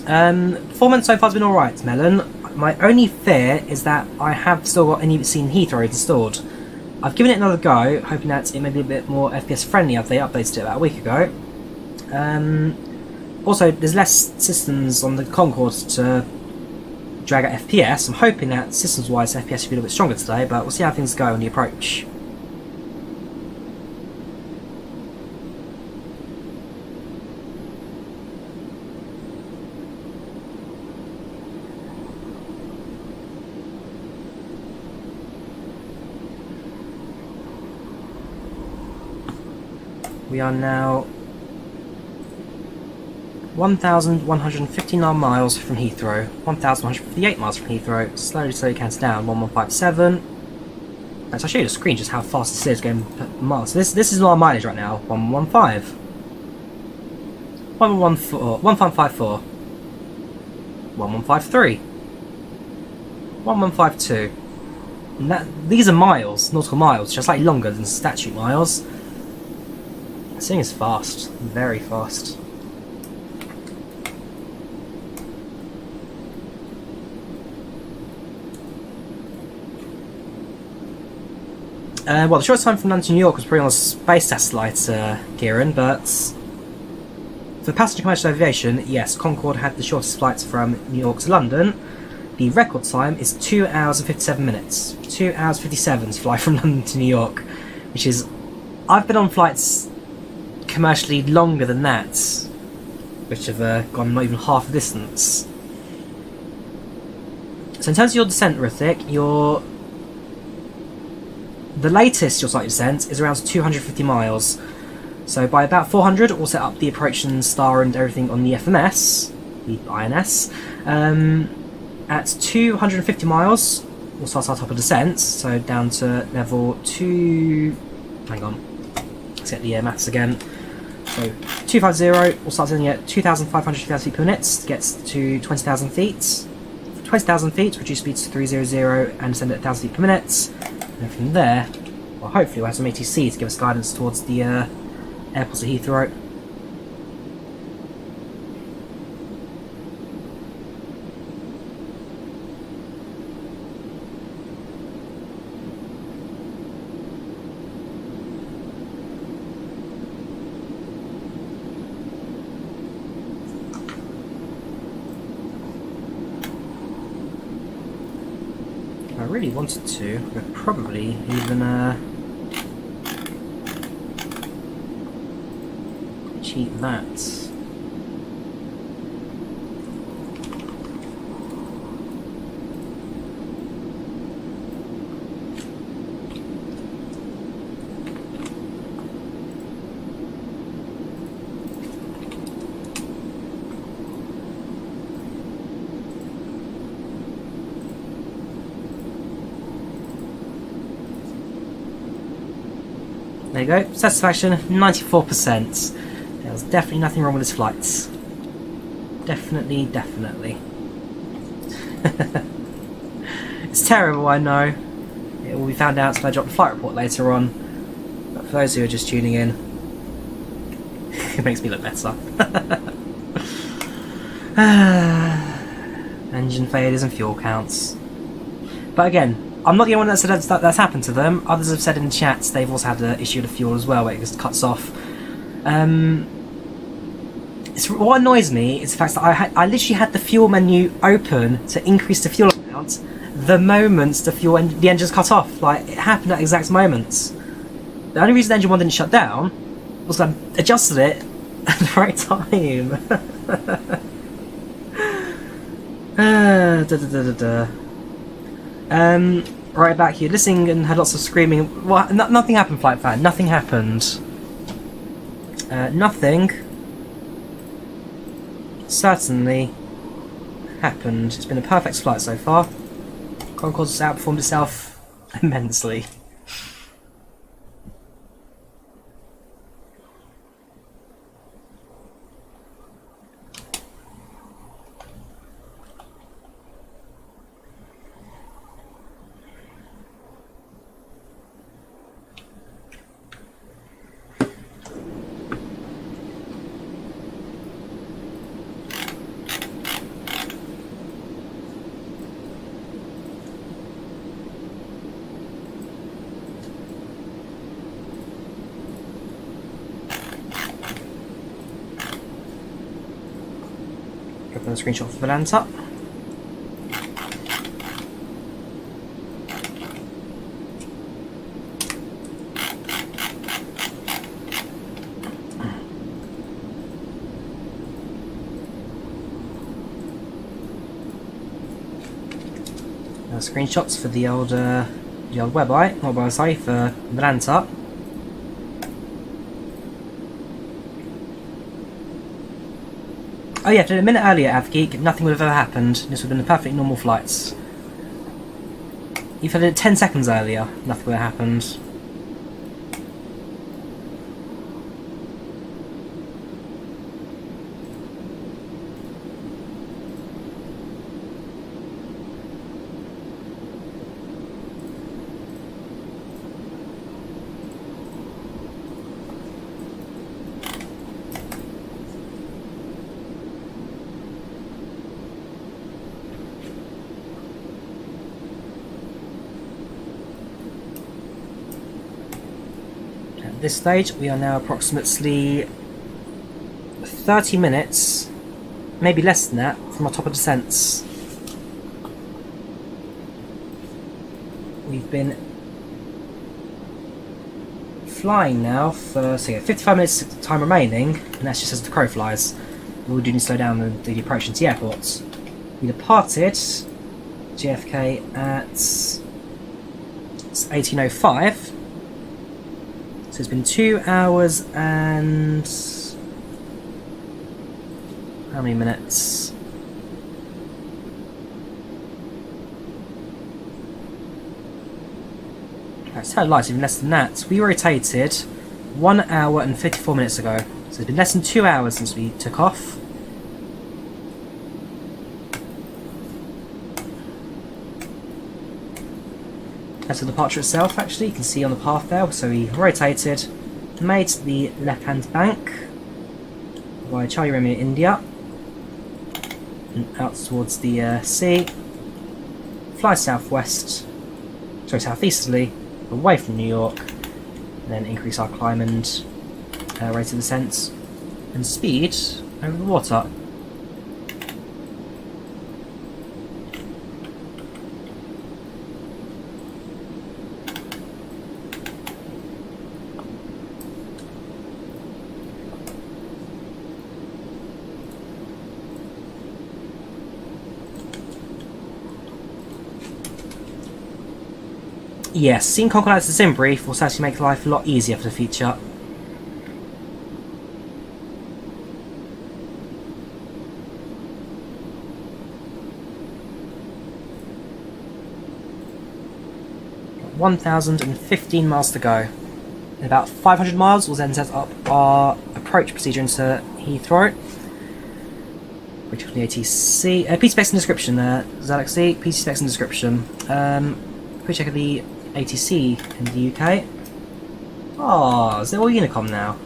Performance so far has been alright, Melon. My only fear is that I have still got iniScene Heathrow installed. I've given it another go, hoping that it may be a bit more FPS friendly after they updated it about a week ago. Also, there's less systems on the Concorde to drag out FPS. I'm hoping that systems-wise FPS should be a little bit stronger today, but we'll see how things go on the approach. We are now 1,159 miles from Heathrow, 1,158 miles from Heathrow, slowly counts down, 1157. I'll show you the screen just how fast this is going per miles. So this is our mileage right now, 115. 1154, 1153, 1152. And these are miles, nautical miles, just like longer than statute miles. This thing is fast, very fast. Well, the shortest time from London to New York was probably on a space satellite, Kieran, but For passenger commercial aviation, yes, Concorde had the shortest flights from New York to London. The record time is 2 hours and 57 minutes. 2 hours 57 to fly from London to New York, which is... I've been on flights commercially longer than that, which have gone not even half the distance. So in terms of your descent, Rithik, the latest your slight descent is around 250 miles. So by about 400, we'll set up the approach and star and everything on the FMS, the INS. At 250 miles, we'll start our top of descent, so down to level 2... Hang on, let's get the maths again. So 250, we'll start sitting at 2,500 feet per minute, gets to 20,000 feet. 20,000 feet, reduce speed to 300 and descend at 1,000 feet per minute. And from there, well, hopefully we'll have some ATC to give us guidance towards the airports at Heathrow. If I really wanted to, I could probably even cheat that. There you go, satisfaction 94%. There was definitely nothing wrong with his flights. Definitely. It's terrible, I know. It will be found out when I drop the flight report later on. But for those who are just tuning in, it makes me look better. Engine failures and fuel counts. But again, I'm not the only one that said that's happened to them. Others have said in the chats they've also had an issue with the fuel as well, where it just cuts off. What annoys me is the fact that I literally had the fuel menu open to increase the fuel amount the moment the engine's cut off. Like, it happened at the exact moment. The only reason engine 1 didn't shut down was I adjusted it at the right time. Right back here, listening and had lots of screaming. Well, nothing happened, flight fan. Nothing happened. Nothing certainly happened. It's been a perfect flight so far. Concorde's outperformed itself immensely. Open a screenshot for Volanta. Screenshots for the old website for Volanta. Oh yeah, a minute earlier, AvGeek, nothing would have ever happened. This would have been a perfectly normal flights. If I did it 10 seconds earlier, nothing would have happened. At this stage, we are now approximately 30 minutes, maybe less than that, from our top of descents. We've been flying now for 55 minutes time remaining, and that's just as the crow flies. We do need to slow down the approach into the airport. We departed JFK at 18:05. So it's been 2 hours and how many minutes? That's how light, even less than that. We rotated 1 hour and 54 minutes ago. So it's been less than 2 hours since we took off. That's the departure itself, actually. You can see on the path there. So we rotated, made the left-hand bank via Charlie Romeo, India, and out towards the sea. Fly southeasterly, away from New York, and then increase our climb and rate of descent and speed over the water. Yes, seeing Concord as in brief will certainly make life a lot easier for the future. Got 1,015 miles to go. In about 500 miles we'll then set up our approach procedure into Heathrow. Which is the ATC. PC specs in description there, Zalaxy. PC specs in description. Quick check of the ATC in the UK. Oh, is it all Unicom now?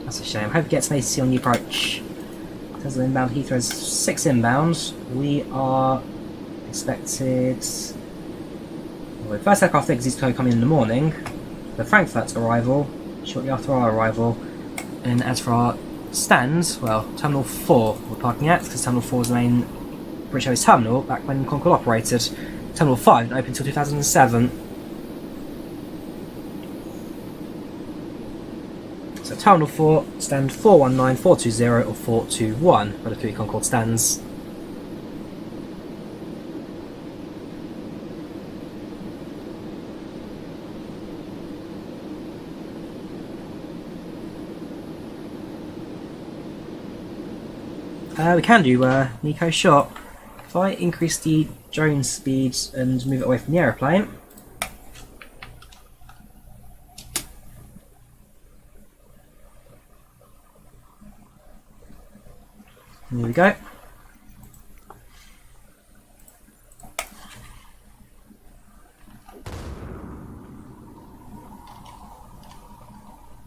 That's a shame. I hope it gets an ATC on the approach. In terms of inbound, Heathrow is 6 inbound. We are expected. Well, the first aircraft is going to come in the morning. The Frankfurt arrival shortly after our arrival. And as for our stand, well, Terminal 4 we're parking at, because Terminal 4 was the main British Airways terminal back when Concord operated. Terminal 5 didn't open until 2007. So Terminal 4, stand 419, 420 or 421 are the 3 Concord stands. We can do Nico shot. If I increase the drone speed and move it away from the aeroplane. Here we go.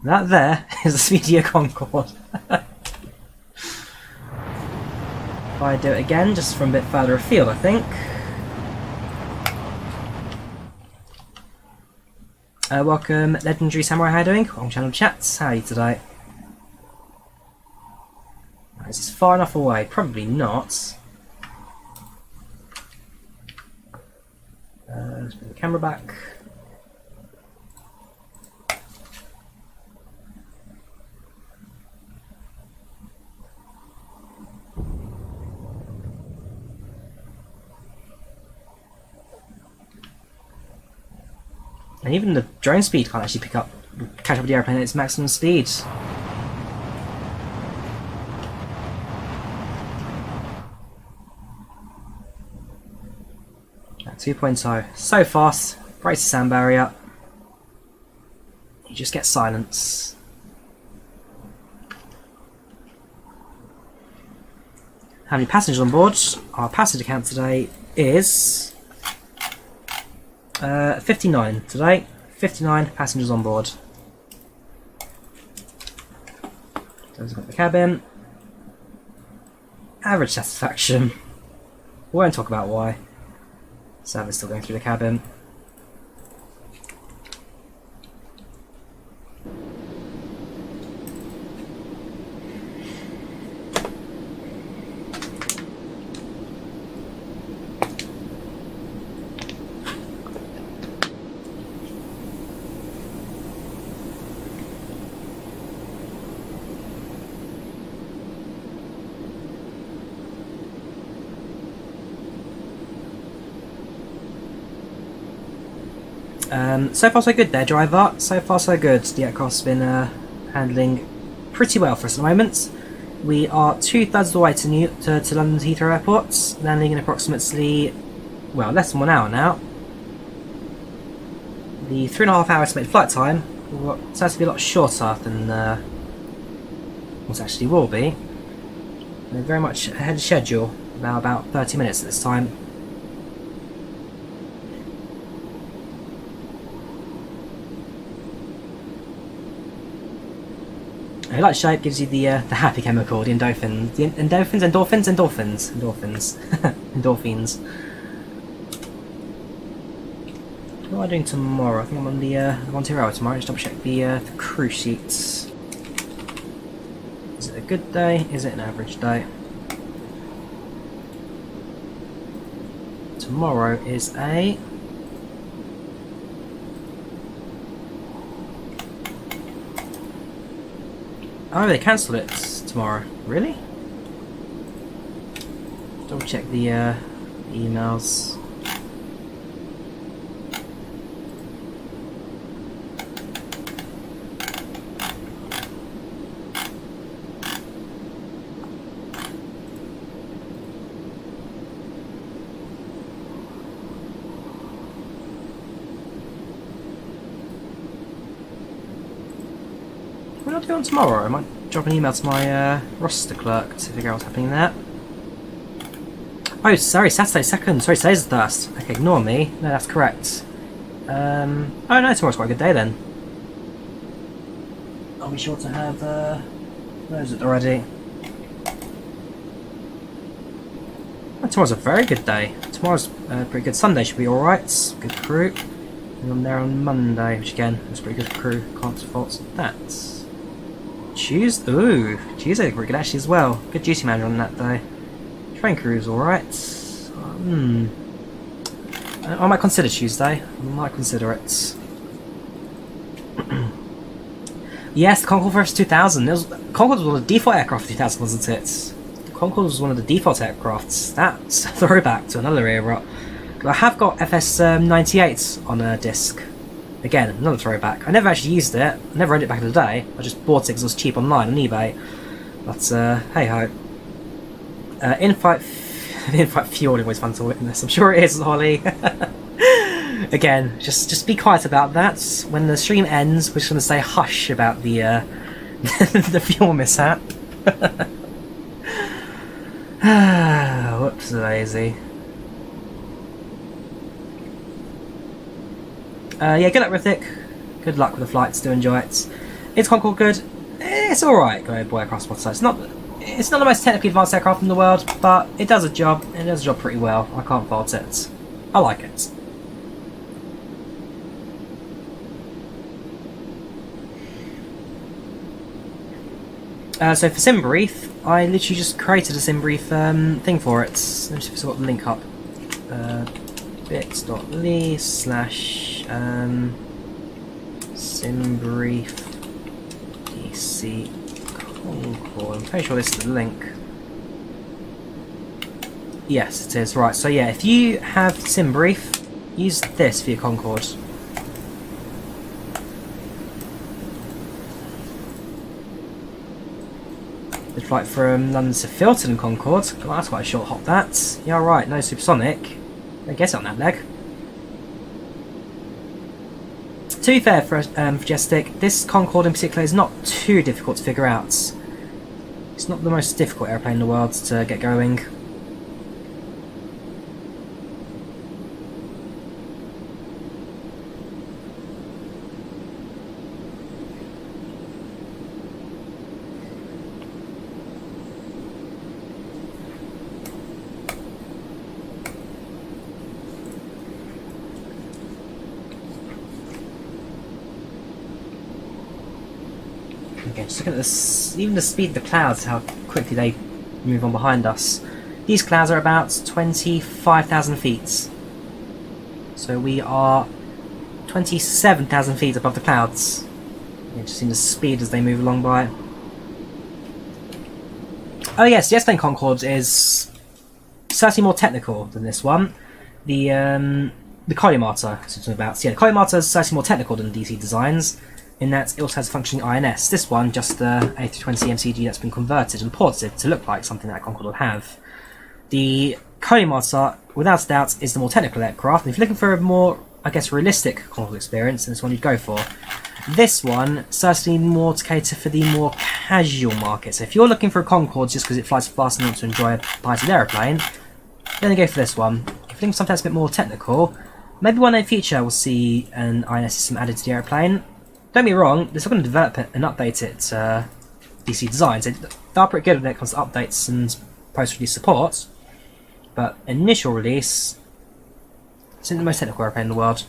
That there is a speedier Concorde. If I do it again, just from a bit further afield, I think. Welcome, Legendary Samurai, how are you doing? On channel chats, how are you today? Is this far enough away? Probably not. Let's bring the camera back. And even the drone speed can't actually catch up with the airplane at its maximum speed. At 2.0, so fast, breaks the sound barrier. You just get silence. How many passengers on board? Our passenger count today is 59 today. 59 passengers on board. Those got the cabin. Average satisfaction. We won't talk about why. Service still going through the cabin. So far so good there, driver. So far so good. The aircraft's been handling pretty well for us at the moment. We are 2/3 of the way to London Heathrow Airport, landing in approximately, well, less than 1 hour now. The 3.5 hour estimated flight time will certainly be a lot shorter than what it actually will be. We're very much ahead of schedule, about 30 minutes at this time. I like shape, gives you the happy chemical, the endorphins, endorphins. What am I doing tomorrow? I think I'm on the Volanta tomorrow. Just double check the crew sheets. Is it a good day? Is it an average day? Tomorrow is a... Oh, they cancelled it tomorrow. Really? Double check the emails. What am I doing tomorrow? I might drop an email to my roster clerk to figure out what's happening there. Oh, sorry, Saturday 2nd. Sorry, today's the 1st. Okay, ignore me. No, that's correct. Oh no, tomorrow's quite a good day then. I'll be sure to have where is it already? Oh, tomorrow's a very good day. Tomorrow's a pretty good. Sunday should be alright. Good crew. And I'm there on Monday, which again is pretty good crew. Can't fault that. Tuesday, ooh, Tuesday pretty good actually as well. Good duty manager on that day. Train crew's alright. I might consider Tuesday. I might consider it. Yes, the Concorde vs 2000. Concorde was one of the default aircraft for 2000, wasn't it? Concorde was one of the default aircrafts. That's a throwback to another era. I have got FS98 on a disc. Again, another throwback. I never actually used it. I never read it back in the day. I just bought it because it was cheap online on eBay. But hey ho. In-flight fuel is always fun to witness. I'm sure it is, Holly. Again, just be quiet about that. When the stream ends, we're just going to say hush about the the fuel mishap. Whoops, lazy. Yeah, good luck, Rithik. Good luck with the flights. Do enjoy it. Is Concorde good? It's alright, going boy across spotter. It's not the most technically advanced aircraft in the world, but it does a job. It does a job pretty well. I can't fault it. I like it. So for SimBrief, I literally just created a SimBrief thing for it. Let me see if I've got the link up. bit.ly/ SimBrief DC Concorde. I'm pretty sure this is the link. Yes, it is. Right, so yeah, if you have SimBrief, use this for your Concorde. The flight from London to Filton and Concorde. God, that's quite a short hop, that. Yeah, right, no supersonic. I guess on that leg. To be fair, for Majestic, this Concorde in particular is not too difficult to figure out. It's not the most difficult airplane in the world to get going. Just look at this, even the speed of the clouds, how quickly they move on behind us. These clouds are about 25,000 feet. So we are 27,000 feet above the clouds. You just see the speed as they move along by. Oh yes, the S-Plane Concorde is certainly more technical than this one. The the collimator is talking about. So yeah, the collimator is slightly more technical than DC Designs, in that it also has a functioning INS. This one, just the A320 MCG that's been converted and ported to look like something that Concorde would have. The collimator, without a doubt, is the more technical aircraft, and if you're looking for a more, I guess, realistic Concorde experience, then this one you'd go for. This one, certainly more to cater for the more casual market. So if you're looking for a Concorde just because it flies fast and you want to enjoy a piloted aeroplane, then you go for this one. If you're looking for something that's a bit more technical, maybe one day in the future we'll see an INS system added to the aeroplane. Don't be wrong, they're still going to develop it and update it DC Designs. They are pretty good when it comes to updates and post-release support, but initial release, it's the most technical aeroplane in the world.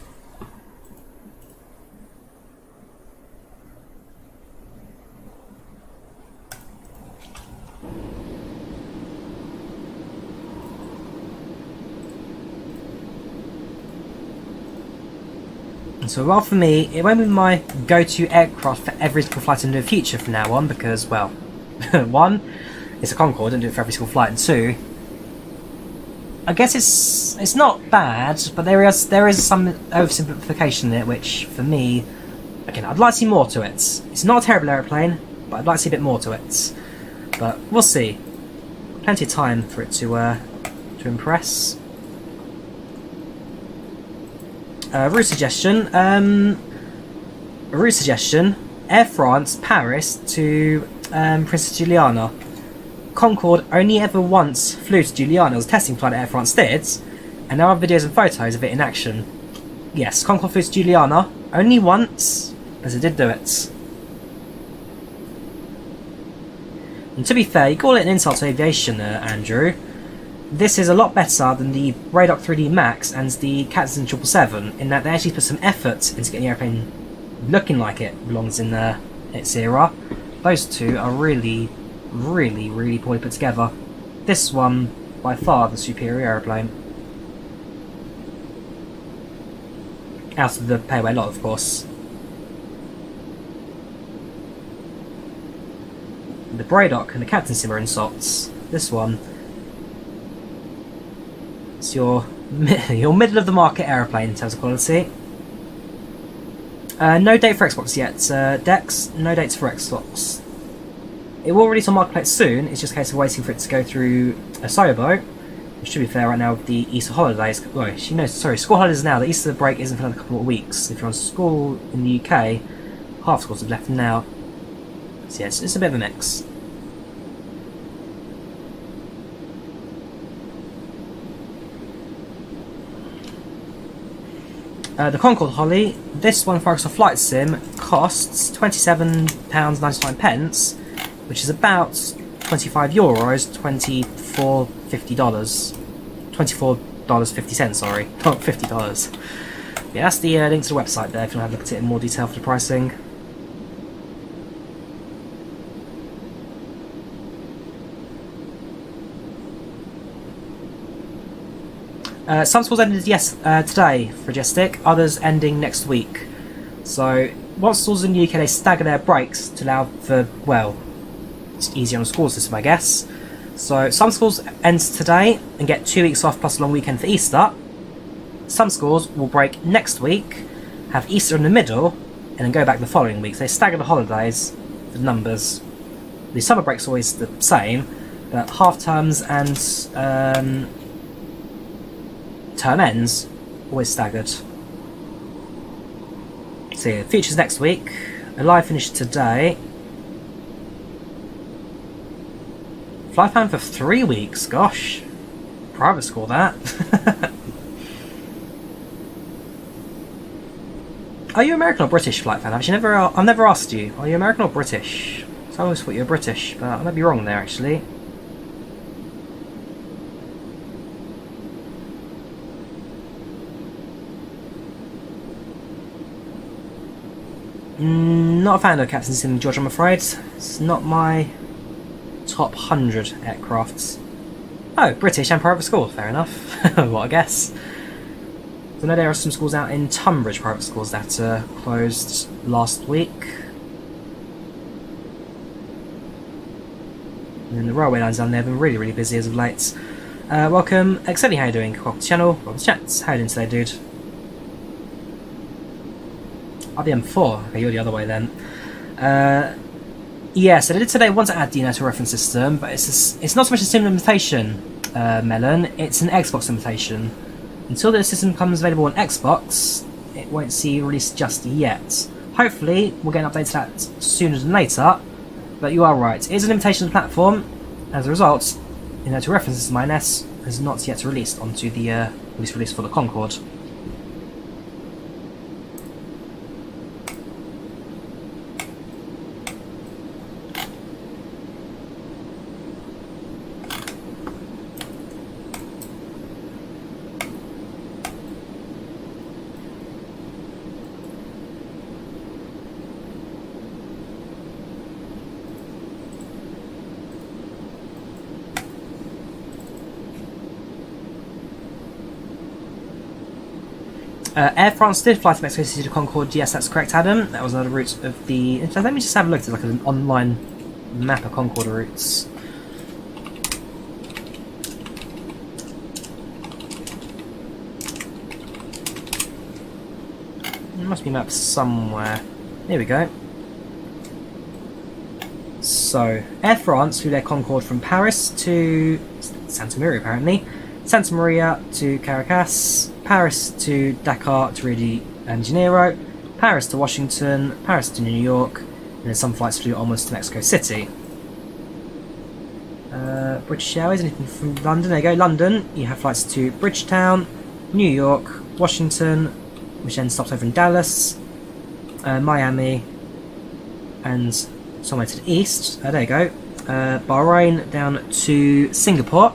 So well, for me, it won't be my go-to aircraft for every single flight in the future from now on, because, well, one, it's a Concorde, don't do it for every single flight, and two, I guess it's not bad, but there is some oversimplification in it, which, for me, again, I'd like to see more to it. It's not a terrible aeroplane, but I'd like to see a bit more to it. But we'll see. Plenty of time for it to impress. Route suggestion. Air France, Paris to Princess Juliana. Concorde only ever once flew to Juliana as a testing flight that Air France did, and there are videos and photos of it in action. Yes, Concorde flew to Juliana only once, but it did do it. And to be fair, you call it an insult to aviation, Andrew. This is a lot better than the Radar 3D Max and the Captain 777 in that they actually put some effort into getting the airplane looking like it belongs in its era. Those two are really poorly put together. This one, by far, the superior aeroplane. Out of the payaway lot, of course. The Braddock and the Captain Sim are insults. This one, it's your middle of the market aeroplane in terms of quality. No date for Xbox yet, Dex. No dates for Xbox. It will release on Marketplace soon. It's just a case of waiting for it to go through a Sobo. It should be fair right now with the Easter holidays. Well, school holidays now. The Easter break isn't for another couple of weeks. If you're on school in the UK, half schools have left now. So yes, it's a bit of a mix. The Concord Holly, this one for Microsoft Flight Sim, costs £27.99, which is about €25, $24.50, sorry, not $50. Yeah, that's the link to the website there if you want to have a look at it in more detail for the pricing. Some schools ended today for Majestic, others ending next week. So once schools in the UK, they stagger their breaks to allow for, well, it's easier on the school system, I guess. So some schools end today and get 2 weeks off plus a long weekend for Easter. Some schools will break next week, have Easter in the middle, and then go back the following week. So they stagger the holidays for the numbers. The summer break's always the same, but half terms and term ends always staggered. So yeah, features next week. A live finish today. Flight plan for 3 weeks. Gosh, private school that. Are you American or British, flight fan? I've never asked you. Are you American or British? So I always thought you were British, but I might be wrong there actually. Not a fan of Captain Sim George, I'm afraid. It's not my top 100 aircrafts. Oh, British and private school, fair enough. What a guess. So I know there are some schools out in Tunbridge, private schools that closed last week. And then the railway lines down there have been really busy as of late. Welcome, Excelli, how you doing? Welcome to the channel, welcome to chat. How you doing today, dude? IBM4. Okay, you're the other way then. Yeah, so they did today want to add DNO to a reference system, but it's not so much a sim limitation, Melon. It's an Xbox limitation. Until the system becomes available on Xbox, it won't see release just yet. Hopefully, we'll get an update to that sooner than later. But you are right, it is a limitation of the platform. As a result, DNO to reference system INS has not yet released onto the release for the Concorde. Air France did fly to Mexico City to Concord. Yes, that's correct, Adam. That was another route of the... Let me just have a look. There's like an online map of Concorde routes. There must be maps somewhere. Here we go. So, Air France flew their Concorde from Paris to Santa Maria, apparently. Santa Maria to Caracas, Paris to Dakar to Rio de Janeiro, Paris to Washington, Paris to New York, and then some flights flew onwards to Mexico City. British Airways, anything from London? There you go, London. You have flights to Bridgetown, New York, Washington, which then stops over in Dallas, Miami, and somewhere to the east. There you go. Bahrain down to Singapore.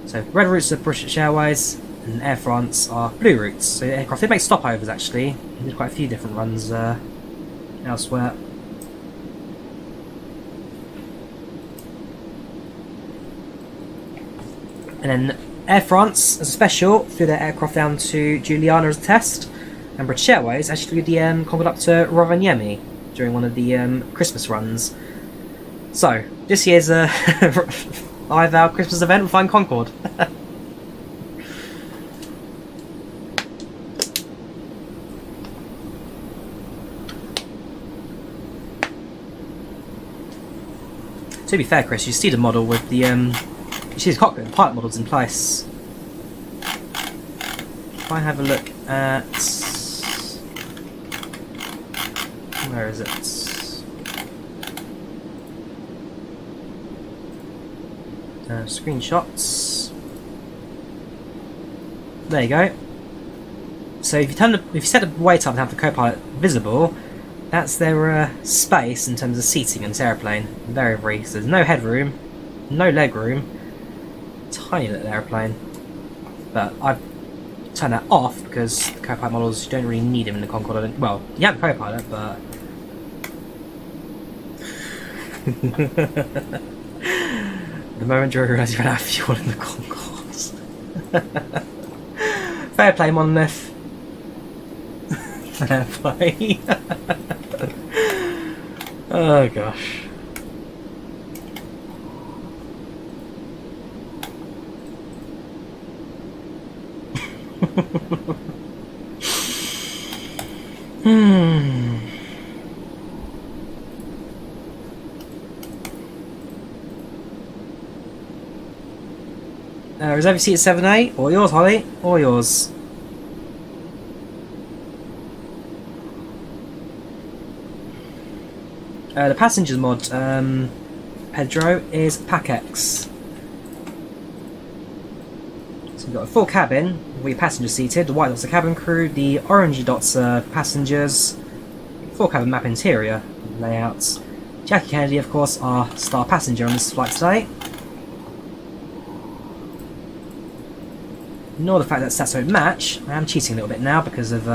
So red routes are British Airways, and Air France are blue routes. So the aircraft did make stopovers actually. They did quite a few different runs elsewhere. And then Air France, as a special, flew their aircraft down to Juliana as a test, and British Airways actually flew the Concorde up to Rovaniemi during one of the Christmas runs. So this year's IVAO Christmas event, we'll find Concorde. To be fair, Chris, you see the model with the you see the cockpit and pilot models in place. If I have a look at, where is it? Screenshots. There you go. So if you set the weight up and have the co-pilot visible, that's their space in terms of seating in this airplane. Very so there's no headroom, no legroom, tiny little airplane. But I've turned that off because the co-pilot models, you don't really need them in the Concorde. Well, you have the co-pilot, but the moment you realise you ran out of fuel in the Concourse. Fair play, Monolith. Fair play. Oh gosh. Reserve your seat at 7A, or yours, Holly, or yours. The passengers mod, Pedro, is PACX. So we've got a full cabin with your passengers seated. The white dots are cabin crew, the orangey dots are passengers. Full cabin map interior layouts. Jackie Kennedy, of course, our star passenger on this flight today. Ignore the fact that stats don't match. I am cheating a little bit now because of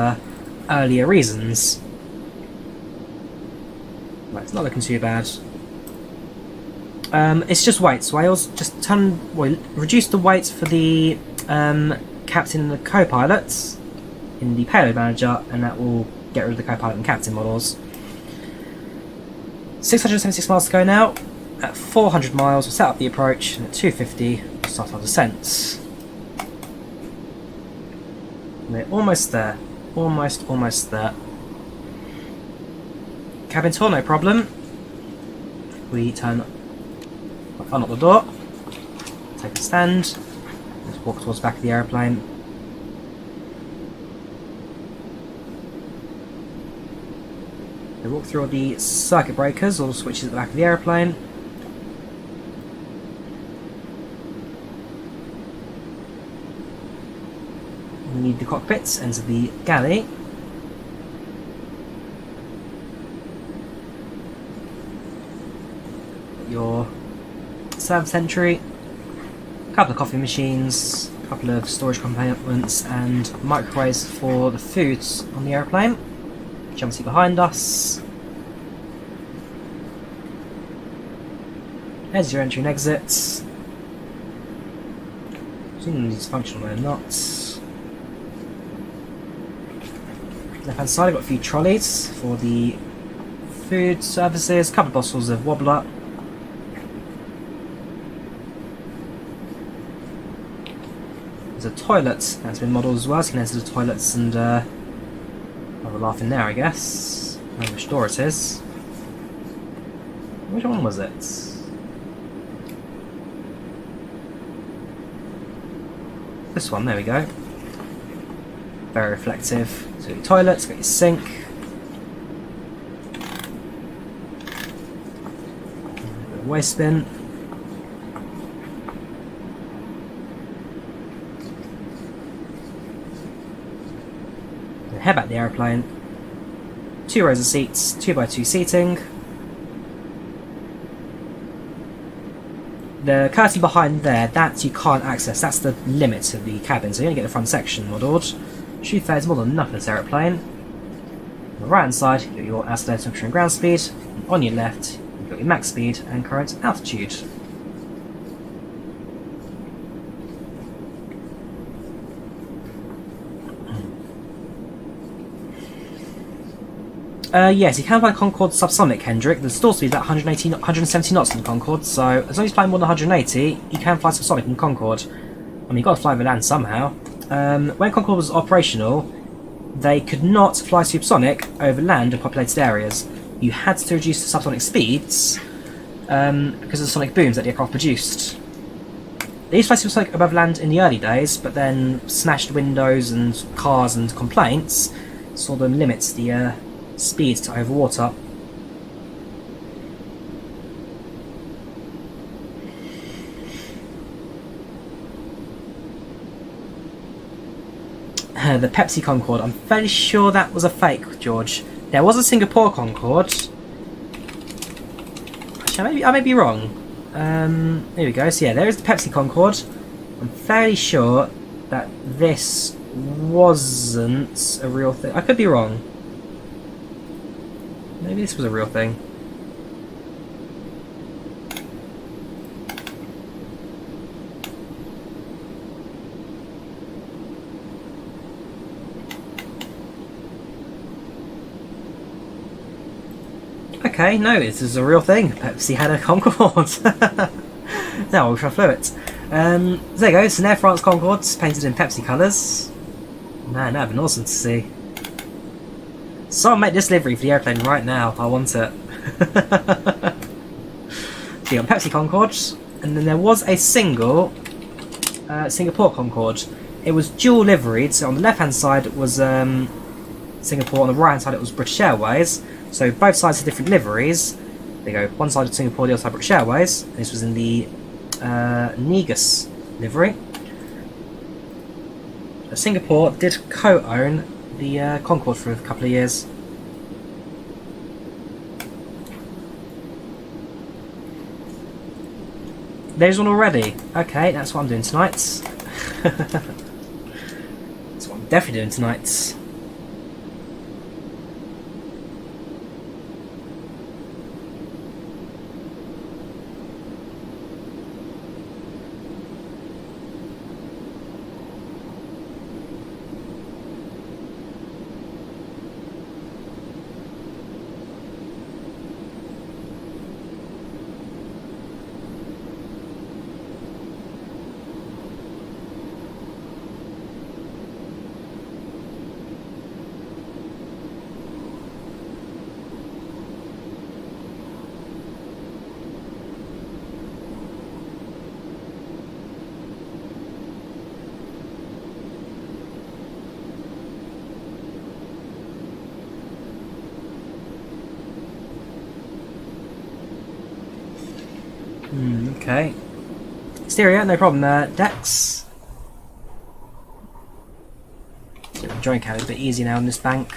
earlier reasons. Right, it's not looking too bad. It's just weights, Wales. Just reduce the weights for the captain and the co-pilots in the payload manager, and that will get rid of the co-pilot and captain models. 676 miles to go now. At 400 miles, we'll set up the approach, and at 250, we'll start our descent. We're almost there. Almost there. cabin tour, no problem. We unlock the door, take a stand, let's walk towards the back of the aeroplane. We walk through all the circuit breakers, all the switches at the back of the aeroplane. We need the cockpits, enter the galley. Your service entry, a couple of coffee machines, a couple of storage compartments, and microwaves for the foods on the aeroplane. Jump seat behind us. There's your entry and exits. Assuming these functional, they're not. Left hand side, I've got a few trolleys for the food services, a couple of bottles of wobbler. There's a toilet that's been modelled as well, so you can enter the toilets and have a laugh in there, I guess. I don't know which door it is. Which one was it? This one, there we go. Very reflective. So your toilets, got your sink. Waste bin. Head back the aeroplane. 2 rows of seats, 2x2 seating. The curtain behind there, that you can't access, that's the limit of the cabin, so you only get the front section modelled. Shoe fare is more than enough for this aeroplane. On the right hand side, you've got your azimuth temperature and ground speed. And on your left, you've got your max speed and current altitude. Yes, you can fly Concorde subsonic, Hendrik. The stall speed is about 170 knots in the Concorde, so as long as you fly more than 180, you can fly subsonic in Concorde. I mean, you've got to fly over land somehow. When Concorde was operational, they could not fly supersonic over land in populated areas. You had to reduce the subsonic speeds because of the sonic booms that the aircraft produced. They used to fly supersonic above land in the early days, but then smashed windows and cars and complaints saw them limit the speed to over water. The Pepsi Concorde, I'm fairly sure that was a fake, George. There was a Singapore Concorde. Actually, I may be wrong. Here we go. So yeah, there is the Pepsi Concorde. I'm fairly sure that this wasn't a real thing. I could be wrong. Maybe this was a real thing. Okay, no, this is a real thing. Pepsi had a Concorde. Now ultra fluid. There you go, it's an Air France Concorde painted in Pepsi colours. Man, that'd been awesome to see. Someone make this livery for the airplane right now. I want it. So you got Pepsi Concorde, and then there was a single Singapore Concorde. It was dual liveried, so on the left hand side it was Singapore, on the right hand side it was British Airways. So both sides have different liveries. There you go, one side of Singapore, the other side British Airways. And this was in the Negus livery. Singapore did co-own the Concorde for a couple of years. There's one already. Okay, that's what I'm doing tonight. That's what I'm definitely doing tonight. Okay. Exterior, no problem there. Decks. So the joint cab is a bit easier now on this bank.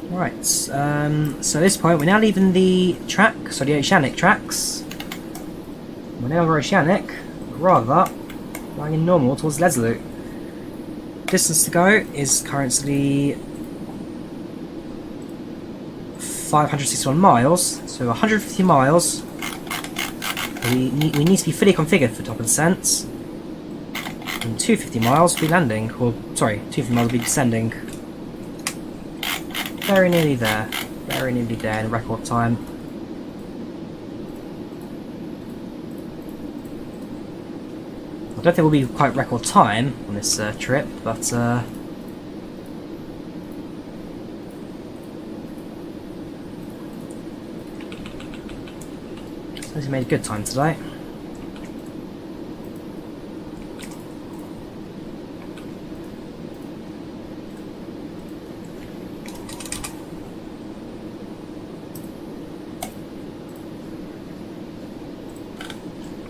Right, so at this point we're now leaving the track, so the oceanic tracks. We're now over oceanic, but rather flying in normal towards Leslie. Distance to go is currently 561 miles, so 150 miles. We need to be fully configured for top of descent. And 250 miles will be landing, or sorry, 250 miles will be descending. Very nearly there in record time. I don't think we'll be quite record time on this trip, but so we made a good time today.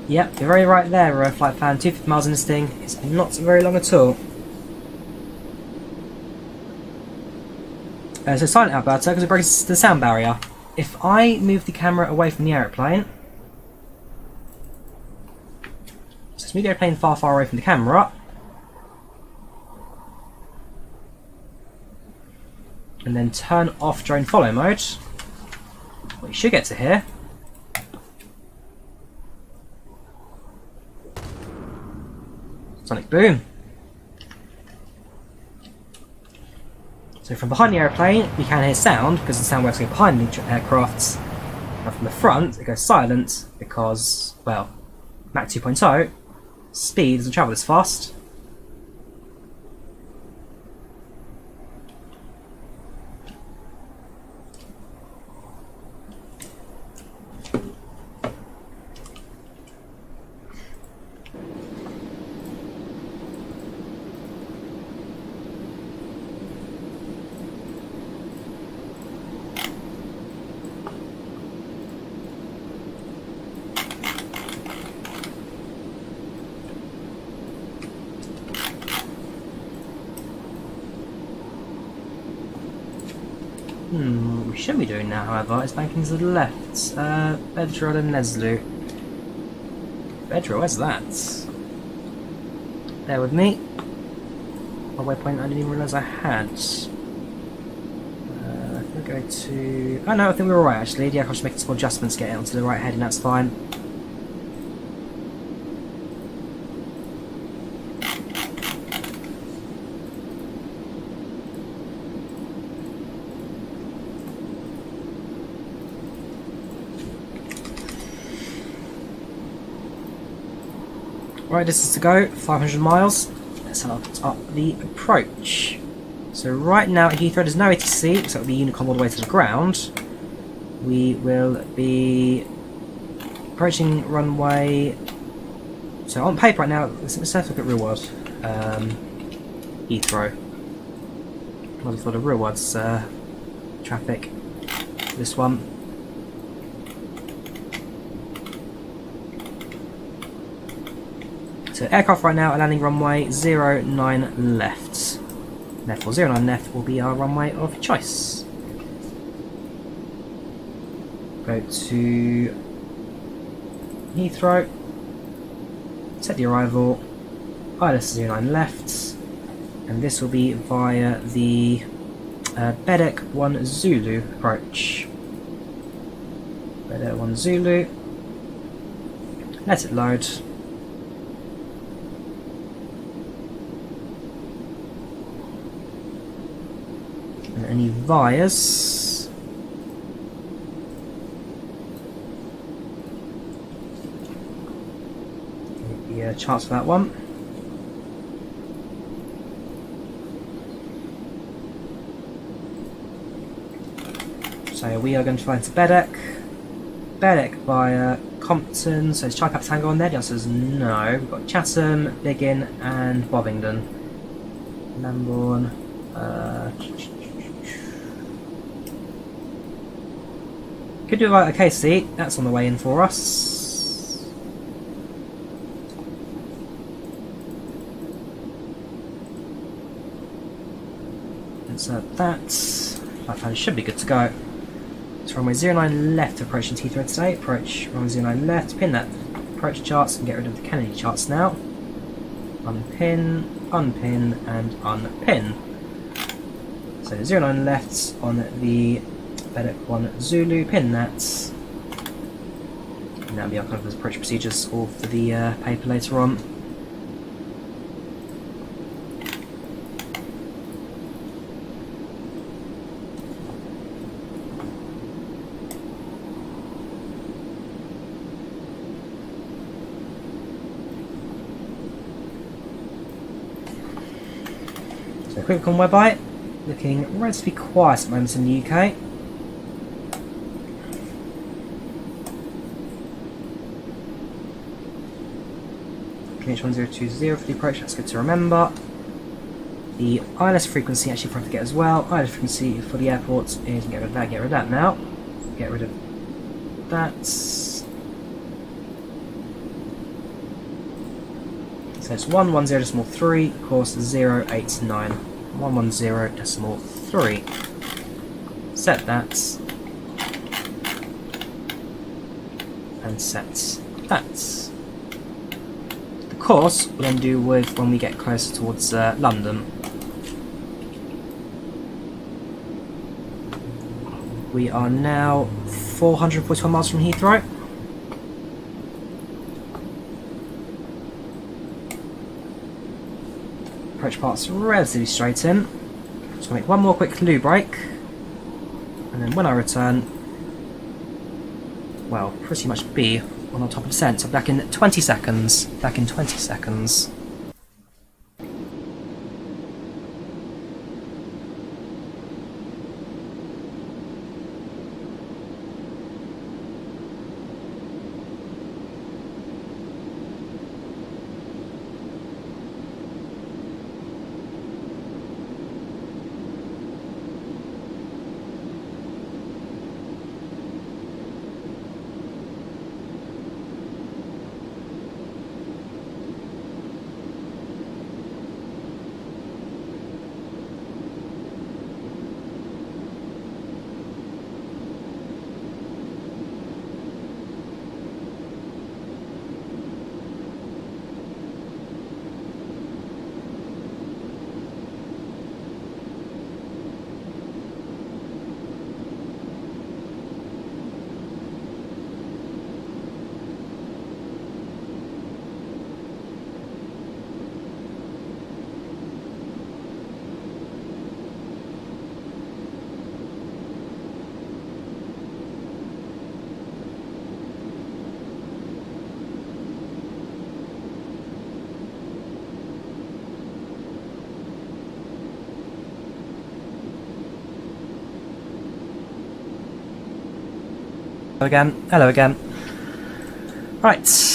Yep, you're very right there, Flight Fan. 250 miles in this thing. It's not very long at all. So silent Alberta, because it breaks the sound barrier. If I move the camera away from the aeroplane, so move the aeroplane far away from the camera, and then turn off drone follow mode, what you should get to hear sonic boom. So from behind the aeroplane we can hear sound because the sound waves go behind the aircrafts, and from the front it goes silent because, well, Mach 2.0 speed doesn't travel as fast. What we should be doing now, however, is banking to the left. Bedra and Neslu. Bedra, where's that? Bear with me. A waypoint I didn't even realise I had. I think we'll go to... Oh no, I think we were alright actually. Yeah, I'll just make some adjustments to get it onto the right heading, that's fine. Right, distance to go, 500 miles. Let's start up the approach. So right now at Heathrow there's no ATC, so it'll be Unicom all the way to the ground. We will be approaching runway. So on paper right now, let's have a look at real world. Heathrow. Not for the real world's traffic. This one. So aircraft right now are landing runway 09 left. Therefore 09 left will be our runway of choice. Go to Heathrow, set the arrival, ILS 09 left, and this will be via the Bedek 1 Zulu approach. Bedek 1 Zulu, let it load. Any vias? Maybe a chance for that one. So we are going to fly into Bedeck. Bedeck via Compton. So is Charlie Papa Tango on there? The answer is no. We've got Chatham, Biggin, and Bovingdon. Lambourne. Could do like a KC. That's on the way in for us. Insert that. Flight plan should be good to go. So runway 09 left approaching Heathrow today. Approach runway 09 left. Pin that approach charts and get rid of the Kennedy charts now. Unpin, unpin, and unpin. So 09 left on the Bedeck 1 Zulu. Pin that. And that'll be our kind of approach procedures all for the paper later on. So quick on webite, looking relatively quiet at the moment in the UK. QH1020 for the approach, that's good to remember. The ILS frequency actually for us to get as well. ILS frequency for the airport is, get rid of that now. Get rid of that. So it's 110.3, course 089. 110.3. Set that. And set that. The course we'll then do with when we get closer towards London. We are now 441 miles from Heathrow. Approach part's relatively straight in. Just gonna make one more quick loo break, and then when I return, well, pretty much be on our top of descent. So back in 20 seconds. Back in 20 seconds. Hello again. Right.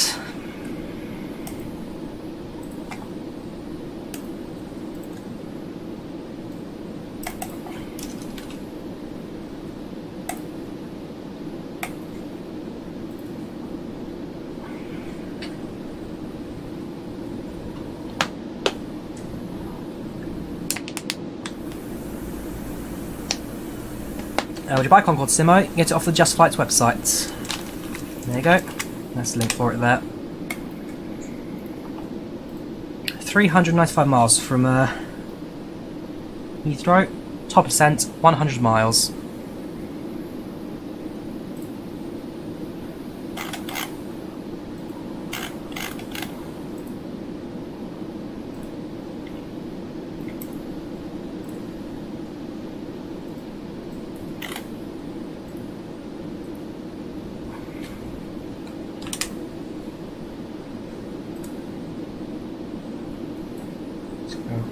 Would you buy Concord Simo? Get it off the Just Flights website. There you go. That's the link for it there. 395 miles from Heathrow. Top descent, 100 miles.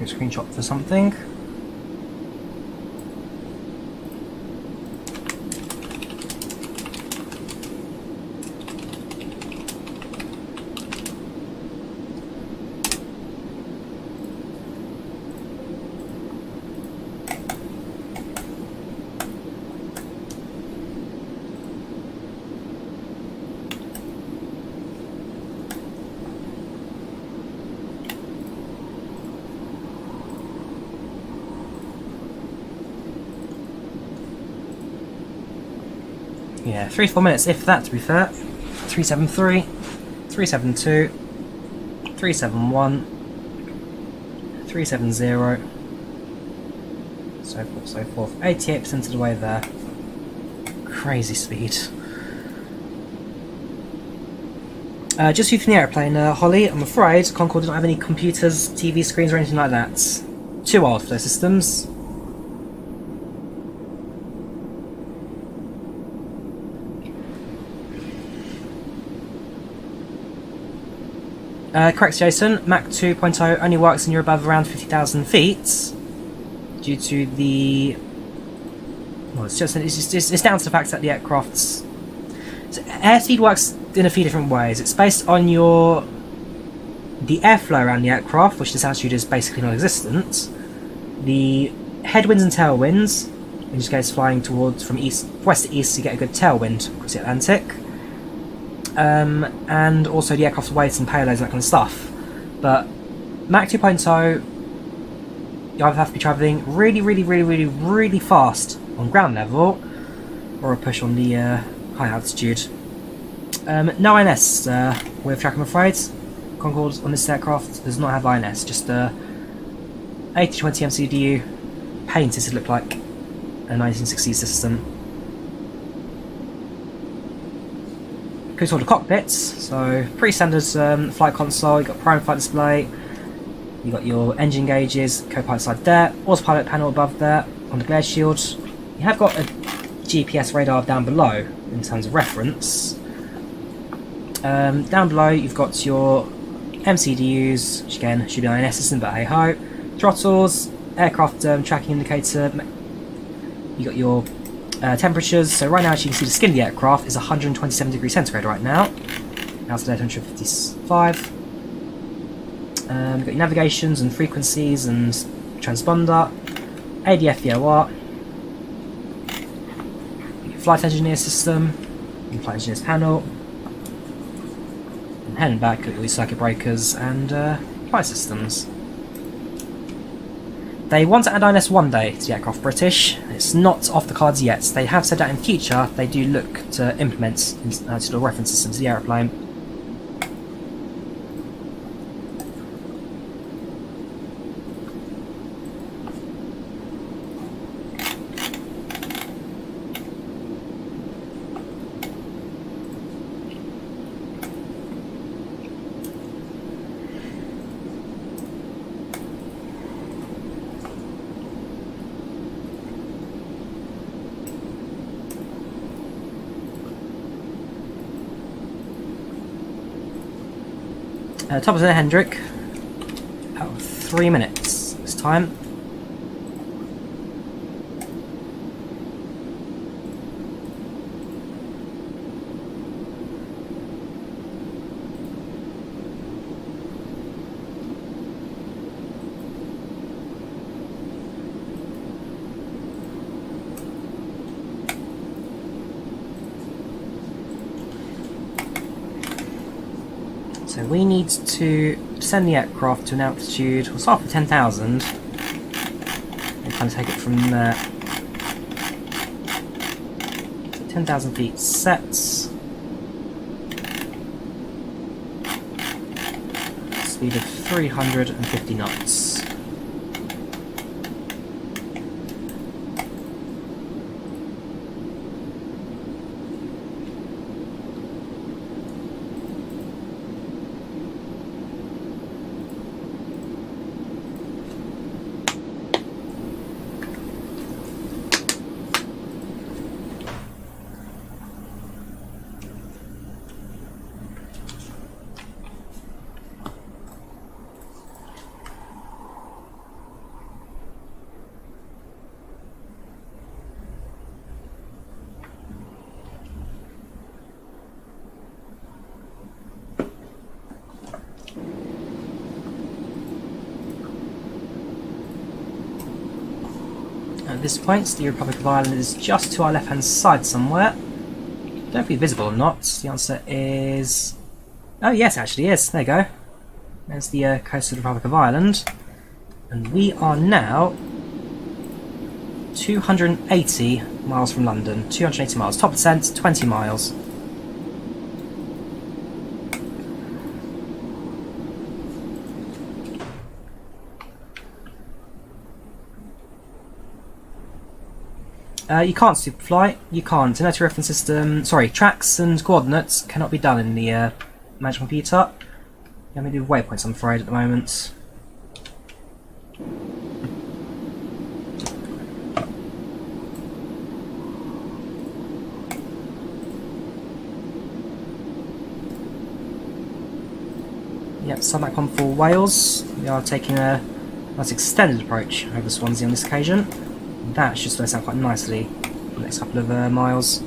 A screenshot for something. Yeah, 3 to 4 minutes, if that, to be fair. 373, 372, 371, 370, so forth, so forth. 88% of the way there. Crazy speed. Just using the airplane, Holly, I'm afraid Concord doesn't have any computers, TV screens or anything like that. Too old for those systems. Correct, Jason. Mach 2.0 only works when you're above around 50,000 feet due to the... Well, it's down to the fact that the aircraft's... So airspeed works in a few different ways. It's based on the airflow around the aircraft, which this altitude is basically non-existent. The headwinds and tailwinds, in this case flying towards from west to east to get a good tailwind across the Atlantic. And also the aircraft's weight and payloads and that kind of stuff. But Mach 2.0, you either have to be travelling really fast on ground level, or a push on the high altitude. No INS with track, I'm afraid. Concorde on this aircraft does not have INS, just 8020 MCDU painted to look like a 1960s system. Goes all the cockpits, so pretty standard flight console. You've got prime flight display, you've got your engine gauges, co-pilot side there, autopilot panel above there on the glare shield. You have got a GPS radar down below in terms of reference. Down below you've got your MCDUs, which again should be INS system, but hey ho. Throttles, aircraft tracking indicator. You got your temperatures. So right now, as you can see, the skin of the aircraft is 127 degrees centigrade right now. Altitude 155. You've got your navigations and frequencies and transponder. ADF VOR. Your flight engineer system. Your flight engineer's panel. And heading back, got your circuit breakers and flight systems. They want to add INS one day to the aircraft, British. It's not off the cards yet. They have said that in future they do look to implement digital reference systems to the aeroplane. Top of the Hendrick, about 3 minutes this time. So we need to send the aircraft to an altitude, we'll start with 10,000 and kind of take it from there. So 10,000 feet sets. Speed of 350 knots. At this point, the Republic of Ireland is just to our left-hand side somewhere. Don't know if it's visible or not. The answer is... oh yes, it actually is. There you go. There's the coast of the Republic of Ireland. And we are now 280 miles from London. 280 miles. Top descent, 20 miles. You can't superfly. You can't. Inertial reference system. Sorry, tracks and coordinates cannot be done in the management computer. Yeah, maybe waypoints, I'm afraid, at the moment. Yep, Sunmacom for Wales. We are taking a nice extended approach over Swansea on this occasion. That should slow us down quite nicely for the next couple of miles.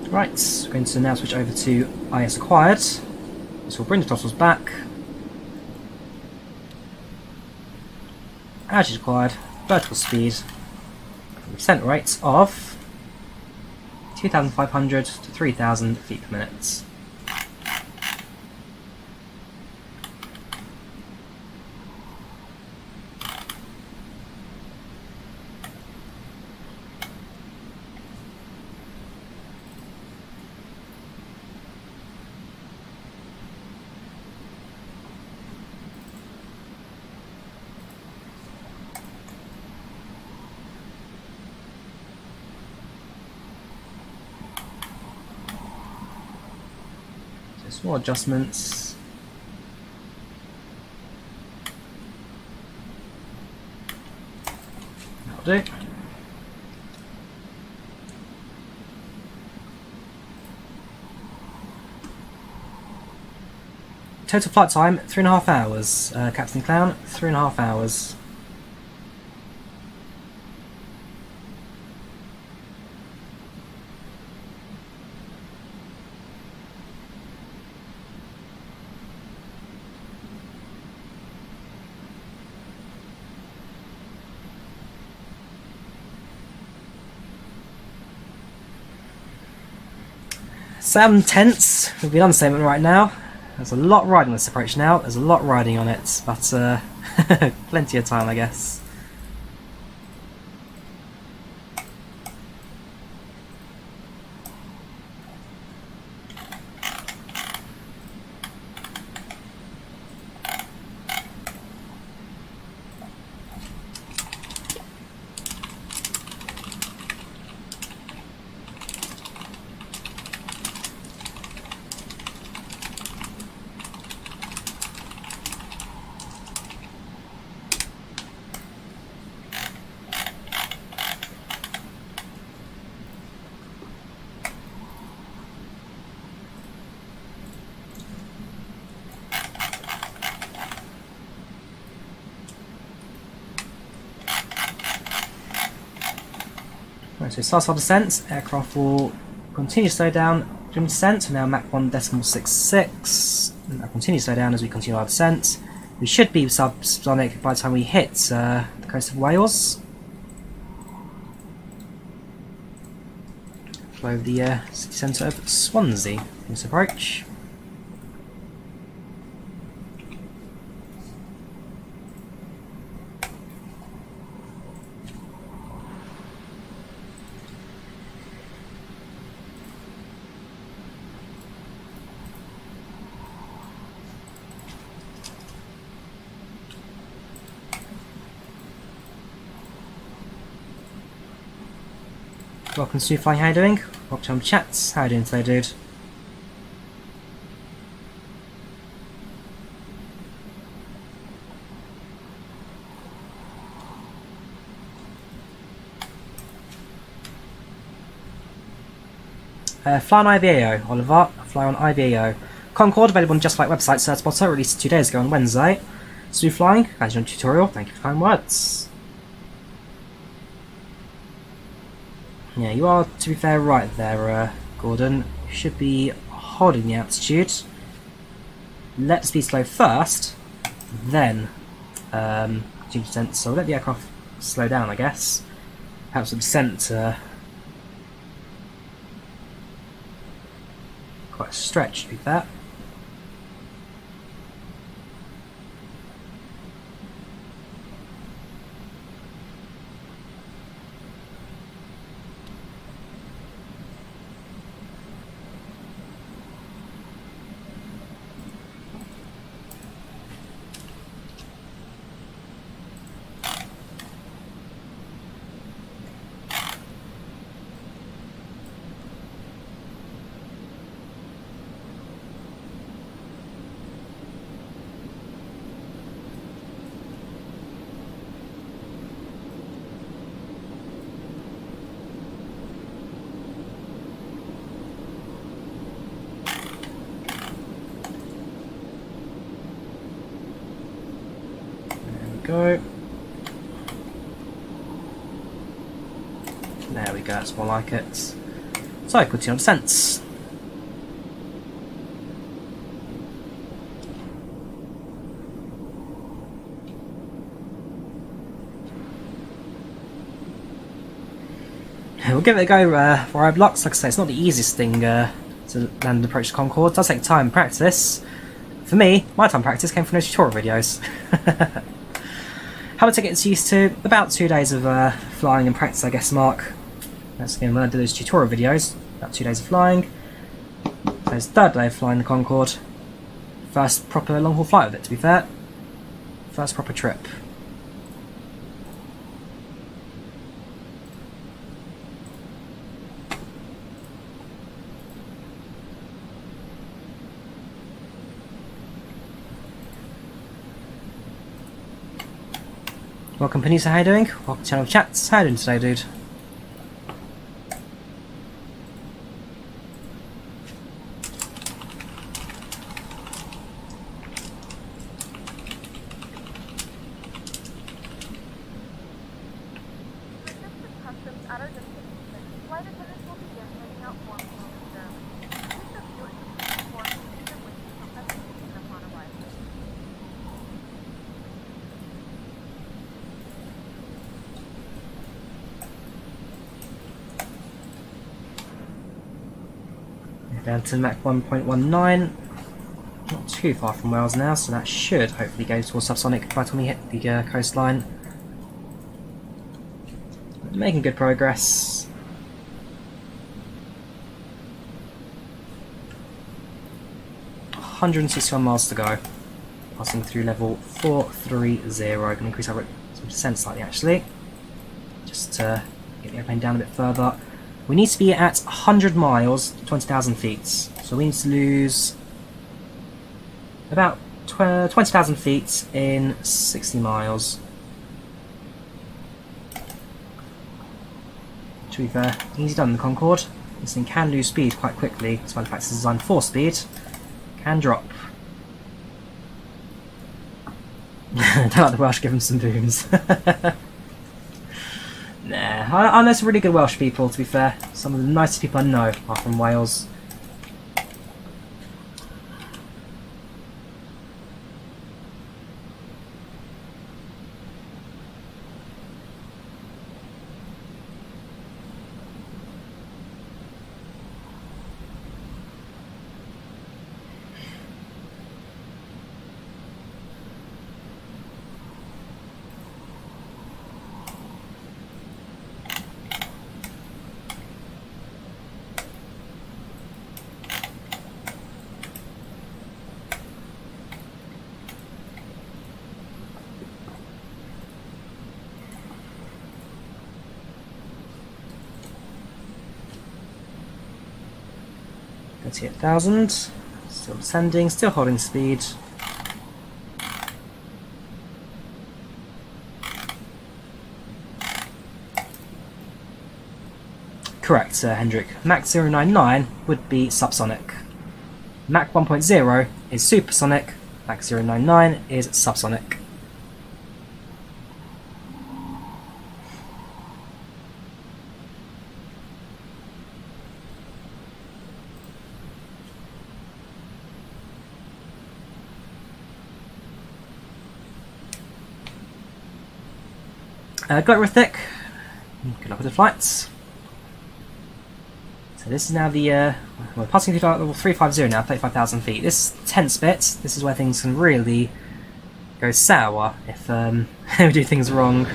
Right, we're going to now switch over to IS acquired. So we'll bring the throttles back. Altitude acquired, vertical speed, descent rates of 2,500 to 3,000 feet per minute. Small adjustments. That'll do. Total flight time 3.5 hours. Captain Clown, 3.5 hours. Sam tense would be an understatement right now. There's a lot riding on this approach now. There's a lot riding on it, but plenty of time, I guess. Right, so start our descent. Aircraft will continue to slow down during descent. Now Mach 1.66. And that continue to slow down as we continue our descent. We should be subsonic by the time we hit the coast of Wales. Fly over the city centre of Swansea in this approach. Welcome to Flying, how you doing? Welcome to chats, how you doing today, dude? Fly on IVAO, Oliver. Fly on IVAO. Concorde, available on Just Like website, CertSpotter, released 2 days ago on Wednesday. Smooth flying, thanks for your tutorial, thank you for kind words. Yeah, you are, to be fair, right there, Gordon. You should be holding the altitude. Let the speed slow first, then continue descent. So let the aircraft slow down, I guess. Perhaps the descent quite quite stretched, to be fair. Go. There we go, that's more like it. So, equal 200 cents. We'll give it a go for our blocks. Like I say, it's not the easiest thing to land and approach the Concorde. It does take time and practice. For me, my time practice came from those tutorial videos. How to get used to about 2 days of flying and practice, I guess, Mark. That's again when I did those tutorial videos. About 2 days of flying. There's the third day of flying the Concorde. First proper long haul flight with it, to be fair. First proper trip. Welcome, Panisa, how you doing? Welcome to Channel Chats. How you doing today, dude? Customs at our destination, flight attendants will begin handing out forms to observe. Please review and complete the forms and use your witness for presentation upon arrival. Down to Mach 1.19. Not too far from Wales now, so that should hopefully go towards subsonic by the time we hit the coastline. Making good progress. $161 miles to go. Passing through level 430. I'm going to increase our descent slightly actually. Just to get the airplane down a bit further. We need to be at 100 miles, 20,000 feet. So we need to lose about 20,000 feet in 60 miles. To be fair, easy done in the Concorde. This thing can lose speed quite quickly, despite the fact it's designed for speed. Can drop. Don't like the Welsh give them some booms. Nah, I know some really good Welsh people, to be fair. Some of the nicest people I know are from Wales. Let's hit 1,000. Still descending, still holding speed. Correct, Sir Hendrik. Mach 099 would be subsonic. Mach 1.0 is supersonic. Mach 099 is subsonic. Good luck with it. Good luck with the flights. So this is now the, we're passing through level 350 now, 35,000 feet. This tense bit, this is where things can really go sour if we do things wrong.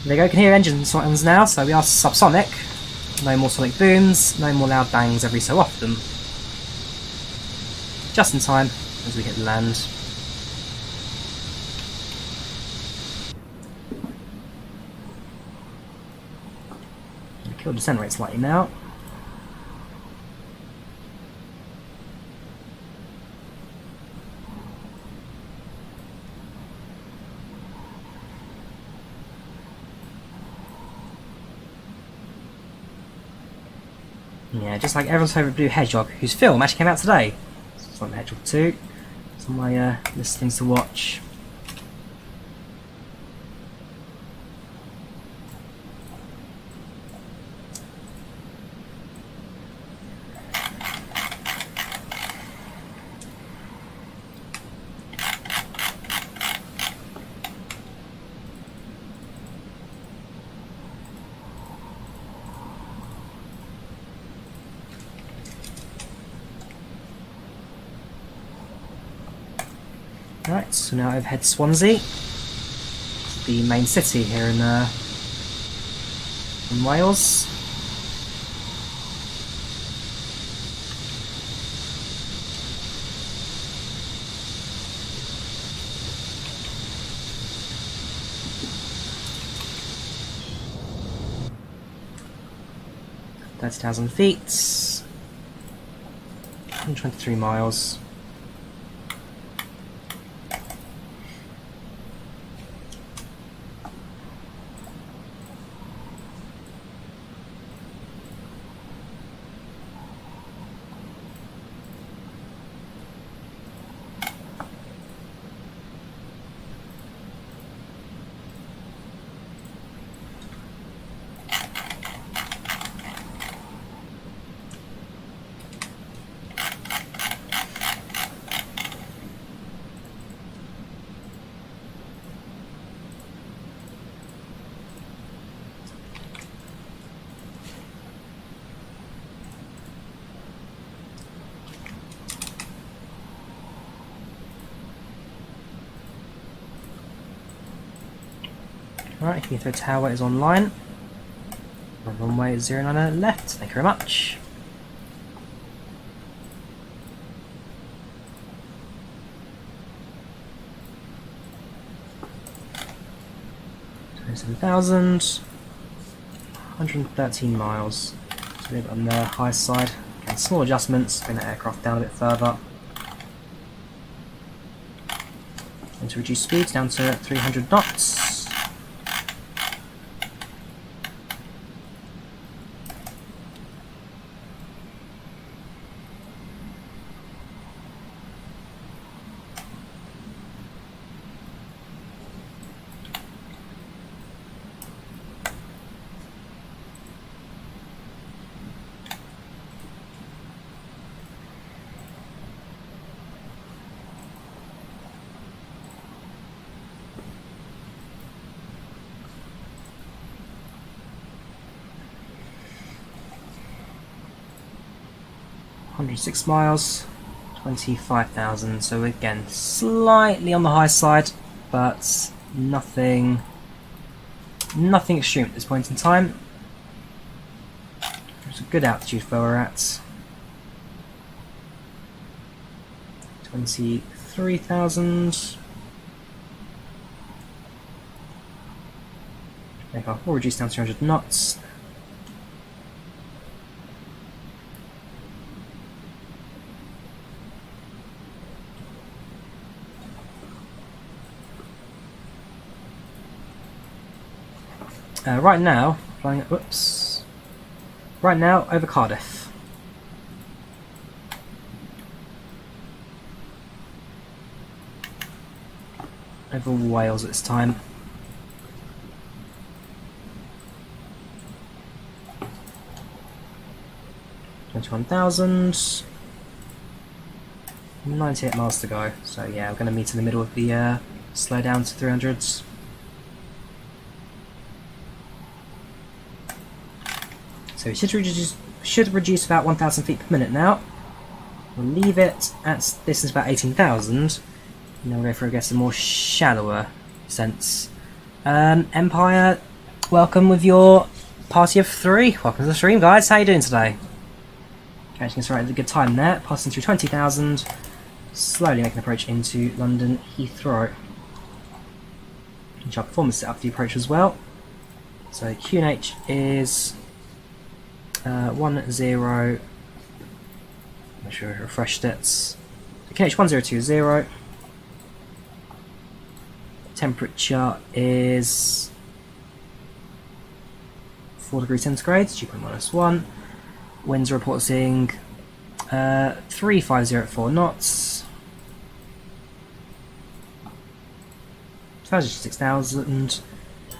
There you go, you can hear engine sounds now, so we are subsonic. No more sonic booms, no more loud bangs every so often. Just in time as we hit land. Kill descent rate slightly now. Yeah, just like everyone's favourite blue hedgehog, whose film actually came out today. It's on Hedgehog 2. It's on my list of things to watch. Right, so now overhead Swansea, the main city here in Wales. $30,000 feet, 123 miles. Right, Heathrow Tower is online. Runway 09 left, thank you very much. $27,000, 113 miles. Just a bit on the high side. Again, small adjustments, bring the aircraft down a bit further. And to reduce speed down to 300 knots. $106 miles, 25,000. So again, slightly on the high side, but nothing extreme at this point in time. There's a good altitude where we're at. 23,000. We'll reduce down to 200 knots. Right now, flying. Whoops. Right now, over Cardiff. Over Wales at this time. $21,000. 98 miles to go. So yeah, we're going to meet in the middle of the slow down to 300s. So we should reduce should reduce about 1,000 feet per minute now. We'll leave it at this is about 18,000. And then we'll go for, I guess, a more shallower sense. Empire, welcome with your party of 3. Welcome to the stream, guys. How you doing today? Catching us right at a good time there. Passing through 20,000. Slowly making an approach into London Heathrow. Change our performance set up for the approach as well. So QNH is 10. Make sure I refreshed it. So QNH 1020. Temperature is 4 degrees centigrade, 2.1. Winds are reporting 350 at 4 knots. 6,000.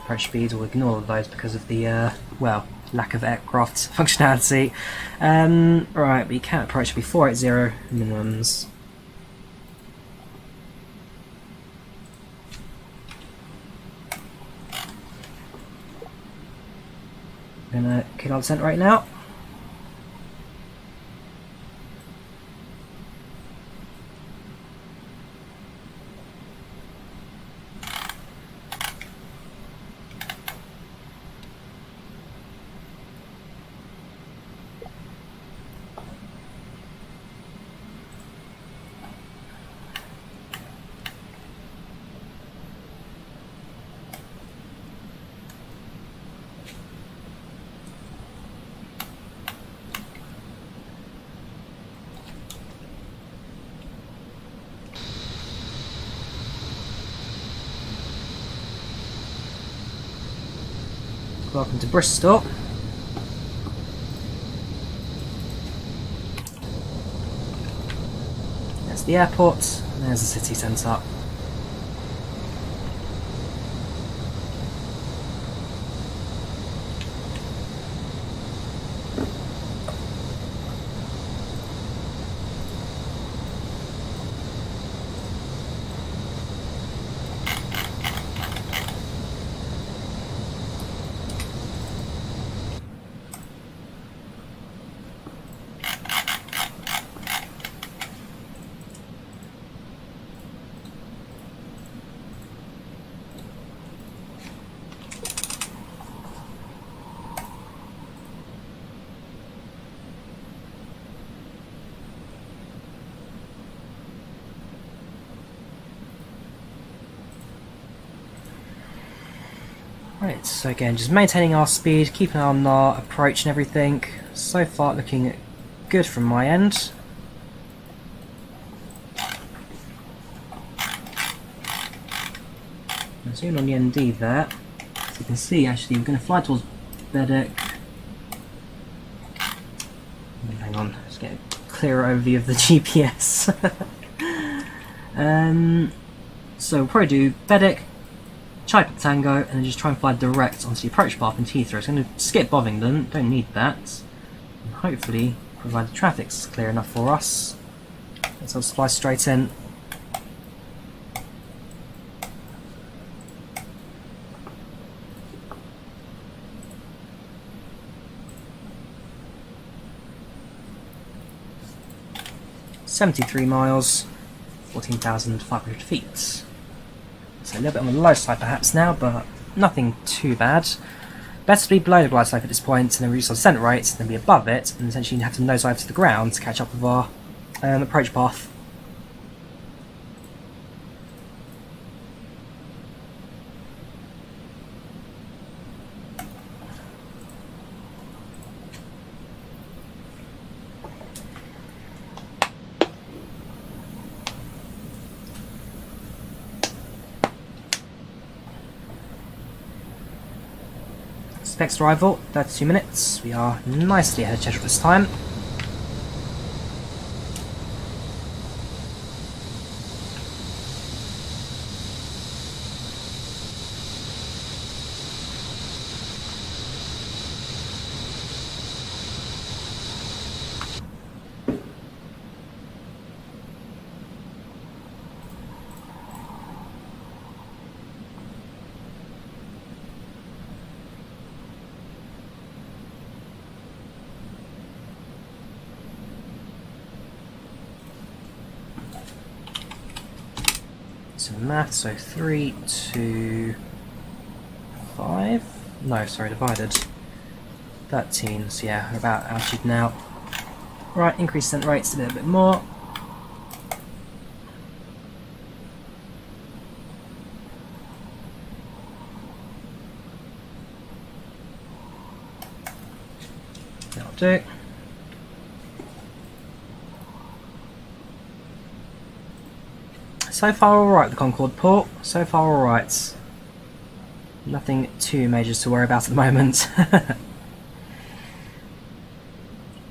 Approach speed, we'll ignore all of those because of the, well, lack of aircraft functionality. Right, we can approach before 480 minimums. Gonna kick on descent right now. Welcome to Bristol. There's the airport, and there's the city centre. Right, so again, just maintaining our speed, keeping on our approach and everything. So far looking good from my end. Zoom on the ND there. So you can see actually we're going to fly towards Bedek. Hang on, let's get a clearer overview of the GPS. So we'll probably do Bedek, Chai Tango, and then just try and fly direct onto the approach path in Heathrow. It's going to skip Bovingdon, don't need that. And hopefully provide the traffic's clear enough for us. Let's just fly straight in. .73 miles, 14,500 feet. So a little bit on the low side perhaps now, but nothing too bad. Better to be below the glide slope at this point and then reduce our descent rate, then be above it, and essentially have to nosedive to the ground to catch up with our approach path. Next arrival, 32 minutes. We are nicely ahead of schedule this time. some math, so 3, 2, 5. No, sorry, divided. 13, so yeah, we're about altitude now. Right, increase descent rates a little bit more. That'll do. So far alright, the Concorde port. So far alright. Nothing too major to worry about at the moment.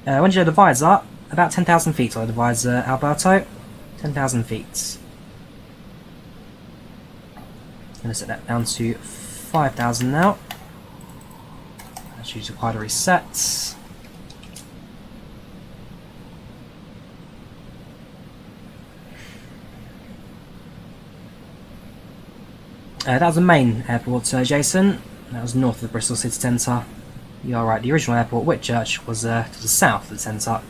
When did your divisor? About 10,000 feet on the divisor, Alberto. 10,000 feet. I'm going to set that down to 5,000 now. That's usually quite a reset. That was the main airport, Jason. That was north of the Bristol city centre. You are right, the original airport, Whitchurch, was to the south of the centre.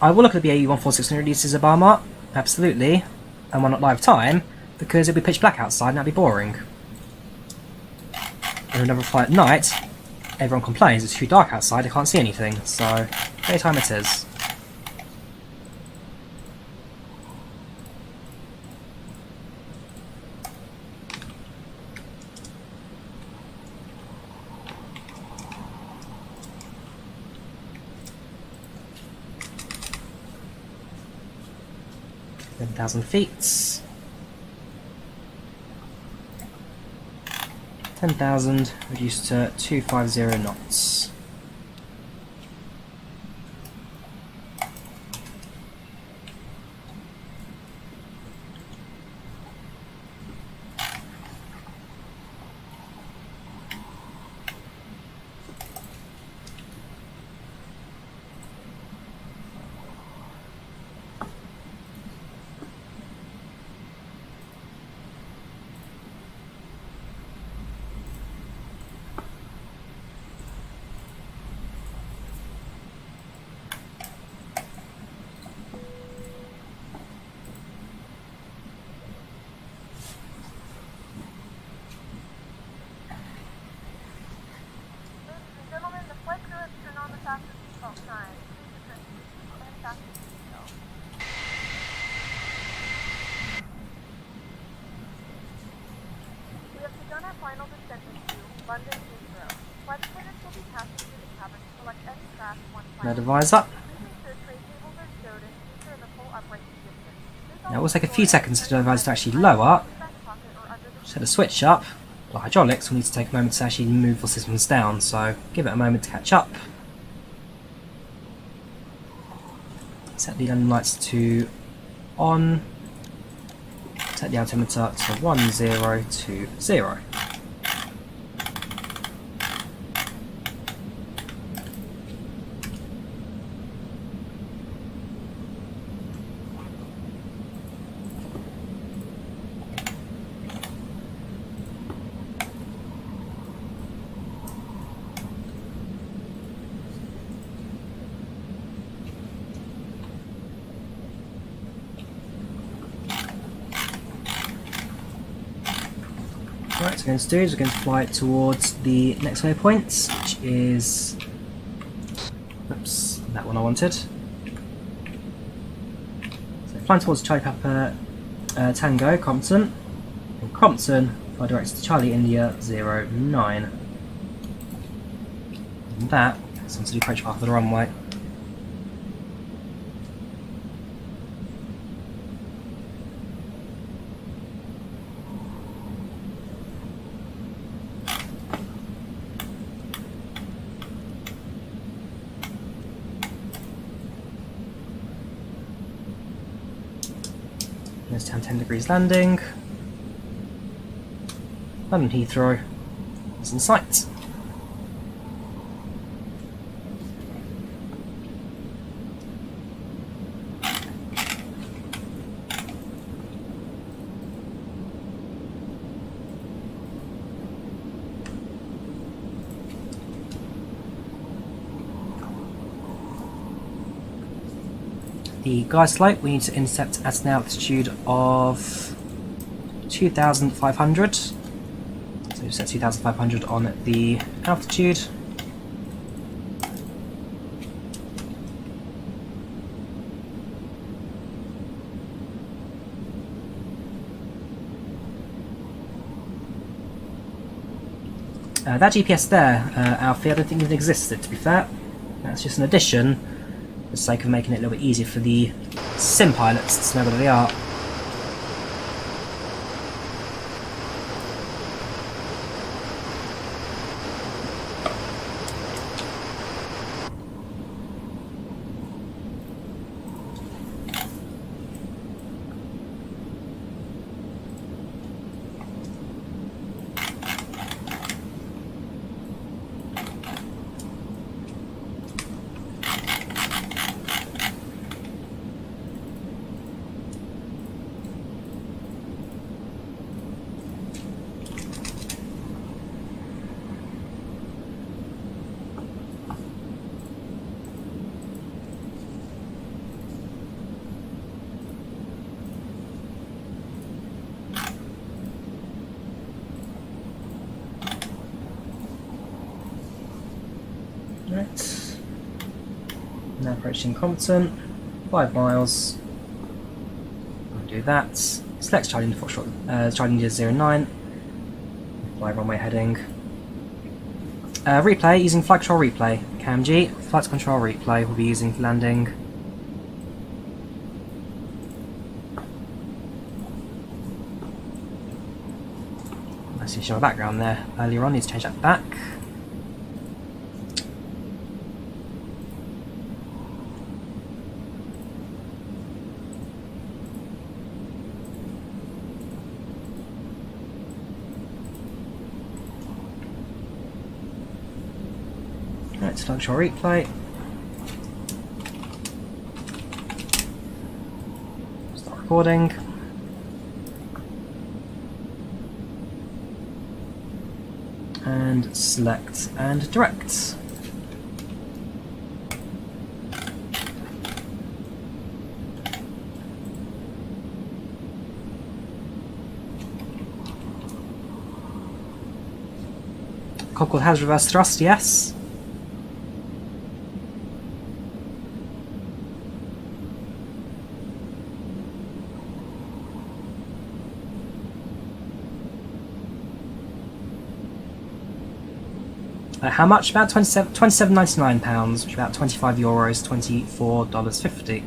I will look at the BAE 14600 releases of Obama, absolutely, and why not live time, because it'll be pitch black outside and that'll be boring. And another flight at night, everyone complains it's too dark outside, they can't see anything, so daytime it is. $11,000 feet. 10,000 reduced to 250 knots. Final descent into London Heathrow. Flight attendants will be passing through the cabin to select any craft once No divisor. Please make sure tray tables are stowed and seats are in the full upright position. Now it will take a few seconds for the divisor to actually lower. Set the switch up. The hydraulics will need to take a moment to actually move the systems down, so give it a moment to catch up. Set the landing lights to on. Set the altimeter to 1020. Right, so we're going to do is we're going to fly towards the next waypoint, which is, oops, that one I wanted. So flying towards Charlie Papa Tango, Compton. From Compton, fly direct to Charlie India 09. And that is onto the approach path of the runway. There's 10 degrees landing. London Heathrow is in sight. the glide slope, we need to intercept at an altitude of 2,500. So we set 2,500 on the altitude. That GPS there, Alfie, I don't think even existed, to be fair. That's just an addition for the sake of making it a little bit easier for the sim pilots to know where they are. Right. Now approaching Compton, 5 miles. I'll do that. Select Charlie Foxtrot, Charlie India 09. Fly runway heading. Replay using FlightControlReplay. CamG, FlightControlReplay will be using for landing. I see show a background there earlier on, need to change that back. Let's FlightControlReplay. Start recording. And select and direct. Concord has reverse thrust, yes. How much? About £27.99, which is about €25, $24.50.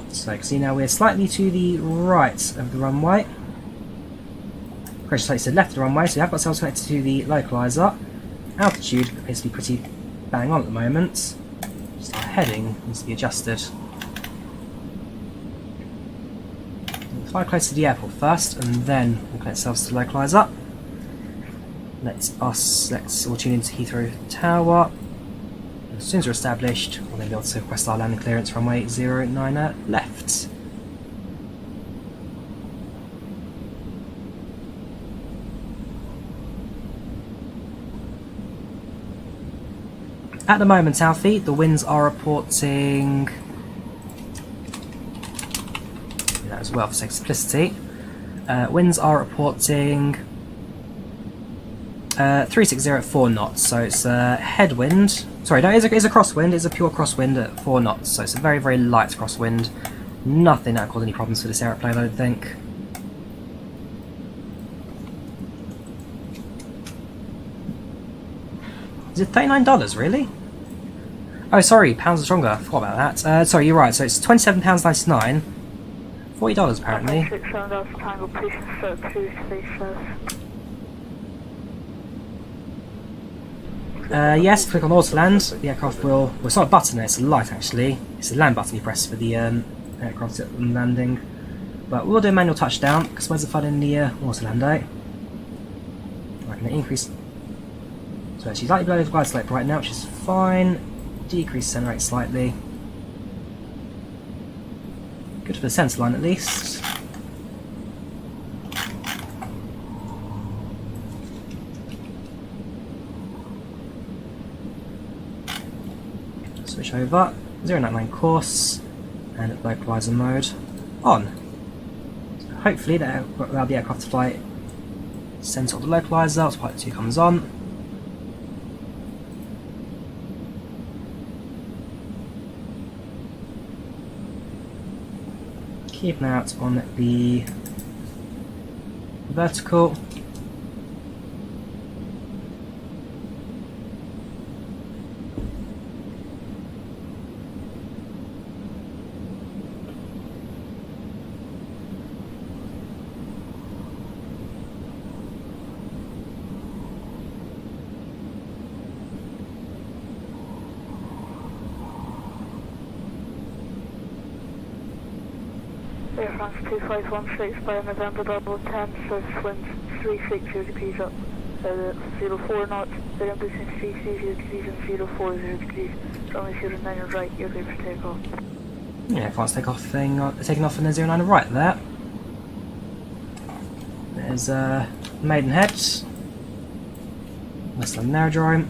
So you can see now we're slightly to the right of the runway. Pressure slightly to the left of the runway, so we have got ourselves connected to the localizer. Altitude appears to be pretty bang on at the moment. Just our heading needs to be adjusted. Fly close to the airport first, and then we'll connect ourselves to the localizer. We'll tune into Heathrow Tower. As soon as we're established, we'll then be able to request our landing clearance runway 09 left. At the moment, Alfie, the winds are reporting as well for sake of simplicity. Winds are reporting 360 at 4 knots, so it's a headwind. Sorry, no, it is a crosswind. It's a pure crosswind at 4 knots, so it's a very, very light crosswind. Nothing that will cause any problems for this aeroplane, I don't think. Is it $39, really? Oh, sorry, pounds are stronger. I forgot about that. Sorry, you're right. So it's £27.99. $40 apparently. Yes, click on Autoland. The aircraft will. Well, it's not a button, it's a light actually. It's the land button you press for the aircraft landing. But we'll do a manual touchdown because where's the fun in the Autoland, eh? I'm going to increase. So she's slightly below the glide slope right now, which is fine. Decrease center rate slightly. Good for the centre line at least. Switch over, 099 course, and localizer mode on. So hopefully that'll allow the aircraft to fly centre of the localizer as Pilot 2 comes on. Keep an eye out on the vertical. Air France 2516 by November double 10, surface winds 360 degrees up, 04 knots, bearing between 330 degrees and 040 degrees, runway 09 and right, you're good for takeoff. Yeah, France taking off in the 09 right there. There's Maidenhead, Westland Aerodrome.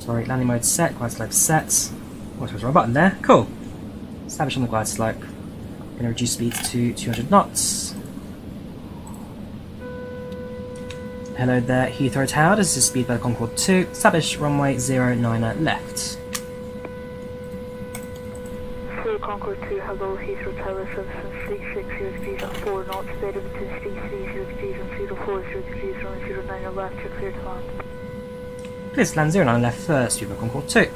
Sorry, landing mode set, glide slope set. Oh, there's a right button there, cool. Establish on the glide slope. Going to reduce speed to 200 knots. Hello there, Heathrow Tower. This is Speedbird Concorde 2. Establish runway 09 left. Concord 2, hello, Heathrow Tower, Simpson 360 degrees at 4 knots, bearing between 330 degrees and 040 degrees, runway 09 left, you're clear to land. Please land 09 left first, Speedbird Concorde 2.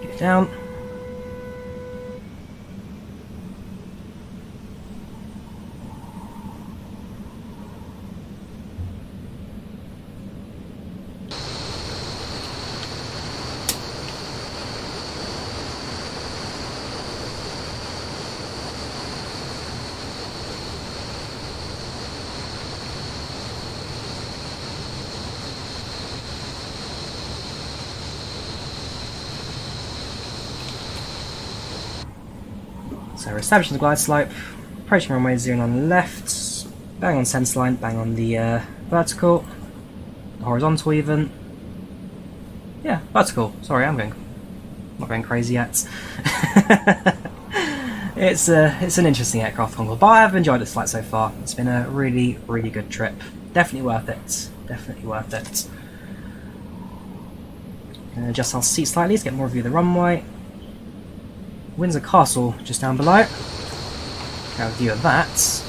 Get down. So we're establishing the glide slope, approaching runway 09 left, bang on centre line, bang on the vertical, horizontal even. Yeah, vertical. Sorry, I'm not going crazy yet. It's an interesting aircraft, Concorde, but I've enjoyed this flight so far. It's been a really, really good trip. Definitely worth it. Definitely worth it. Gonna adjust our seat slightly to get more view of the runway. Windsor Castle just down below. Got a view of that.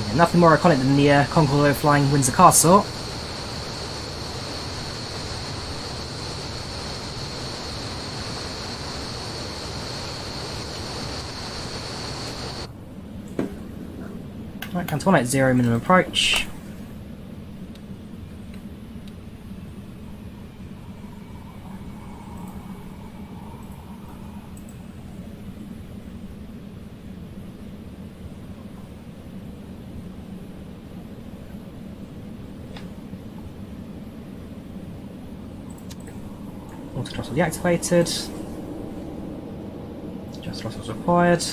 Yeah, nothing more iconic than the Concorde overflying Windsor Castle. Right, count to 180 minimum approach. Auto throttle deactivated. Just throttles required.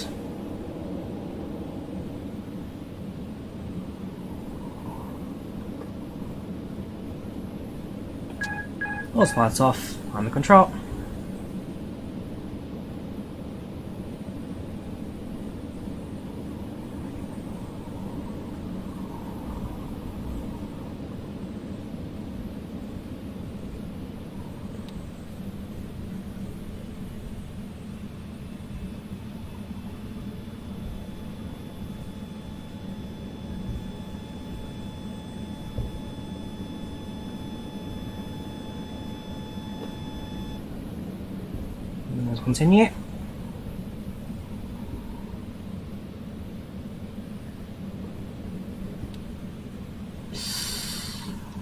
Autopilot's off, I'm in control. Let's continue.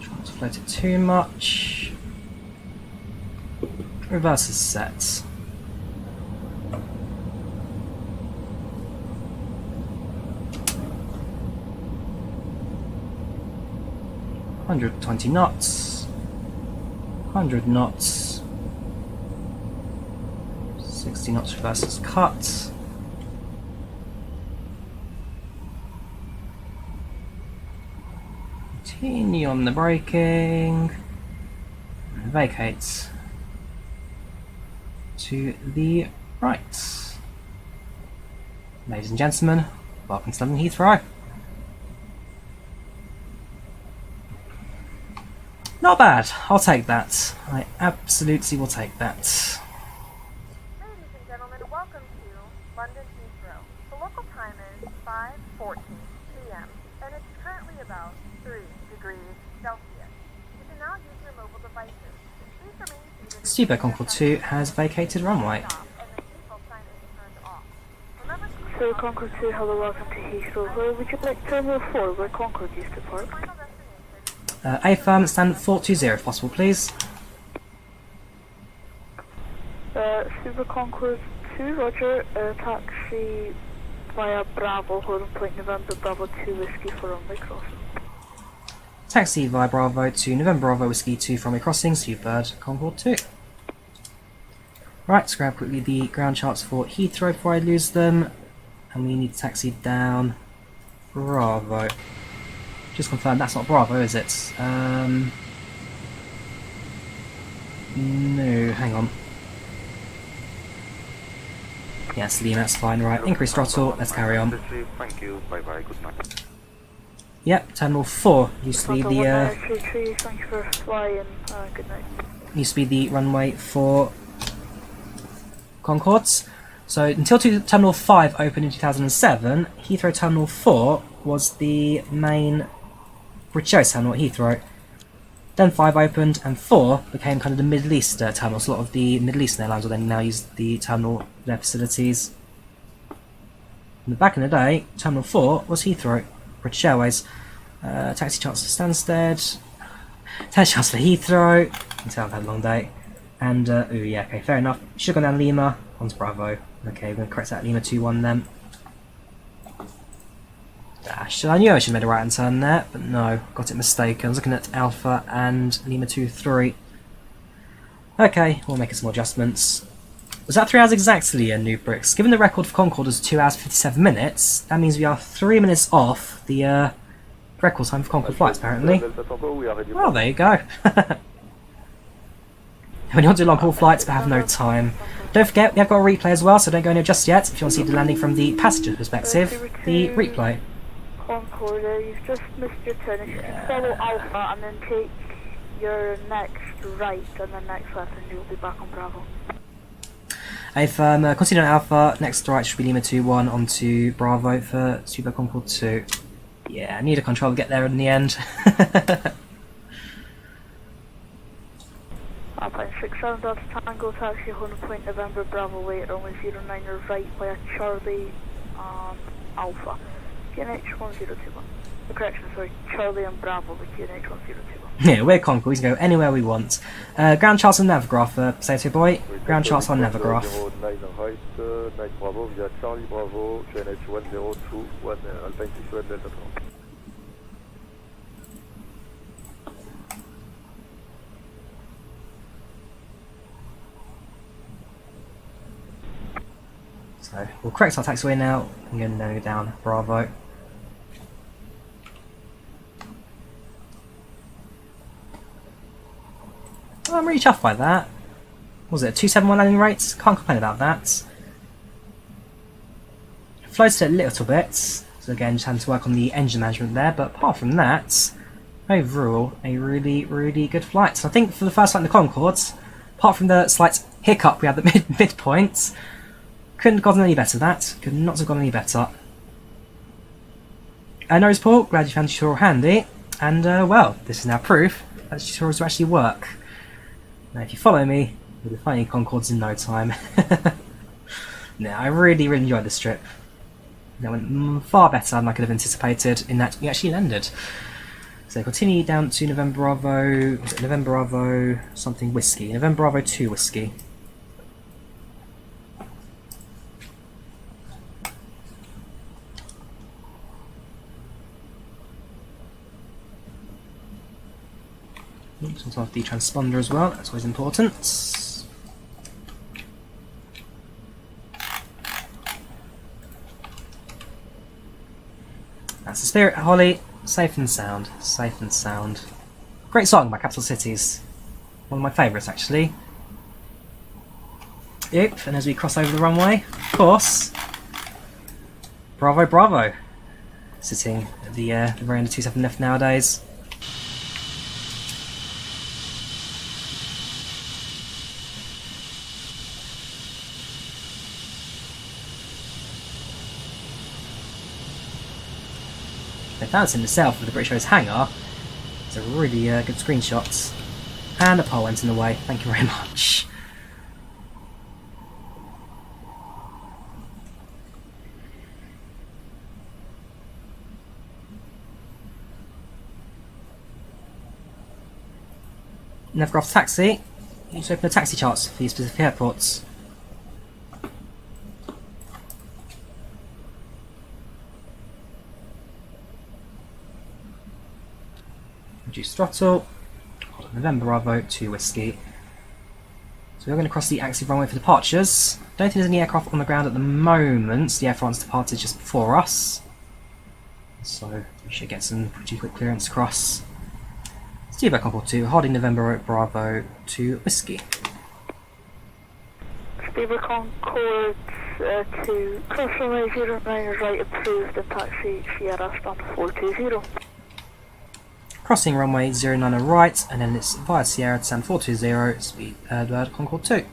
Try not to float it too much. Reverse is set. 120 knots, 100 knots, 60 knots versus cut. Continue on the braking, and vacate to the right. Ladies and gentlemen, welcome to London Heathrow. Not bad, I'll take that. I absolutely will take that. Ladies and gentlemen, welcome to London Heathrow. The local time is 5:14 p.m. and it's currently about 3 degrees Celsius. You can now use your mobile devices. Please remain seated. Studio Concord 2 has vacated runway. So Concord 2, hello, welcome to Heathrow. Where would you like Terminal 4, where Concord used to park? A firm, stand 420 if possible, please. Super Concord 2, roger, taxi via Bravo, holding point November Bravo 2 Whiskey for runway crossing. Taxi via Bravo to November Bravo Whiskey 2 from a crossing, Super Concord 2. Right, let's grab quickly the ground charts for Heathrow before I lose them. And we need to taxi down Bravo. Just confirm that's not Bravo, is it? No, hang on. Yes, Lima, that's fine. Right, increase throttle, let's carry on. Thank you, bye bye, good night. Yep, Terminal 4 used to be the Thank you for flying, good night. used to be the runway for Concords. So until Terminal 5 opened in 2007, Heathrow Terminal 4 was the main British Airways terminal at Heathrow. Then 5 opened and 4 became kind of the Middle East terminal. So a lot of the Middle Eastern airlines will then now use the terminal, their facilities. And back in the day, Terminal 4 was Heathrow, British Airways. Taxi chance for Stansted, taxi chance for Heathrow. You can tell I've had a long day. And, ooh, yeah, okay, fair enough. Should have gone down Lima, onto Bravo. Okay, we're going to correct that Lima 2-1 then. I knew I should have made a right hand turn there, but no, got it mistaken. I was looking at Alpha and Lima 2-3. Okay, we'll make some more adjustments. Was that 3 hours exactly, New Bricks? Given the record for Concord was 2 hours 57 minutes, that means we are 3 minutes off the record time for Concord flights, apparently. Well, there you go. When you want to do long haul flights but have no time. Don't forget, we have got a replay as well, so don't go anywhere just yet. If you want to see the landing from the passenger perspective, the replay. Concord, you've just missed your turn. If you can follow Alpha and then take your next right and then next left, and you'll be back on Bravo. If continue on Alpha, next right should be Lima 2-1 onto Bravo for Super Concord 2. Yeah, I need a control to get there in the end. Alpine 67 Delta Tango, taxi Honda Point November Bravo, wait runway 09, your right via Charlie and Alpha. QNH 1021. Correction, sorry, Charlie and Bravo with QNH 1021. Yeah, we're Concord, we can go anywhere we want. Ground charts on Navigraph, Potato Boy. Ground charts on Navigraph. 09 right, 9 Bravo via Charlie Bravo, QNH 1021, Alpine 67 Delta Tango. So we'll correct our taxiway now. I'm going to go down Bravo. Well, I'm really chuffed by that. What was it, a 271 landing rate? Can't complain about that. Floated it a little bit, so again just having to work on the engine management there, but apart from that, overall a really, really good flight. So I think for the first flight in the Concords, apart from the slight hiccup we had at the midpoint, couldn't have gotten any better that. Could not have gone any better. Nose Paul, glad you found the tutorial handy. And, well, this is now proof that tutorials will actually work. Now, if you follow me, you'll be finding Concords in no time. Now, I really, really enjoyed this trip. That went far better than I could have anticipated in that we actually landed. So, continue down to November Bravo, was it November Bravo something Whiskey? November Bravo 2 Whiskey. Oops, on the transponder as well, that's always important. That's the Spirit, Holly. Safe and sound. Safe and sound. Great song by Capital Cities. One of my favourites, actually. Yep, and as we cross over the runway, of course, Bravo Bravo. Sitting at the very end of 27 left nowadays. They found this in itself with the British Airways hangar. It's a really good screenshot. And the pole went in the way, thank you very much. Navigraph taxi. You just open the taxi charts for these specific airports. Reduce throttle. Hold on, November Bravo 2 Whiskey. So we're going to cross the active runway for departures. Don't think there's any aircraft on the ground at the moment. The Air France departed just before us. So we should get some pretty quick clearance across. Toolbar Pushback 2, holding November Bravo 2 Whiskey. Toolbar Concorde 2, cross runway 09 right approved and taxi Sierra stand 420. Crossing runway 09 right, and then it's via Sierra to stand 420, speed bird Concord 2.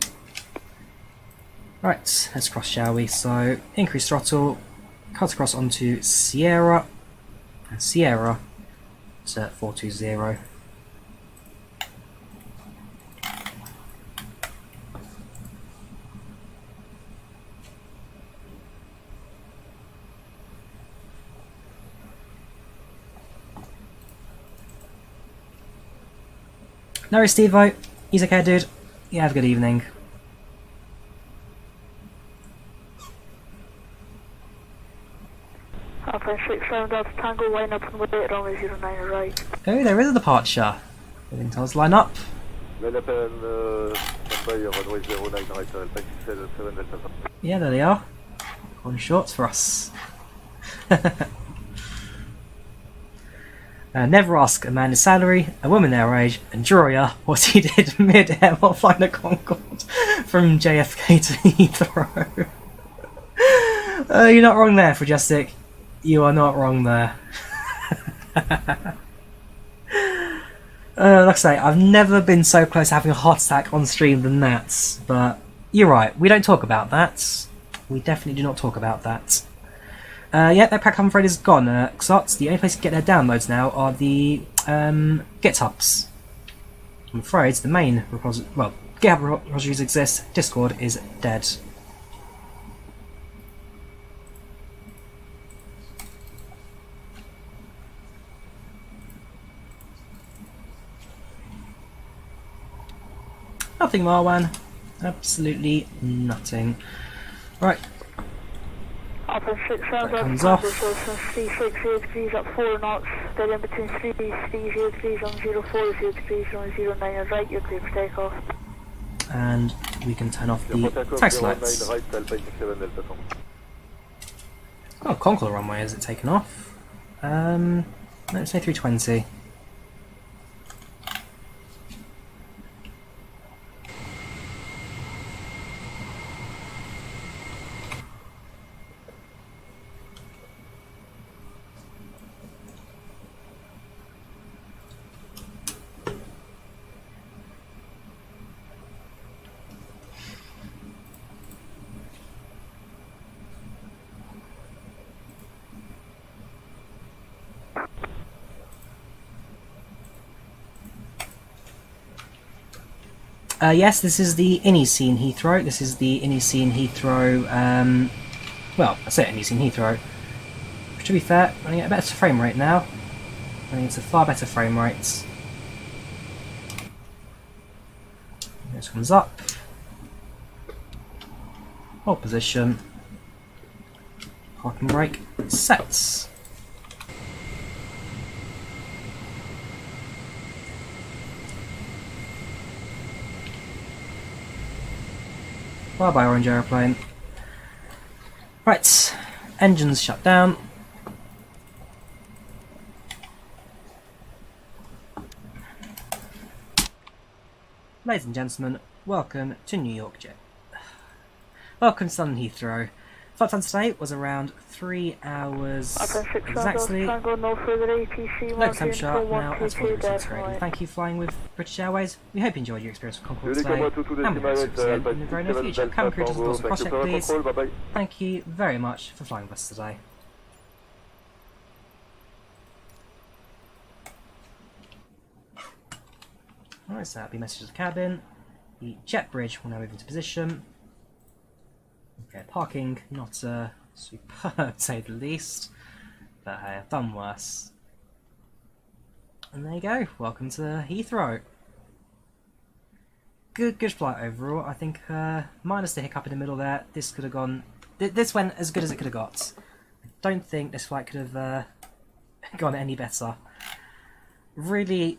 Right, let's cross, shall we? So, increase throttle, cut across onto Sierra, and Sierra to 420. No worries, Steve-O. He's okay, dude. Yeah, have a good evening. Alpine 67 Delta Tango, line up and wait runway 09 right. Oh, there is a departure. Moving towards line up. Runway 09 right, Alpine 67 Delta. Yeah, there they are. On shorts for us. Never ask a man his salary, a woman their age, and Drawyah what he did mid-air while flying a Concorde from JFK to Heathrow. You're not wrong there, Frajestic. You are not wrong there. Like I say, I've never been so close to having a heart attack on stream than that, but you're right, we don't talk about that. We definitely do not talk about that. Yeah, that pack I'm afraid is gone, Xots. The only place to get their downloads now are the GitHubs. I'm afraid the main repository, well, GitHub repositories exist, Discord is dead. Nothing, Marwan. Absolutely nothing. Right. Alpine 67 That comes Delta off. Tango, 360 degrees at 4 knots, then in between 330 degrees on 040 degrees on 09 right, you're clear for takeoff. And we can turn off the taxi lights. right, Alpine 67 Delta. Oh, Concord runway, is it taken off? Let's say 320. Yes, this is the iniScene Heathrow. This is the iniScene Heathrow, well, I say iniScene Heathrow. To be fair, running at a better frame rate now. I think it's a far better frame rate. This comes up. Hold position. Parking brake sets. Bye bye, orange aeroplane. Right, engines shut down. Ladies and gentlemen, welcome to New York Jet. Welcome to London Heathrow. Flight time today was around 3 hours exactly. No further ATC. Low temperature now at 40°. Thank you for flying with British Airways. We hope you enjoyed your experience with Concord today, and we hope to see you again in the very near future. Cabin crew, just doors and cross check please. Thank you very much for flying with us today. Alright, so that'll be message to the cabin. The jet bridge will now move into position. Okay, parking, not superb to say the least, but hey, I've done worse. And there you go, welcome to Heathrow. Good flight overall. I think minus the hiccup in the middle there, this could have gone. This went as good as it could have got. I don't think this flight could have gone any better. Really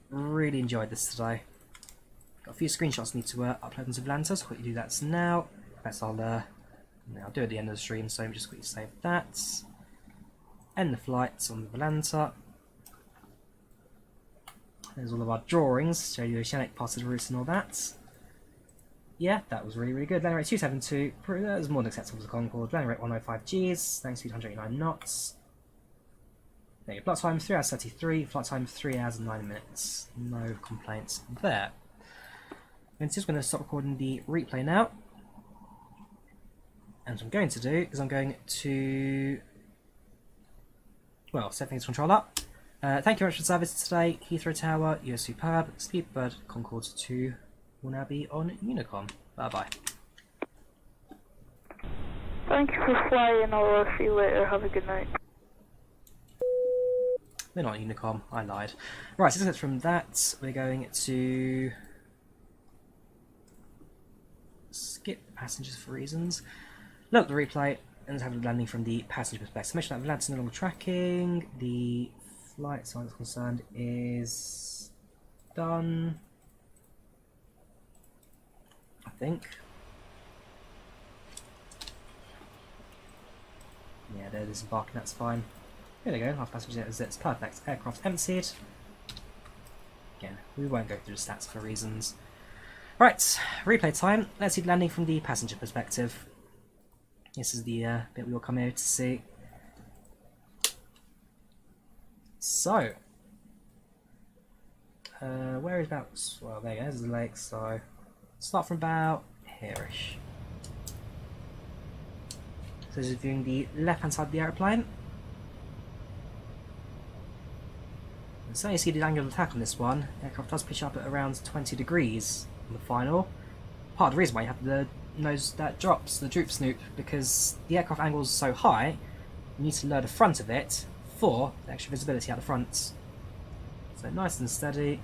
enjoyed this today. Got a few screenshots I need to upload into Volanta, so I'll quickly do that now. I'll do it at the end of the stream, so just quickly save that. End the flights on the Volanta. There's all of our drawings, show you the oceanic part of the routes and all that. Yeah, that was really good. Landing rate 272, that was more than acceptable for the Concorde. Landing rate 105 Gs, landing speed 189 knots. There you go, flight time 3 hours 33, flight time 3 hours and 9 minutes. No complaints there. I'm just going to stop recording the replay now. And what I'm going to do is I'm going to, well, set things to control up. Thank you very much for the service today. Heathrow Tower, you're superb. Speedbird Concorde 2 will now be on Unicom. Bye bye. Thank you for flying. I'll see you later. Have a good night. We're not on Unicom, I lied. Right, so from that, we're going to skip passengers for reasons. Look at the replay and have a landing from the passenger perspective. Make sure that Volanta no longer tracking. The flight, as far as concerned, is done. I think. Yeah, they're disembarking, that's fine. There we go, half passenger exits, perfect. Aircraft emptied. Again, we won't go through the stats for reasons. Right, replay time. Let's see the landing from the passenger perspective. This is the bit we will come here to see. So, where is about? Well, there you go. There's the lake. So, start from about here-ish. So, this is viewing the left-hand side of the aeroplane. And so you see the angle of attack on this one. The aircraft does pitch up at around 20 degrees on the final. Part of the reason why you have the nose that drops, the droop snoop, because the aircraft angle is so high, you need to lower the front of it for the extra visibility out the front. So nice and steady.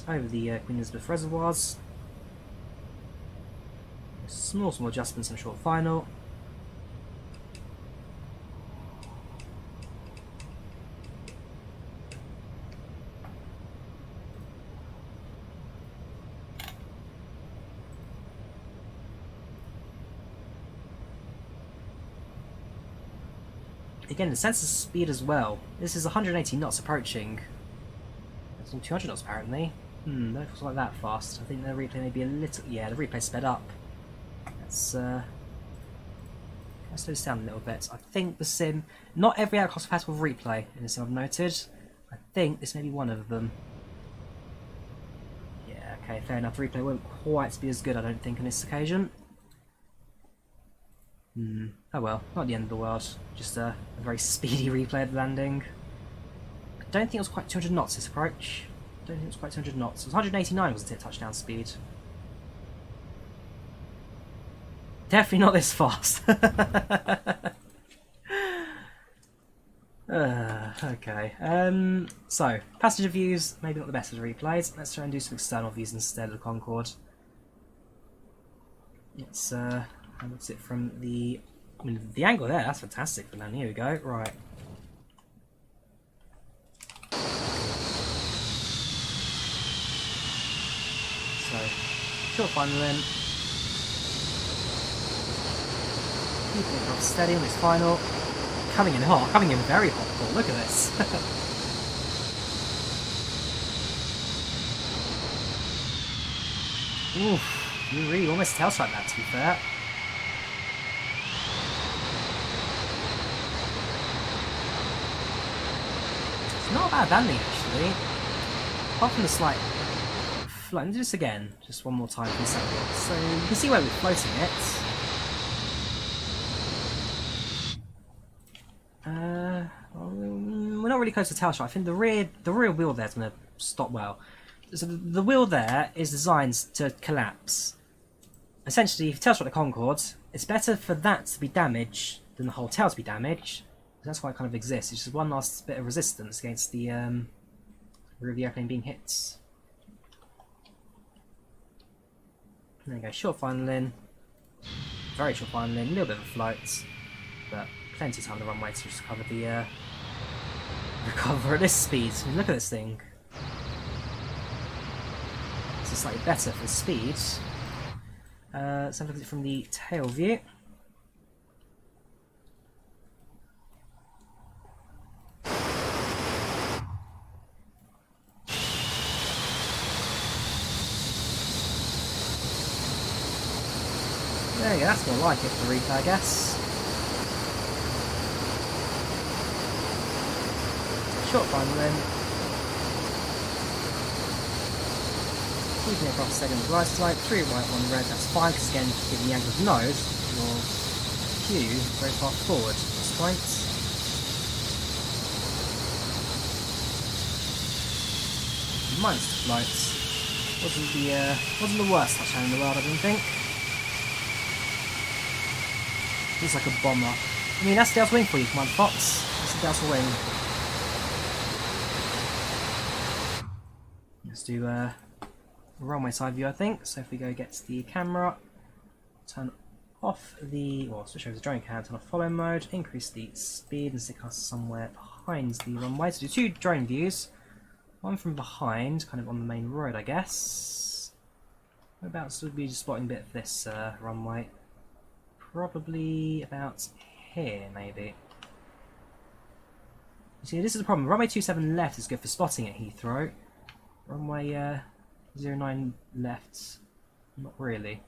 Over the Queen Elizabeth reservoirs. Small adjustments in a short final. Again, the sense of speed as well. This is 180 knots approaching. It's on 200 knots apparently. Don't feel like that fast. I think the replay may be a little. Yeah, the replay sped up. Let's slow this down a little bit. I think the sim. Not every aircraft is compatible with replay in the sim I've noted. I think this may be one of them. Yeah, okay, fair enough. The replay won't quite be as good, I don't think, on this occasion. Oh well, not the end of the world. Just a very speedy replay of the landing. I don't think it was quite 200 knots this approach. I don't think it was quite 200 knots. It was 189 was the touchdown speed. Definitely not this fast. Okay. So, passenger views, maybe not the best of the replays. Let's try and do some external views instead of the Concorde. Let's how looks it from the... I mean, the angle there, that's fantastic for landing. Here we go. Right. short final in. Keeping it off steady on this final. Coming in hot, coming in very hot, Paul. Look at this. Oof, you really almost tail strike that, to be fair. It's not a bad landing, actually. Apart from the slight float. Let's do this again, just one more time for a second. So you can see where we're floating it. We're not really close to tail strike. I think the rear wheel there is going to stop well. So the wheel there is designed to collapse. Essentially, if you tail strike the Concorde, it's better for that to be damaged than the whole tail to be damaged. That's why it kind of exists. It's just one last bit of resistance against the rear of the airplane being hit. And then go short final in. Very short final in. A little bit of a float, but plenty of time on the runway to just recover the recover at this speed. I mean, look at this thing. It's slightly better for the speed. Let's have a look at it from the tail view. There you go, that's more like it for replay, I guess. Short final in. Keeping it across steady on the right side, 3 white, 1 red, that's fine, because again, given the angle of nose, your cue very far forward at this point. Minus the flights. Wasn't the worst touchdown in the world, I didn't think. Looks like a bomber. I mean, that's Delta Wing for you, Commander Fox. That's the Delta Wing. Let's do runway side view, I think. So if we go get to the camera, turn off switch over to drone cam, turn off follow mode, increase the speed and stick us somewhere behind the runway. So do 2 drone views. One from behind, kind of on the main road, I guess. Whereabouts would be just spotting a bit of this runway? Probably about here, maybe. You see, this is the problem. Runway 27 left is good for spotting at Heathrow. Runway 09 left, not really.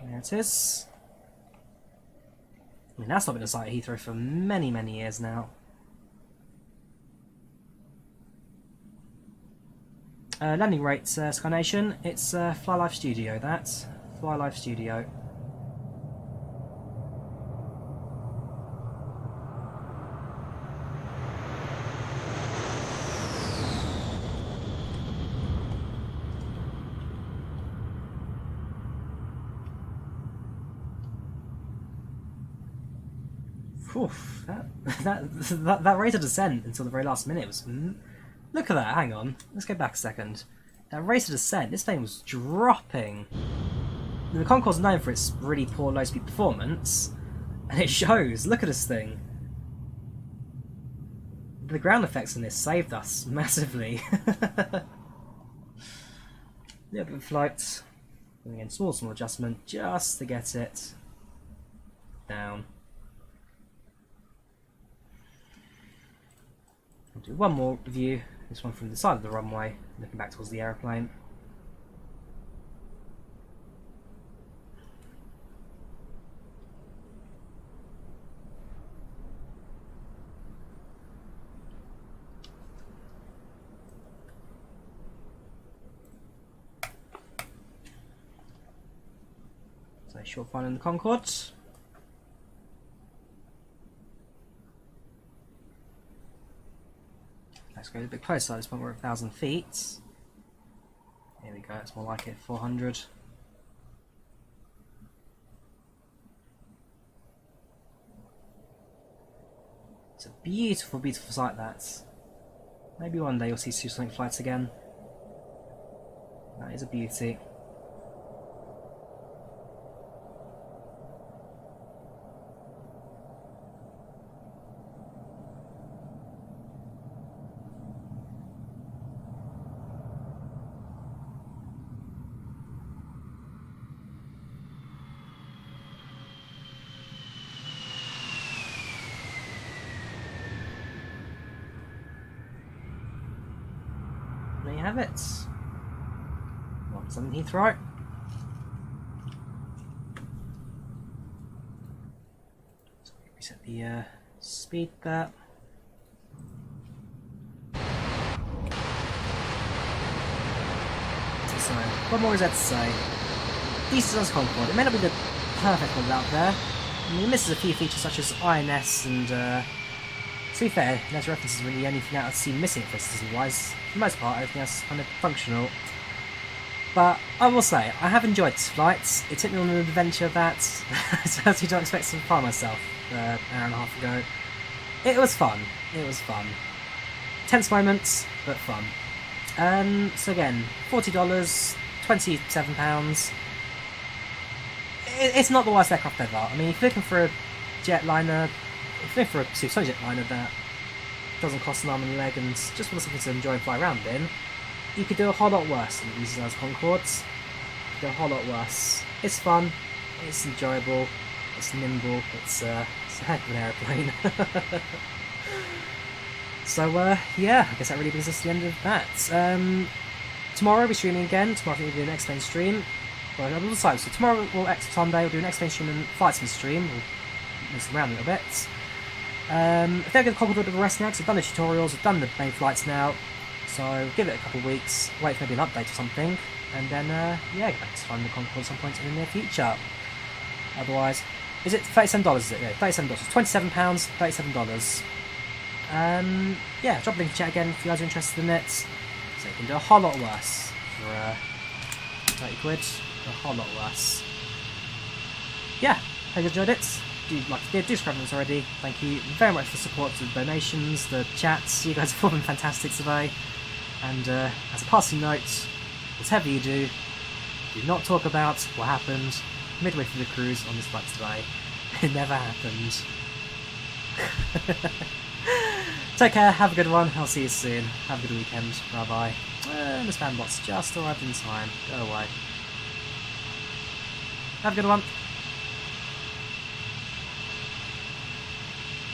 There it is. I mean, that's not been a sight at Heathrow for many, many years now. Landing rates, Sky Nation. It's FlyLive Studio, that. FlyLive Studio. Oof, that rate of descent until the very last minute was... Look at that, hang on. Let's go back a second. That rate of descent, this thing was dropping. The Concorde's known for its really poor low-speed performance, and it shows. Look at this thing. The ground effects in this saved us massively. A little bit of flight. And again, small adjustment just to get it down. I'll do one more view, this one from the side of the runway, looking back towards the aeroplane. So short final in the Concorde. Let's go a bit closer. At this point we're at 1,000 feet. Here we go, it's more like it, 400. It's a beautiful, beautiful sight, that. Maybe one day you'll see supersonic flights again. That is a beauty. there you have it. London Heathrow. So reset the speed there. So, what more is there to say? Designs Concorde. It may not be the perfect one out there. I mean, it misses a few features such as INS and, to be fair, there's references really the only thing I've seen missing system-wise. For the most part, everything else is kind of functional. But I will say, I have enjoyed this flight. It took me on an adventure that I certainly don't expect to find myself an hour and a half ago. It was fun. It was fun. Tense moments, but fun. So again, $40, £27. It's not the worst aircraft ever. I mean, if you're looking for a jetliner, if you're looking for a supersonic jetliner that doesn't cost an arm and a leg and just wants something to enjoy and fly around in, you could do a whole lot worse than these Designs Concordes. You could do a whole lot worse. It's fun, it's enjoyable, it's nimble, it's a heck of an aeroplane. So yeah, I guess that really brings us to the end of that. Tomorrow we're streaming again. Tomorrow I think we'll do an X-Plane stream. Well, I'll decide. So tomorrow, Sunday, we'll do an X-Plane stream and FlightControlReplay stream. We'll move them around a little bit. I think I'm going to call it a bit of a rest now because I've done the tutorials, I've done the main flights now. So give it a couple of weeks, wait for maybe an update or something, and then yeah, get back to flying the Concorde at some point in the near future. Otherwise, is it $37? Is it? Yeah, $37. It's £27, $37. Yeah, drop a link in chat again if you guys are interested in it. So you can do a whole lot worse for 30 quid. A whole lot worse. Yeah, hope you enjoyed it. Do like you did, do subscribe to us already. Thank you very much for the support, the donations, the chats. You guys have all been fantastic today. And as a passing note, whatever you do not talk about what happened midway through the cruise on this flight today. It never happened. Take care, have a good one, I'll see you soon. Have a good weekend, bye bye. The spam bot's just arrived in time. Go away. Have a good one.